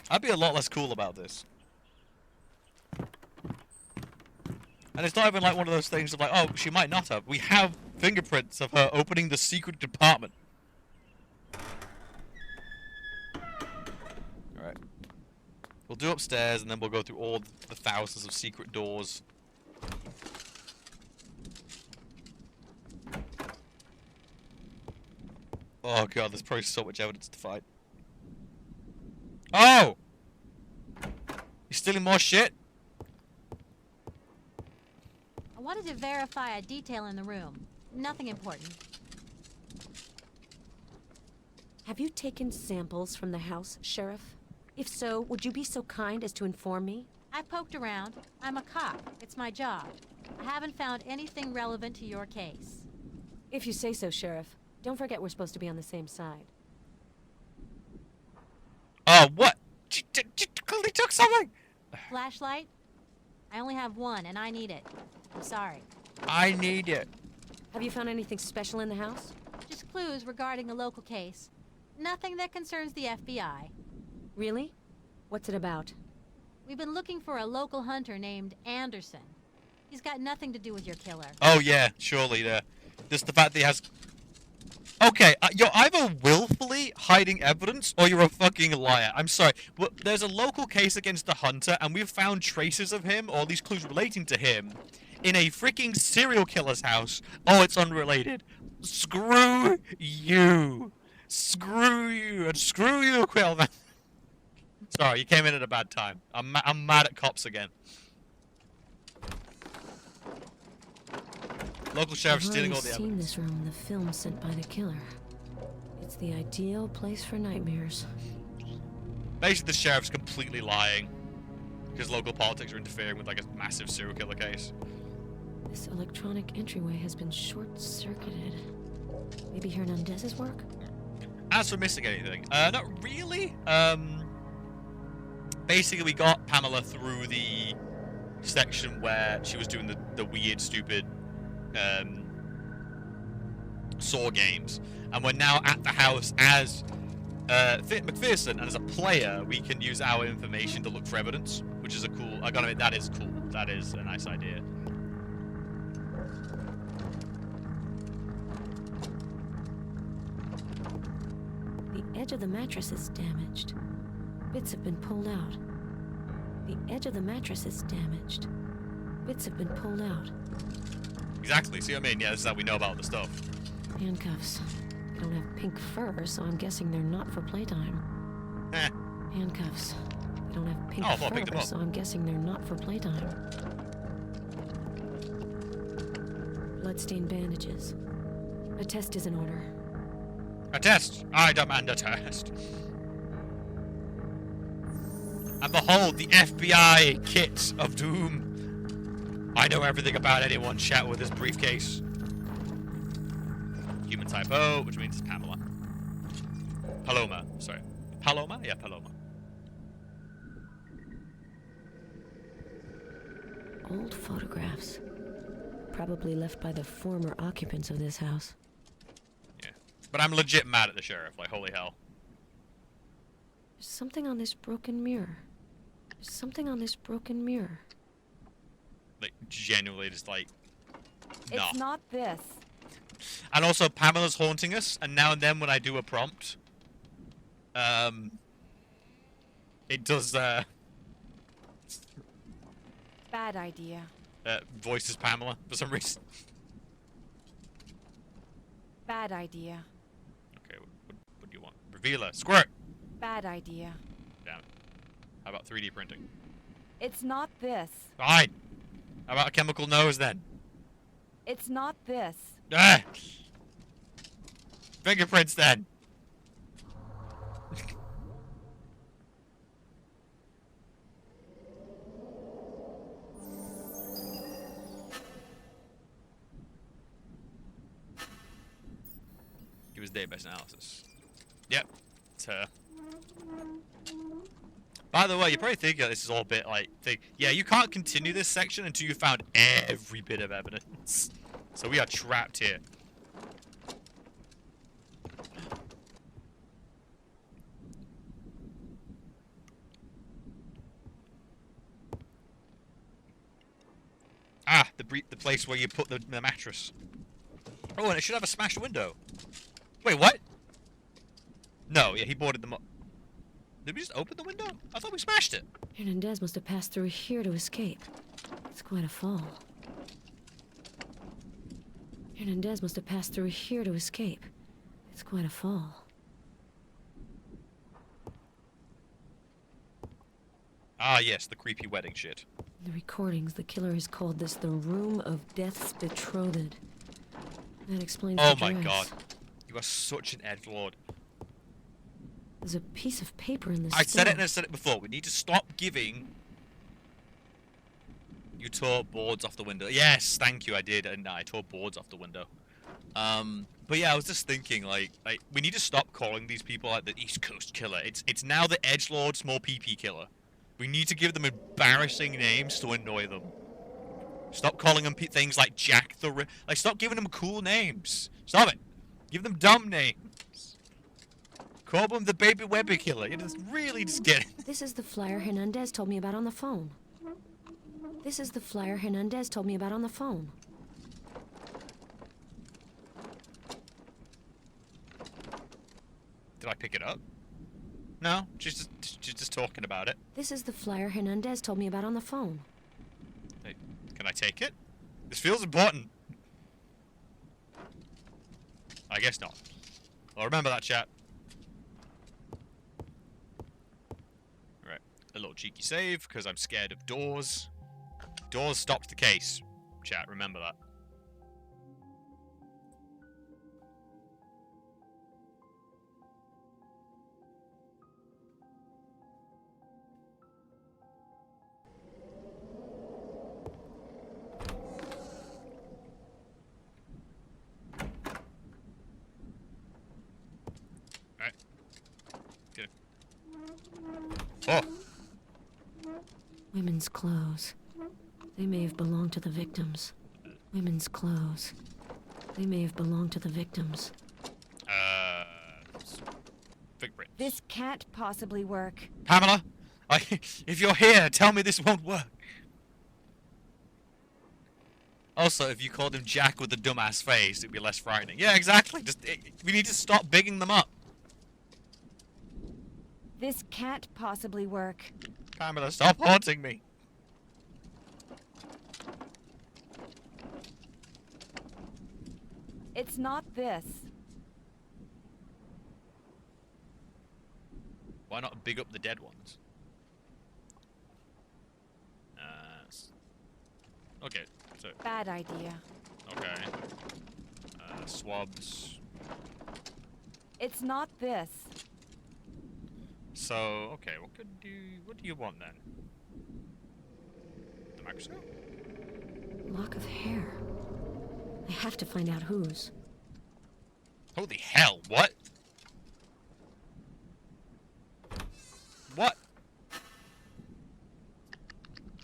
I'd be a lot less cool about this. And it's not even like one of those things of like, oh, she might not have. We have fingerprints of her opening the secret department. Alright. We'll do upstairs and then we'll go through all the thousands of secret doors. Oh god, there's probably so much evidence to find. Oh! You stealing more shit? I wanted to verify a detail in the room. Nothing important. Have you taken samples from the house, Sheriff? If so, would you be so kind as to inform me? I poked around. I'm a cop. It's my job. I haven't found anything relevant to your case. If you say so, Sheriff. Don't forget we're supposed to be on the same side. Oh, what? She clearly took something! Flashlight? I only have one, and I need it. I'm sorry. I need it. Have you found anything special in the house? Just clues regarding a local case. Nothing that concerns the FBI. Really? What's it about? We've been looking for a local hunter named Anderson. He's got nothing to do with your killer. Oh yeah, surely there. Just the fact that he has... Okay, you're either willfully hiding evidence or you're a fucking liar. I'm sorry, but there's a local case against the hunter and we've found traces of him, or these clues relating to him, in a freaking serial killer's house. Oh, it's unrelated. Screw you. Screw you. And screw you, Quillman. Sorry, you came in at a bad time. I'm mad at cops again. Local sheriff stealing all the evidence. I've seen this room in the film sent by the killer. It's the ideal place for nightmares. Basically, the sheriff's completely lying because local politics are interfering with like a massive serial killer case. This electronic entryway has been short-circuited. Maybe Hernandez's work? As for missing anything, not really. Basically, we got Pamela through the section where she was doing the weird, stupid Saw games, and we're now at the house as McPherson, and as a player, we can use our information to look for evidence, which is a cool. I gotta admit, that is cool. That is a nice idea. The edge of the mattress is damaged. Bits have been pulled out. The edge of the mattress is damaged. Bits have been pulled out. Exactly. See what I mean? Yeah, this is how we know about the stuff. Handcuffs. They don't have pink fur, so I'm guessing they're not for playtime. Eh. Handcuffs. They don't have pink Oh, well, pick them fur, up. so I'm guessing they're not for playtime. Bloodstained bandages. A test is in order. A test! I demand a test. And behold, the FBI kit of doom. I know everything about anyone chat with this briefcase. Human type O, which means it's Pamela. Paloma, sorry. Paloma? Yeah, Paloma. Old photographs. Probably left by the former occupants of this house. Yeah. But I'm legit mad at the sheriff, like, holy hell. There's something on this broken mirror. There's something on this broken mirror. Like, genuinely just like, nah. It's not this. And also, Pamela's haunting us, and now and then when I do a prompt, it does, Bad idea. voices Pamela for some reason. Bad idea. Okay, what do you want? Revealer, squirt! Bad idea. Damn it. How about 3D printing? It's not this. Fine! How about a chemical nose then? It's not this. Ah! Fingerprints then! It was database analysis. Yep, it's her. By the way, you're probably thinking this is all a bit like, yeah, you can't continue this section until you found every bit of evidence. So we are trapped here. Ah, the place where you put the mattress. Oh, and it should have a smashed window. Wait, what? No, yeah, he boarded them up. Did we just open the window? I thought we smashed it. Hernandez must have passed through here to escape. It's quite a fall. Hernandez must have passed through here to escape. It's quite a fall. Ah, yes, the creepy wedding shit. In the recordings, the killer has called this the Room of Death's Betrothed. That explains Oh the my dress. god. You are such an edgelord. There's a piece of paper in this. I said it and I said it before. We need to stop giving. You tore boards off the window. Yes, thank you. I did, and I tore boards off the window. But yeah, I was just thinking, like we need to stop calling these people like the East Coast Killer. It's now the edgelord small PP killer. We need to give them embarrassing names to annoy them. Stop calling them things like Jack the Ripper. Like, stop giving them cool names. Stop it. Give them dumb names. Call them the Baby Webber Killer. You just really just get it. This is the flyer Hernandez told me about on the phone. This is the flyer Hernandez told me about on the phone. Did I pick it up? No, she's just talking about it. This is the flyer Hernandez told me about on the phone. Hey, can I take it? This feels important. I guess not. Well, remember that, chat. Right, a little cheeky save, because I'm scared of doors. Doors stopped the case. Chat, remember that. Oh! Women's clothes. They may have belonged to the victims. Women's clothes. They may have belonged to the victims. Fingerprints. This can't possibly work. Pamela, if you're here, tell me this won't work. Also, if you called him Jack with a dumbass face, it'd be less frightening. Yeah, exactly. We need to stop bigging them up. This can't possibly work. Pamela, stop haunting me. It's not this. Why not big up the dead ones? Okay, so... Bad idea. Okay. Swabs. It's not this. So, okay, what do you want then? The microscope? Lock of hair. I have to find out whose. Holy hell, what? What?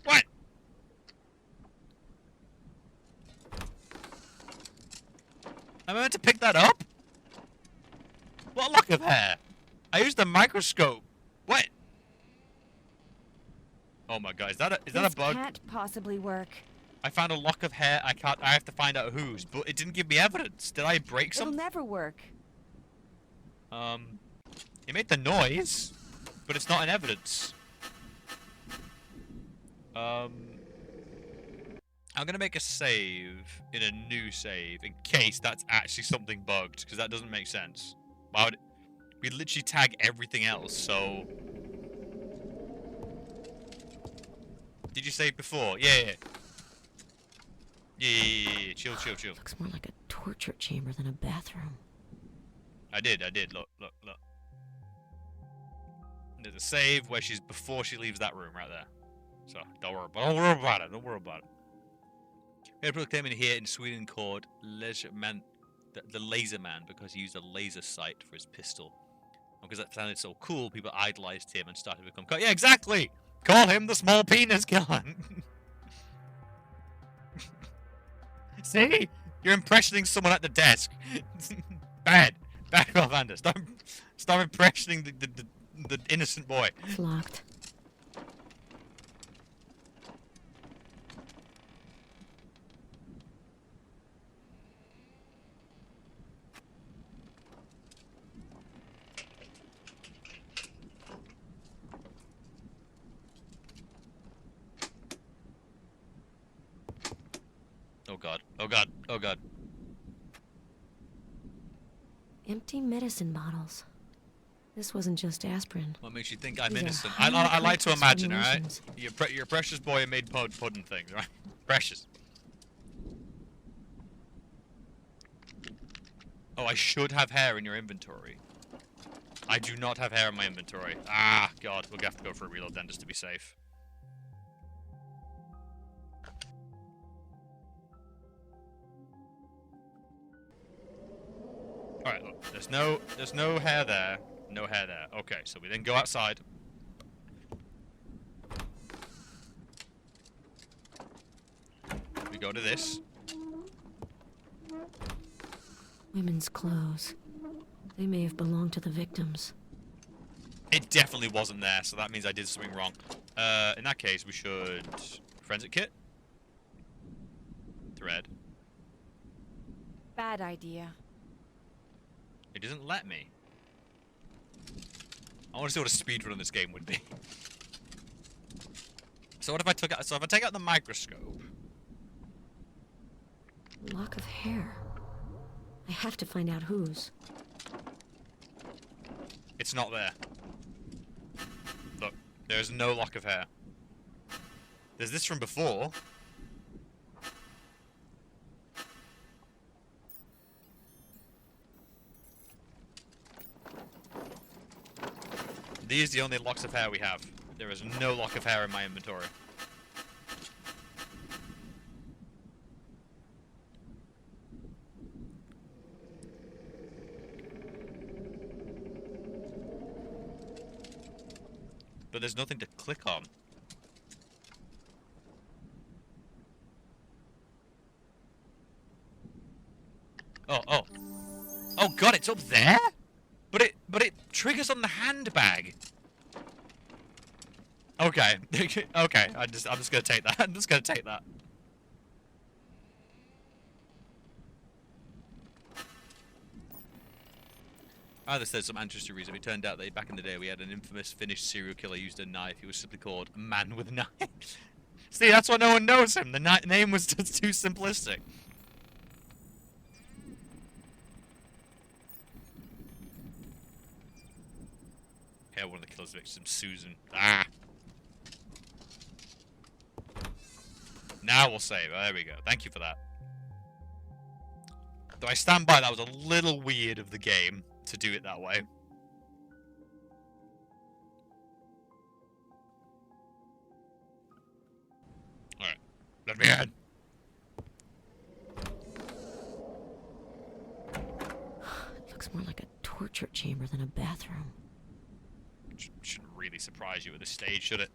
What? Am I meant to pick that up? What lock of hair? I used the microscope. What? Oh my god, is that a This bug? can't possibly work. I found a lock of hair. I have to find out whose, but it didn't give me evidence. Did I break It'll something? never work. It made the noise, but it's not in evidence. I'm gonna make a save in a new save in case that's actually something bugged, because that doesn't make sense. Why would we literally tag everything else? So, did you save before? Yeah. Chill. Looks more like a torture chamber than a bathroom. I did. Look. There's a save where she's before she leaves that room right there. So don't worry about it. We had a proclaiming here in Sweden called the Laser Man because he used a laser sight for his pistol. And because that sounded so cool, people idolized him and started to become. Yeah, exactly. Call him the small penis killer. See, you're impressioning someone at the desk. Bad, Valvander. Stop impressioning the innocent boy. It's locked. Oh god. Empty medicine bottles. This wasn't just aspirin. What makes you think I'm These are innocent? highly I like to complex imagine, alright? formulations. You're a precious boy and made puddin things, right? Precious. Oh, I should have hair in your inventory. I do not have hair in my inventory. Ah, god. We're gonna have to go for a reload then just to be safe. Alright, look. There's no hair there. No hair there. Okay, so we then go outside. We go to this. Women's clothes. They may have belonged to the victims. It definitely wasn't there, so that means I did something wrong. In that case, we should... Forensic kit? Thread. Bad idea. It doesn't let me. I want to see what a speedrun in this game would be. So what if I took out... So if I take out the microscope... Lock of hair. I have to find out whose. It's not there. Look, there's no lock of hair. There's this from before. These are the only locks of hair we have. There is no lock of hair in my inventory. But there's nothing to click on. Oh god, it's up there? But it triggers on the handbag. Okay. Okay, I'm just gonna take that. I'm just gonna take that. Either said some interesting reason. It turned out that back in the day we had an infamous Finnish serial killer who used a knife. He was simply called Man with Knife. See, that's why no one knows him. The name was just too simplistic. one of the killer's victims, Susan. Ah! Now we'll save. There we go. Thank you for that. Though I stand by, that was a little weird of the game to do it that way. Alright. Let me in. It looks more like a torture chamber than a bathroom. Shouldn't really surprise you at this stage, should it?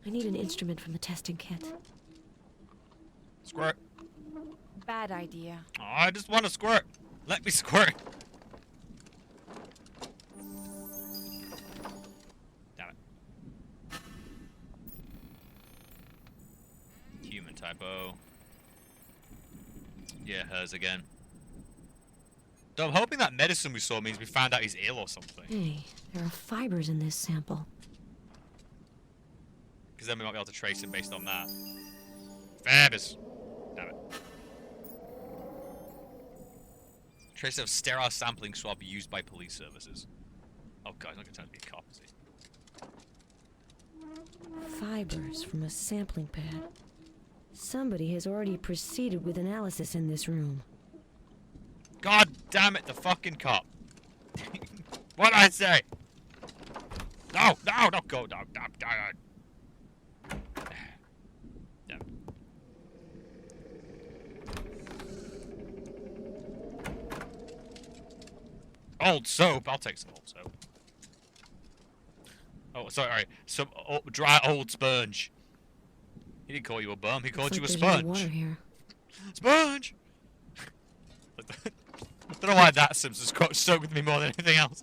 I need an instrument from the testing kit. Squirt. Bad idea. Oh, I just want to squirt. Let me squirt. Damn it. Human typo. Yeah, hers again. So I'm hoping that medicine we saw means we found out he's ill or something. Hey, there are fibers in this sample. Because then we might be able to trace him based on that. Fabulous. Damn it. Trace of sterile sampling swab used by police services. Oh god, he's not going to turn out to be a cop, is he? Fibers from a sampling pad. Somebody has already proceeded with analysis in this room. God damn it, the fucking cop. What'd I say? No, no, don't go. No, no, no, no. Damn. Old soap. I'll take some old soap. Oh, sorry. Some dry old sponge. He didn't call you a bum. He called you a Looks like there's no sponge. water here. Sponge. I don't know why that Simpsons quote stuck with me more than anything else.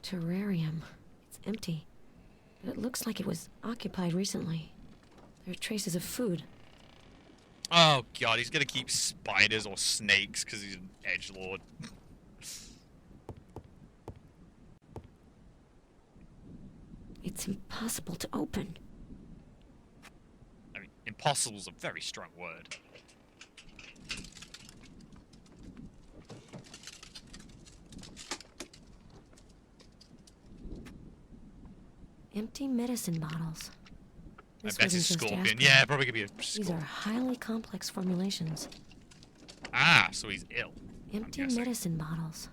Terrarium. It's empty. But it looks like it was occupied recently. There are traces of food. Oh god, he's gonna keep spiders or snakes because he's an edgelord. It's impossible to open. I mean, impossible is a very strong word. Empty medicine bottles. I This bet wasn't it's just scorpion. aspirin. Yeah, probably could be a These scorpion. are highly complex formulations. Ah, so he's ill. Empty guessing. medicine bottles.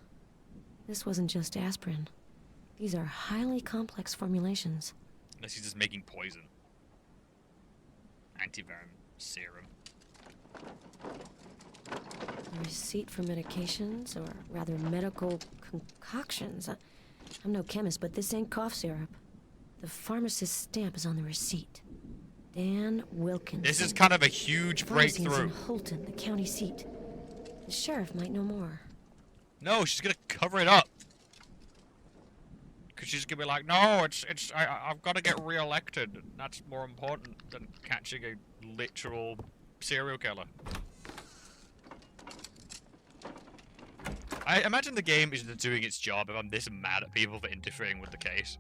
This wasn't just aspirin. These are highly complex formulations. Unless he's just making poison. Antivenom serum. A receipt for medications, or rather medical concoctions. I'm no chemist, but this ain't cough syrup. The pharmacist's stamp is on the receipt. Dan Wilkins. This is kind of a huge breakthrough. in Holton, the county seat. The sheriff might know more. No, she's gonna cover it up. Cause she's gonna be like, no, I've got to get re-elected. That's more important than catching a literal serial killer. I imagine the game isn't doing its job if I'm this mad at people for interfering with the case.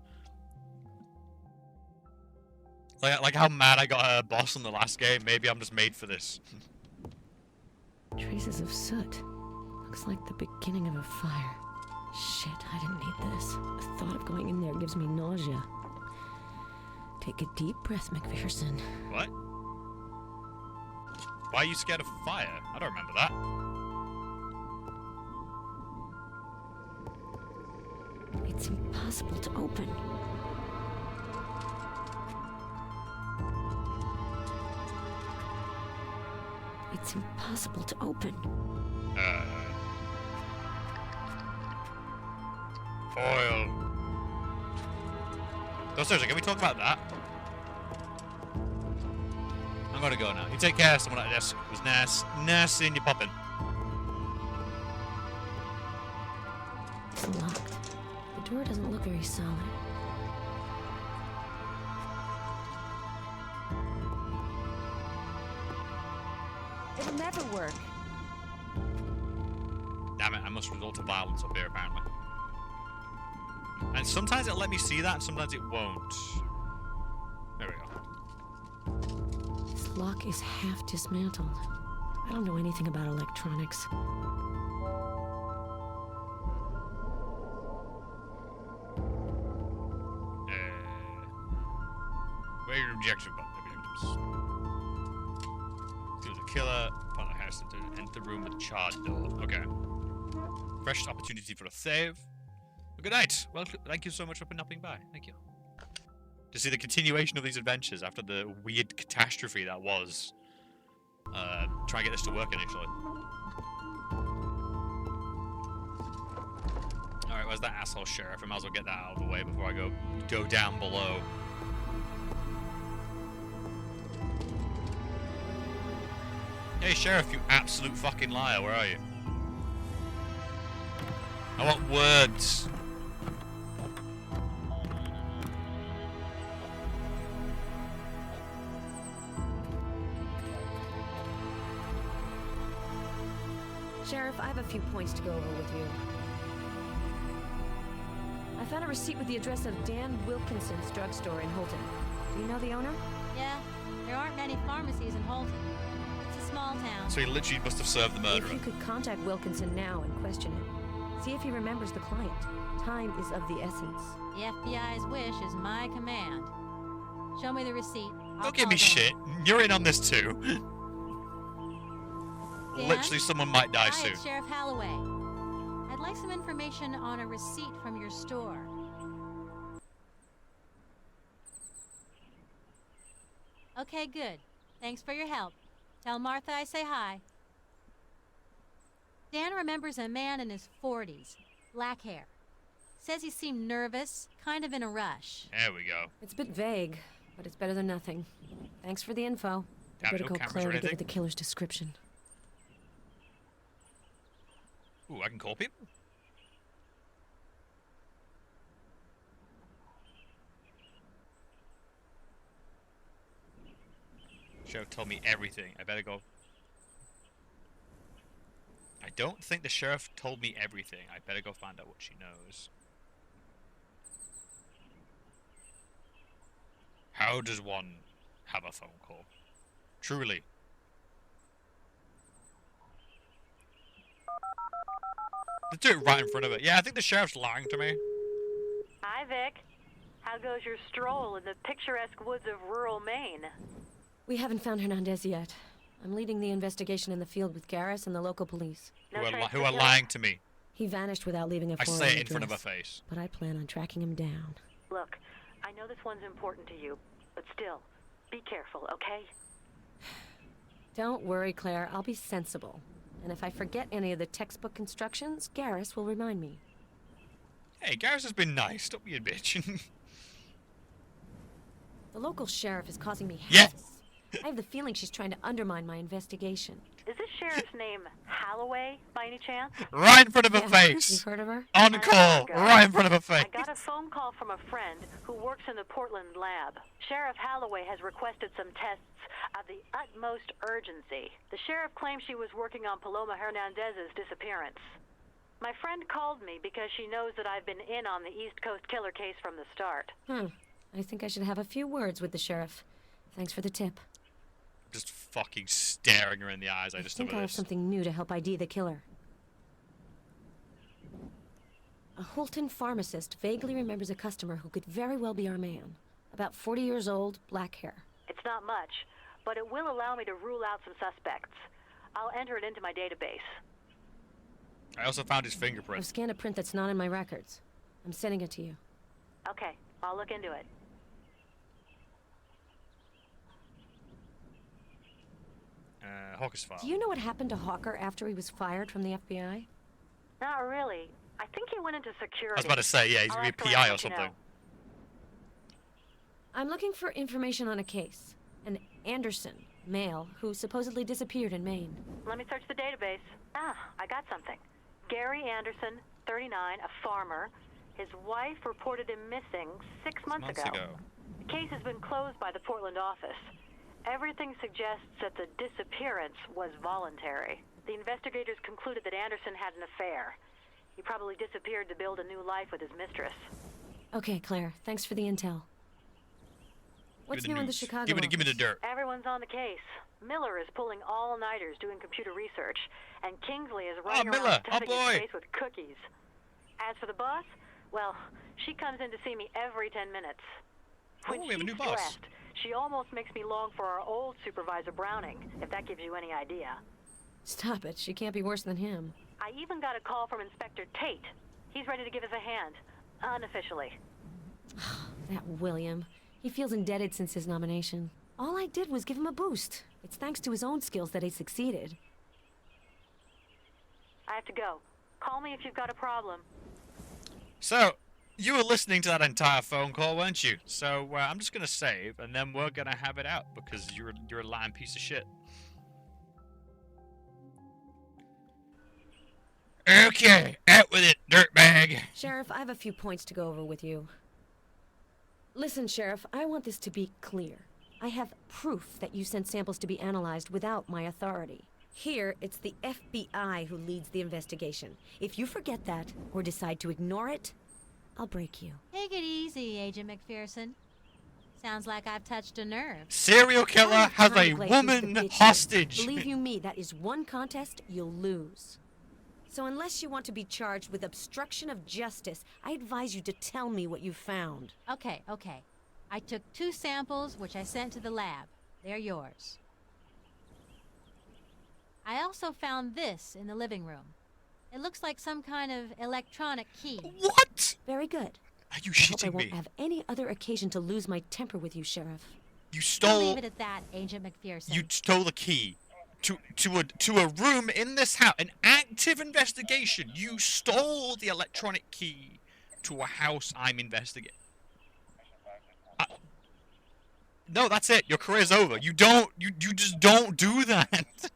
Like how mad I got at a boss in the last game. Maybe I'm just made for this. Traces of soot. Looks like the beginning of a fire. Shit, I didn't need this. The thought of going in there gives me nausea. Take a deep breath, McPherson. What? Why are you scared of fire? I don't remember that. It's impossible to open. It's impossible to open. Oil. No, seriously, can we talk about that? I'm gonna go now. You take care of someone at the desk. It was nice. Nice seeing you popping. It's locked. The door doesn't look very solid. It'll never work. Damn it, I must resort to violence up here, apparently. And sometimes it'll let me see that, and sometimes it won't. There we go. This lock is half dismantled. I don't know anything about electronics. Major objection button. There's a killer. Part of the house to enter the room with a charred door. Okay. Fresh opportunity for a save. Well, good night. Well, thank you so much for stopping by. Thank you. To see the continuation of these adventures after the weird catastrophe that was. Try and get this to work initially. Alright, where's that asshole sheriff? I might as well get that out of the way before I go down below. Hey sheriff, you absolute fucking liar, where are you? I want words. Sheriff, I have a few points to go over with you. I found a receipt with the address of Dan Wilkinson's drugstore in Holton. Do you know the owner? Yeah, there aren't many pharmacies in Holton. It's a small town. So he literally must have served the murderer. If you could contact Wilkinson now and question him. See if he remembers the client. Time is of the essence. The FBI's wish is my command. Show me the receipt. Don't give me shit. You're in on this too. Dan? Literally someone might die Hi, soon. it's Sheriff Holloway. I'd like some information on a receipt from your store. Okay, good. Thanks for your help. Tell Martha I say hi. Dan remembers a man in his 40s, black hair. Says he seemed nervous, kind of in a rush. There we go. It's a bit vague, but it's better than nothing. Thanks for the info. I better no call cameras or Claire to anything? get her the killer's description. Ooh, I can call people? Sheriff told me everything. I better go. I don't think the sheriff told me everything. I better go find out what she knows. How does one have a phone call? Truly. Let's do it right in front of it. Yeah, I think the sheriff's lying to me. Hi, Vic. How goes your stroll in the picturesque woods of rural Maine? We haven't found Hernandez yet. I'm leading the investigation in the field with Garris and the local police. No trace Who of are him? lying to me. He vanished without leaving a I foreign say it in address, front of her face. but I plan on tracking him down. Look, I know this one's important to you, but still, be careful, okay? Don't worry, Claire. I'll be sensible. And if I forget any of the textbook instructions, Garris will remind me. Hey, Garris has been nice. Don't be a bitch. The local sheriff is causing me Yeah. headaches. I have the feeling she's trying to undermine my investigation. Is this sheriff's name Holloway, by any chance? Right in front of her Yeah, face. You've heard of her? On call. Go. Right in front of her face. I got a phone call from a friend who works in the Portland lab. Sheriff Holloway has requested some tests of the utmost urgency. The sheriff claims she was working on Paloma Hernandez's disappearance. My friend called me because she knows that I've been in on the East Coast killer case from the start. I think I should have a few words with the sheriff. Thanks for the tip. Just fucking staring her in the eyes. I just think I have something new to help ID the killer. A Holton pharmacist vaguely remembers a customer who could very well be our man. About 40 years old, black hair. It's not much, but it will allow me to rule out some suspects. I'll enter it into my database. I also found his I've fingerprint. scanned a print that's not in my records. I'm sending it to you. Okay, I'll look into it. Hawker's file. Do you know what happened to Hawker after he was fired from the FBI? Not really. I think he went into security. I was about to say, yeah, he's I'll gonna be a ask around PI or what you know. something. I'm looking for information on a case. An Anderson, male, who supposedly disappeared in Maine. Let me search the database. I got something. Gary Anderson, 39, a farmer. His wife reported him missing 6 months ago. The case has been closed by the Portland office. Everything suggests that the disappearance was voluntary. The investigators concluded that Anderson had an affair. He probably disappeared to build a new life with his mistress. Okay, Claire. Thanks for the intel. What's Give me new in the news. Chicago Give me the office? dirt. Everyone's on the case. Miller is pulling all-nighters doing computer research, and Kingsley is running Miller. around Oh, stuffing his boy. face with cookies. As for the boss, well, she comes in to see me every 10 minutes. When Oh, we have a she's new boss. stressed, She almost makes me long for our old supervisor Browning, if that gives you any idea. Stop it. She can't be worse than him. I even got a call from Inspector Tate. He's ready to give us a hand. Unofficially. That William. He feels indebted since his nomination. All I did was give him a boost. It's thanks to his own skills that he succeeded. I have to go. Call me if you've got a problem. So, you were listening to that entire phone call, weren't you? So, I'm just gonna save, and then we're gonna have it out, because you're a lying piece of shit. Okay, out with it, dirtbag. Sheriff, I have a few points to go over with you. Listen, Sheriff, I want this to be clear. I have proof that you sent samples to be analyzed without my authority. Here, it's the FBI who leads the investigation. If you forget that, or decide to ignore it, I'll break you. Take it easy, Agent McPherson. Sounds like I've touched a nerve. Serial killer has a woman hostage. Believe you me, that is one contest you'll lose. So unless you want to be charged with obstruction of justice, I advise you to tell me what you found. Okay. I took 2 samples, which I sent to the lab. They're yours. I also found this in the living room. It looks like some kind of electronic key. What? Very good. Are you I hope I shitting won't me? have any other occasion to lose my temper with you, Sheriff. You I'll stole. leave it at that, Agent McPherson. You stole the key to a room in this house. An active investigation. You stole the electronic key to a house I'm investigating. No, that's it. Your career's over. You just don't do that.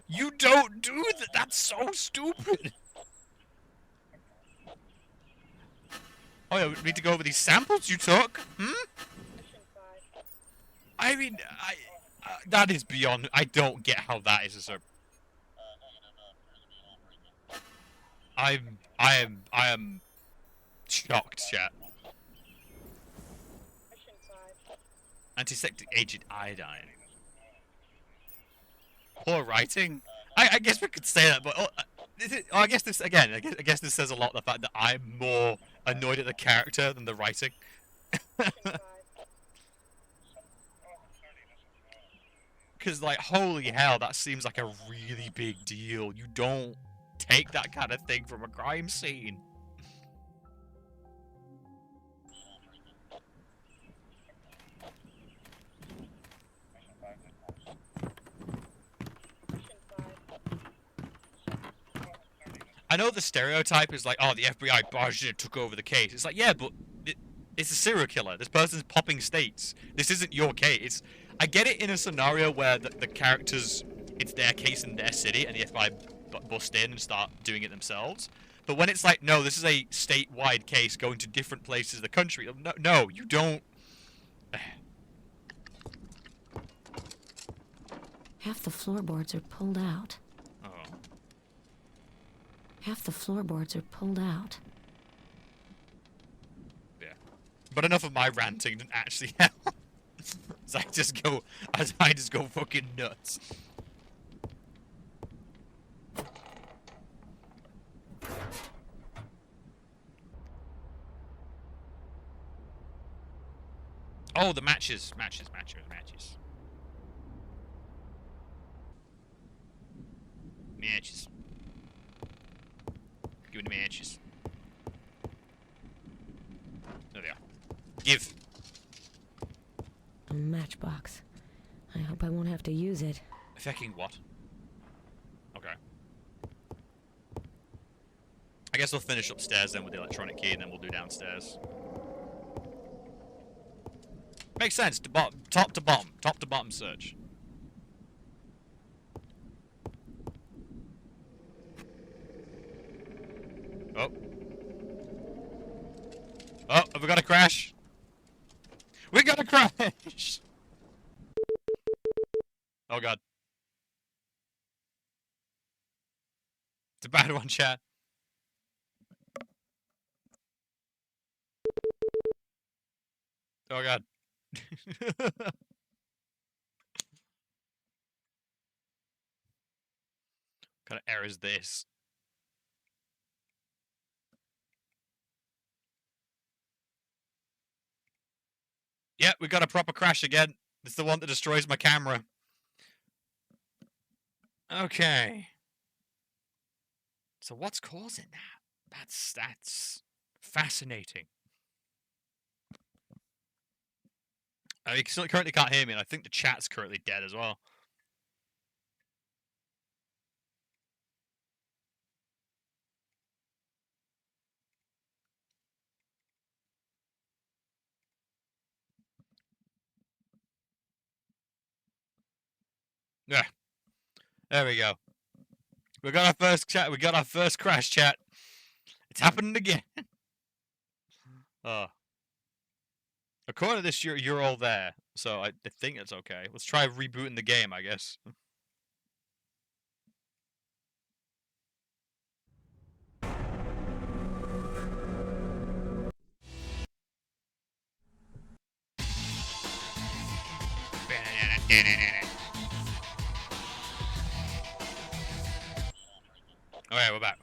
You don't do that. That's so stupid. Oh yeah, we need to go over these samples you took. I mean, that is beyond. I don't get how that is a sort. I am shocked, chat. Antiseptic agent iodine. Poor writing. I guess we could say that, but I guess this again. I guess this says a lot. The fact that I'm more annoyed at the character than the writing. Because like, holy hell, that seems like a really big deal. You don't take that kind of thing from a crime scene. I know the stereotype is like, oh, the FBI barged in and took over the case. It's like, yeah, but it's a serial killer. This person's popping states. This isn't your case. I get it in a scenario where the characters, it's their case in their city, and the FBI bust in and start doing it themselves. But when it's like, no, this is a statewide case going to different places of the country. No, you don't. Half the floorboards are pulled out. Oh. Half the floorboards are pulled out. Yeah. But enough of my ranting didn't actually help. As I just go fucking nuts. Oh, the matches. Matches. Give me the matches. There they are. Give. A matchbox. I hope I won't have to use it. Fucking what? Okay. I guess we'll finish upstairs then with the electronic key, and then we'll do downstairs. Makes sense. Top to bottom search. Oh. Oh, have we got a crash? We got a crash! Oh god. It's a bad one, chat. Oh god. What kind of error is this? Yep, we got a proper crash again. It's the one that destroys my camera. Okay. So what's causing that? That's fascinating. You still currently can't hear me, and I think the chat's currently dead as well. Yeah. There we go. We got our first chat. We got our first crash chat. It's happened again. According to this, you're all there, so I think it's okay. Let's try rebooting the game, I guess. Okay, we're back.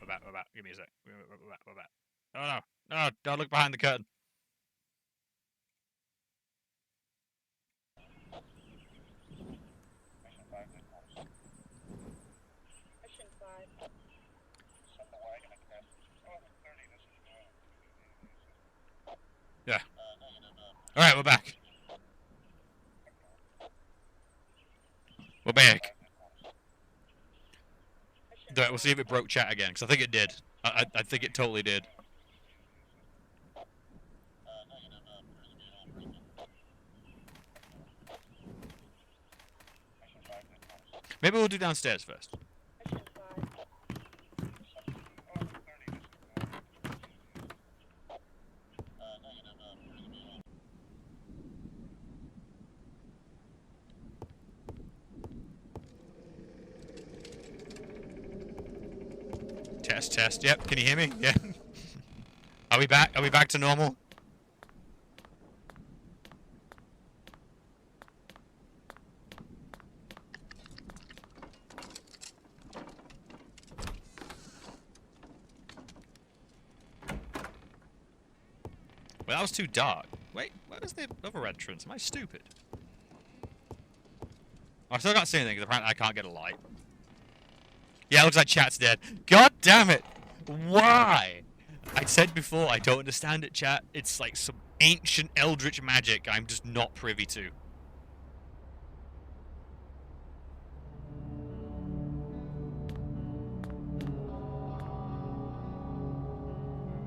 Give me a sec. We're back. Oh no, don't look behind the curtain. Yeah. Alright, we're back. We're back. Alright, we'll see if it broke chat again, because I think it did. I think it totally did. Maybe we'll do downstairs first. Test. Yep, can you hear me? Yeah. Are we back? Are we back to normal? Well, that was too dark. Wait, where was the other entrance? Am I stupid? I still can't see anything because apparently I can't get a light. Yeah, it looks like chat's dead. God damn it! Why? I said before, I don't understand it, chat. It's like some ancient eldritch magic I'm just not privy to.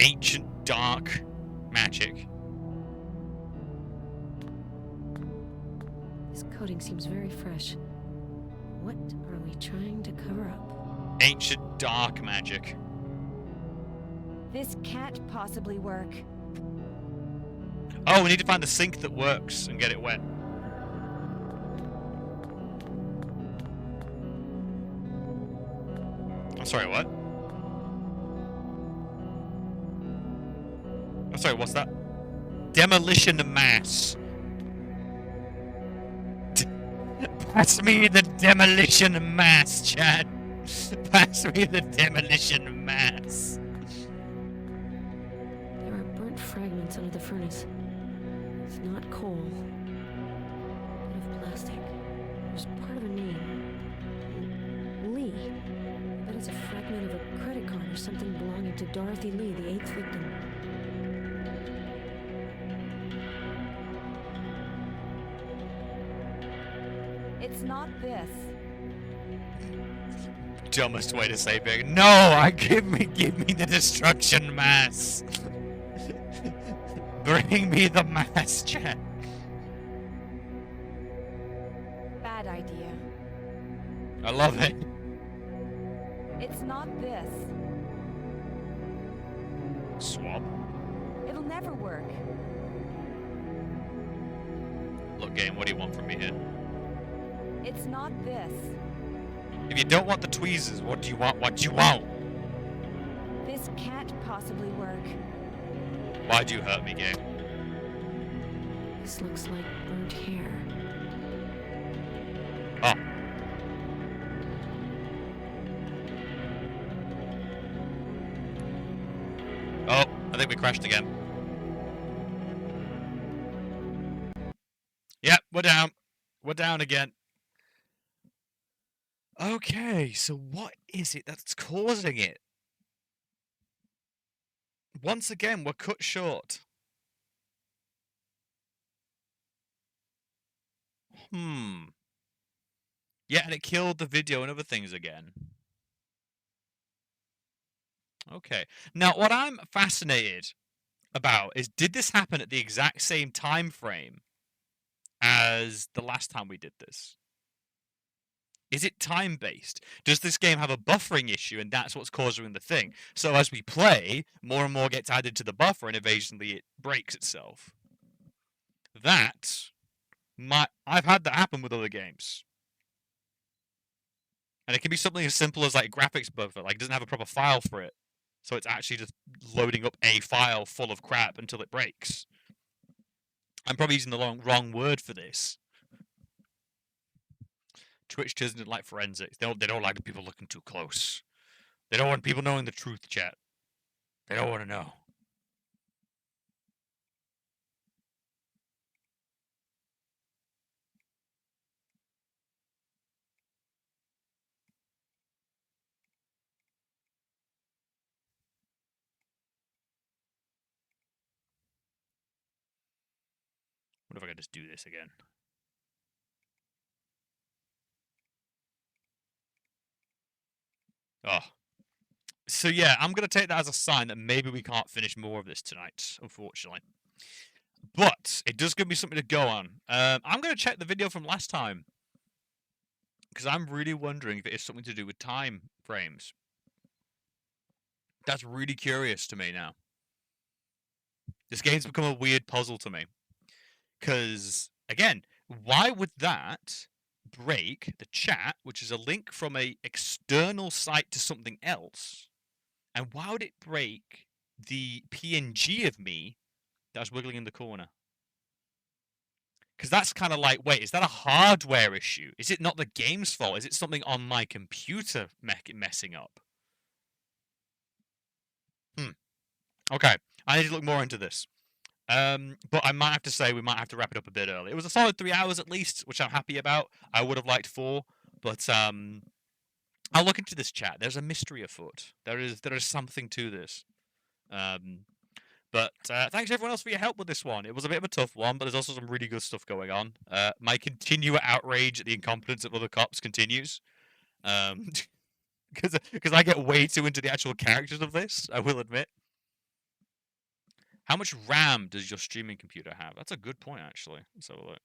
Ancient dark magic. This coating seems very fresh. What are we trying to cover up? Ancient dark magic. This can't possibly work. Oh, we need to find the sink that works and get it wet. I'm sorry, what? I'm sorry, what's that? Demolition mass. Pass me the demolition mass, Chad. Pass me the demolition mass. There are burnt fragments under the furnace. It's not coal. A bit of plastic. There's part of a name. Lee. I bet it's a fragment of a credit card or something belonging to Dorothy Lee, the 8th victim. It's not this. Dumbest way to say big. No, give me the destruction mass. Bring me the mass, Chad. Bad idea. I love it. It's not this. Swab. It'll never work. Look, game, what do you want from me here? It's not this. If you don't want the tweezers, what do you want? What do you want? This can't possibly work. Why'd you hurt me, game? This looks like burnt hair. Oh. Oh, I think we crashed again. We're down. We're down again. Okay, so what is it that's causing it? Once again, we're cut short. Yeah, and it killed the video and other things again. Okay. Now, what I'm fascinated about is, did this happen at the exact same time frame as the last time we did this? Is it time-based? Does this game have a buffering issue and that's what's causing the thing? So as we play, more and more gets added to the buffer and eventually it breaks itself. I've had that happen with other games. And it can be something as simple as like a graphics buffer, like it doesn't have a proper file for it. So it's actually just loading up a file full of crap until it breaks. I'm probably using the wrong word for this. Twitch doesn't like forensics. They don't like people looking too close. They don't want people knowing the truth, chat. They don't want to know. What if I could just do this again? Oh. So yeah, I'm going to take that as a sign that maybe we can't finish more of this tonight, unfortunately. But it does give me something to go on. I'm going to check the video from last time. Because I'm really wondering if it is something to do with time frames. That's really curious to me now. This game's become a weird puzzle to me. Because, again, why would that break the chat, which is a link from an external site to something else? And why would it break the PNG of me that was wiggling in the corner? Because that's kind of like, wait, is that a hardware issue? Is it not the game's fault? Is it something on my computer messing up? Okay, I need to look more into this. But I might have to say we might have to wrap it up a bit early. It was a solid 3 hours at least, which I'm happy about. I would have liked 4, but I'll look into this chat. There's a mystery afoot. There is something to this. But thanks everyone else for your help with this one. It was a bit of a tough one, but there's also some really good stuff going on. My continual outrage at the incompetence of other cops continues. Because I get way too into the actual characters of this, I will admit. How much RAM does your streaming computer have? That's a good point, actually. Let's have a look.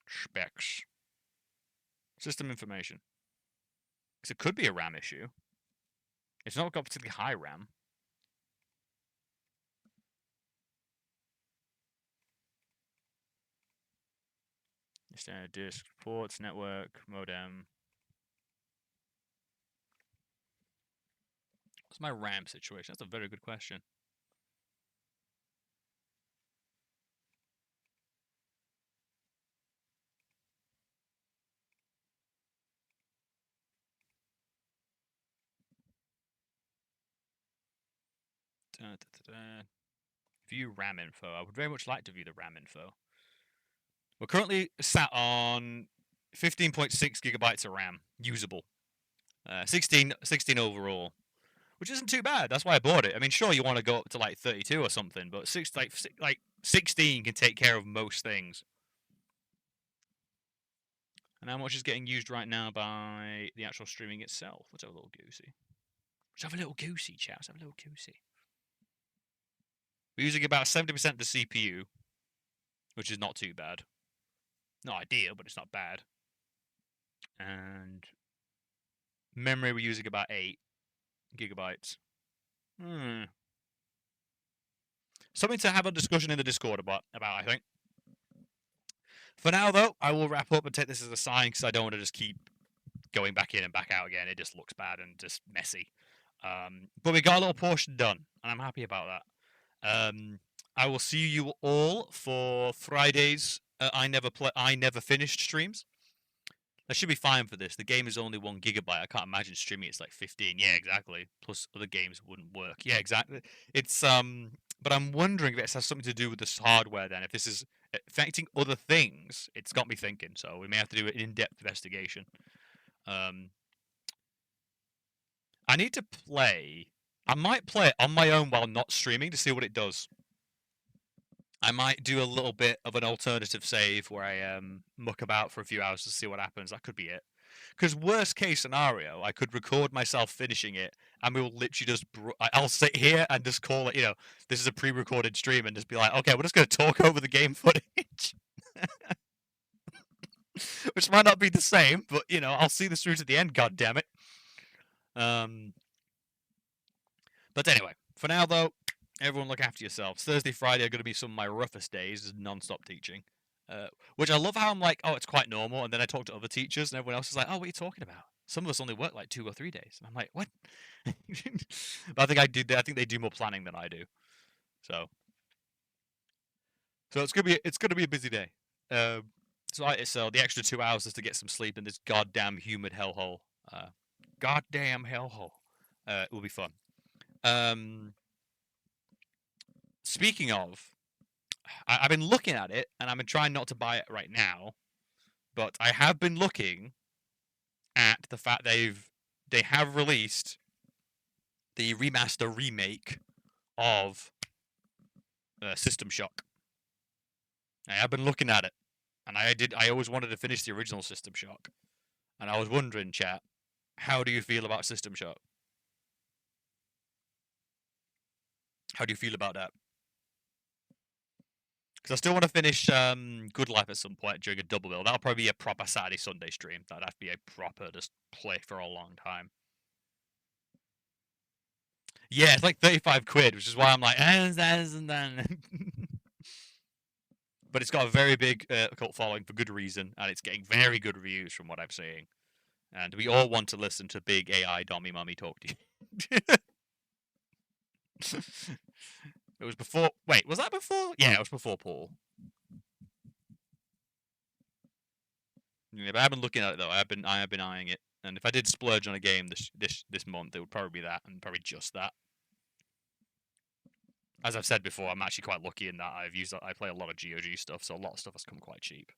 Specs. System information. Because it could be a RAM issue. It's not got particularly high RAM. Standard disk, ports, network, modem. What's my RAM situation? That's a very good question. View RAM info. I would very much like to view the RAM info. We're currently sat on 15.6 gigabytes of RAM, usable. 16 overall, which isn't too bad. That's why I bought it. I mean, sure, you want to go up to like 32 or something, but 16 can take care of most things. And how much is getting used right now by the actual streaming itself? Let's have a little goosey. Let's have a little goosey, chat. Let's have a little goosey. We're using about 70% of the CPU, which is not too bad. Not ideal, but it's not bad. And memory, we're using about 8 gigabytes. Something to have a discussion in the Discord about, I think. For now, though, I will wrap up and take this as a sign because I don't want to just keep going back in and back out again. It just looks bad and just messy. But we got a little portion done, and I'm happy about that. I will see you all for Friday's I never finished streams. That should be fine for this. The game is only 1 gigabyte. I can't imagine streaming it's like 15. Yeah, exactly. Plus other games wouldn't work. Yeah, exactly. It's but I'm wondering if it has something to do with this hardware then. If this is affecting other things, it's got me thinking. So we may have to do an in-depth investigation. I need to play. I might play it on my own while not streaming to see what it does. I might do a little bit of an alternative save where I muck about for a few hours to see what happens. That could be it. Because worst case scenario, I could record myself finishing it, and we will literally just. I'll sit here and just call it. This is a pre-recorded stream, and just be like, okay, we're just going to talk over the game footage. Which might not be the same, but I'll see this through to the end. God damn it. But anyway, for now though, everyone look after yourselves. Thursday, Friday are going to be some of my roughest days, non-stop teaching. Which I love how I'm like, oh, it's quite normal, and then I talk to other teachers, and everyone else is like, oh, what are you talking about? Some of us only work like 2 or 3 days, and I'm like, what? But I think they do more planning than I do. So it's gonna be a busy day. So the extra 2 hours is to get some sleep in this goddamn humid hellhole. Goddamn hellhole. It will be fun. Speaking of, I've been looking at it, and I've been trying not to buy it right now, but I have been looking at the fact they have released the remaster remake of System Shock. I have been looking at it, and I always wanted to finish the original System Shock, and I was wondering, chat, how do you feel about System Shock? How do you feel about that? Because I still want to finish Good Life at some point during a double bill. That'll probably be a proper Saturday, Sunday stream. That'd have to be a proper just play for a long time. Yeah, it's like 35 quid, which is why I'm like, but it's got a very big cult following for good reason, and it's getting very good reviews from what I'm seeing. And we all want to listen to big AI Dommy Mummy talk to you. It was before. Wait, was that before? Yeah, it was before Paul. Yeah, but I've been looking at it though. I have been eyeing it, and if I did splurge on a game this month, it would probably be that, and probably just that. As I've said before, I'm actually quite lucky in that I play a lot of GOG stuff, so a lot of stuff has come quite cheap.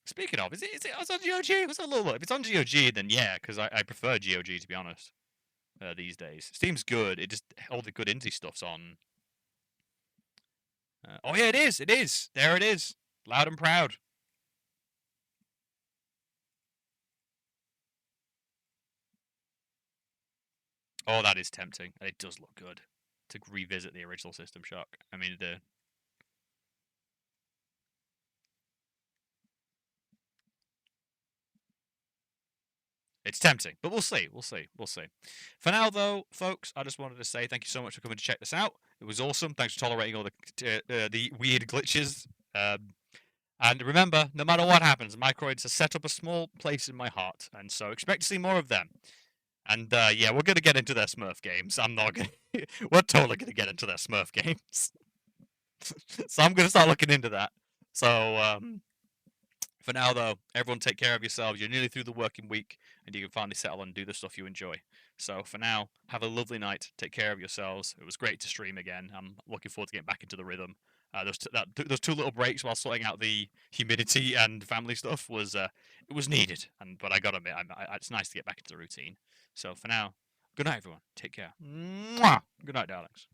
Speaking of, is it on GOG? What's that look? If it's on GOG, then yeah, because I prefer GOG to be honest. These days, Steam's good. It just all the good indie stuff's on. Oh yeah, it is. It is. There it is. Loud and proud. Oh, that is tempting. It does look good to revisit the original System Shock. I mean, it's tempting, but we'll see. We'll see. We'll see. For now, though, folks, I just wanted to say thank you so much for coming to check this out. It was awesome. Thanks for tolerating all the weird glitches. And remember, no matter what happens, Microids has set up a small place in my heart, and so expect to see more of them. And yeah, we're gonna get into their Smurf games. I'm not gonna. We're totally gonna get into their Smurf games. So I'm gonna start looking into that. So for now, though, everyone take care of yourselves. You're nearly through the working week, and you can finally settle and do the stuff you enjoy. So for now, have a lovely night. Take care of yourselves. It was great to stream again. I'm looking forward to getting back into the rhythm. Those 2 little breaks while sorting out the humidity and family stuff was it was needed. But I gotta admit, it's nice to get back into the routine. So for now, good night, everyone. Take care. Mwah! Good night, darlings.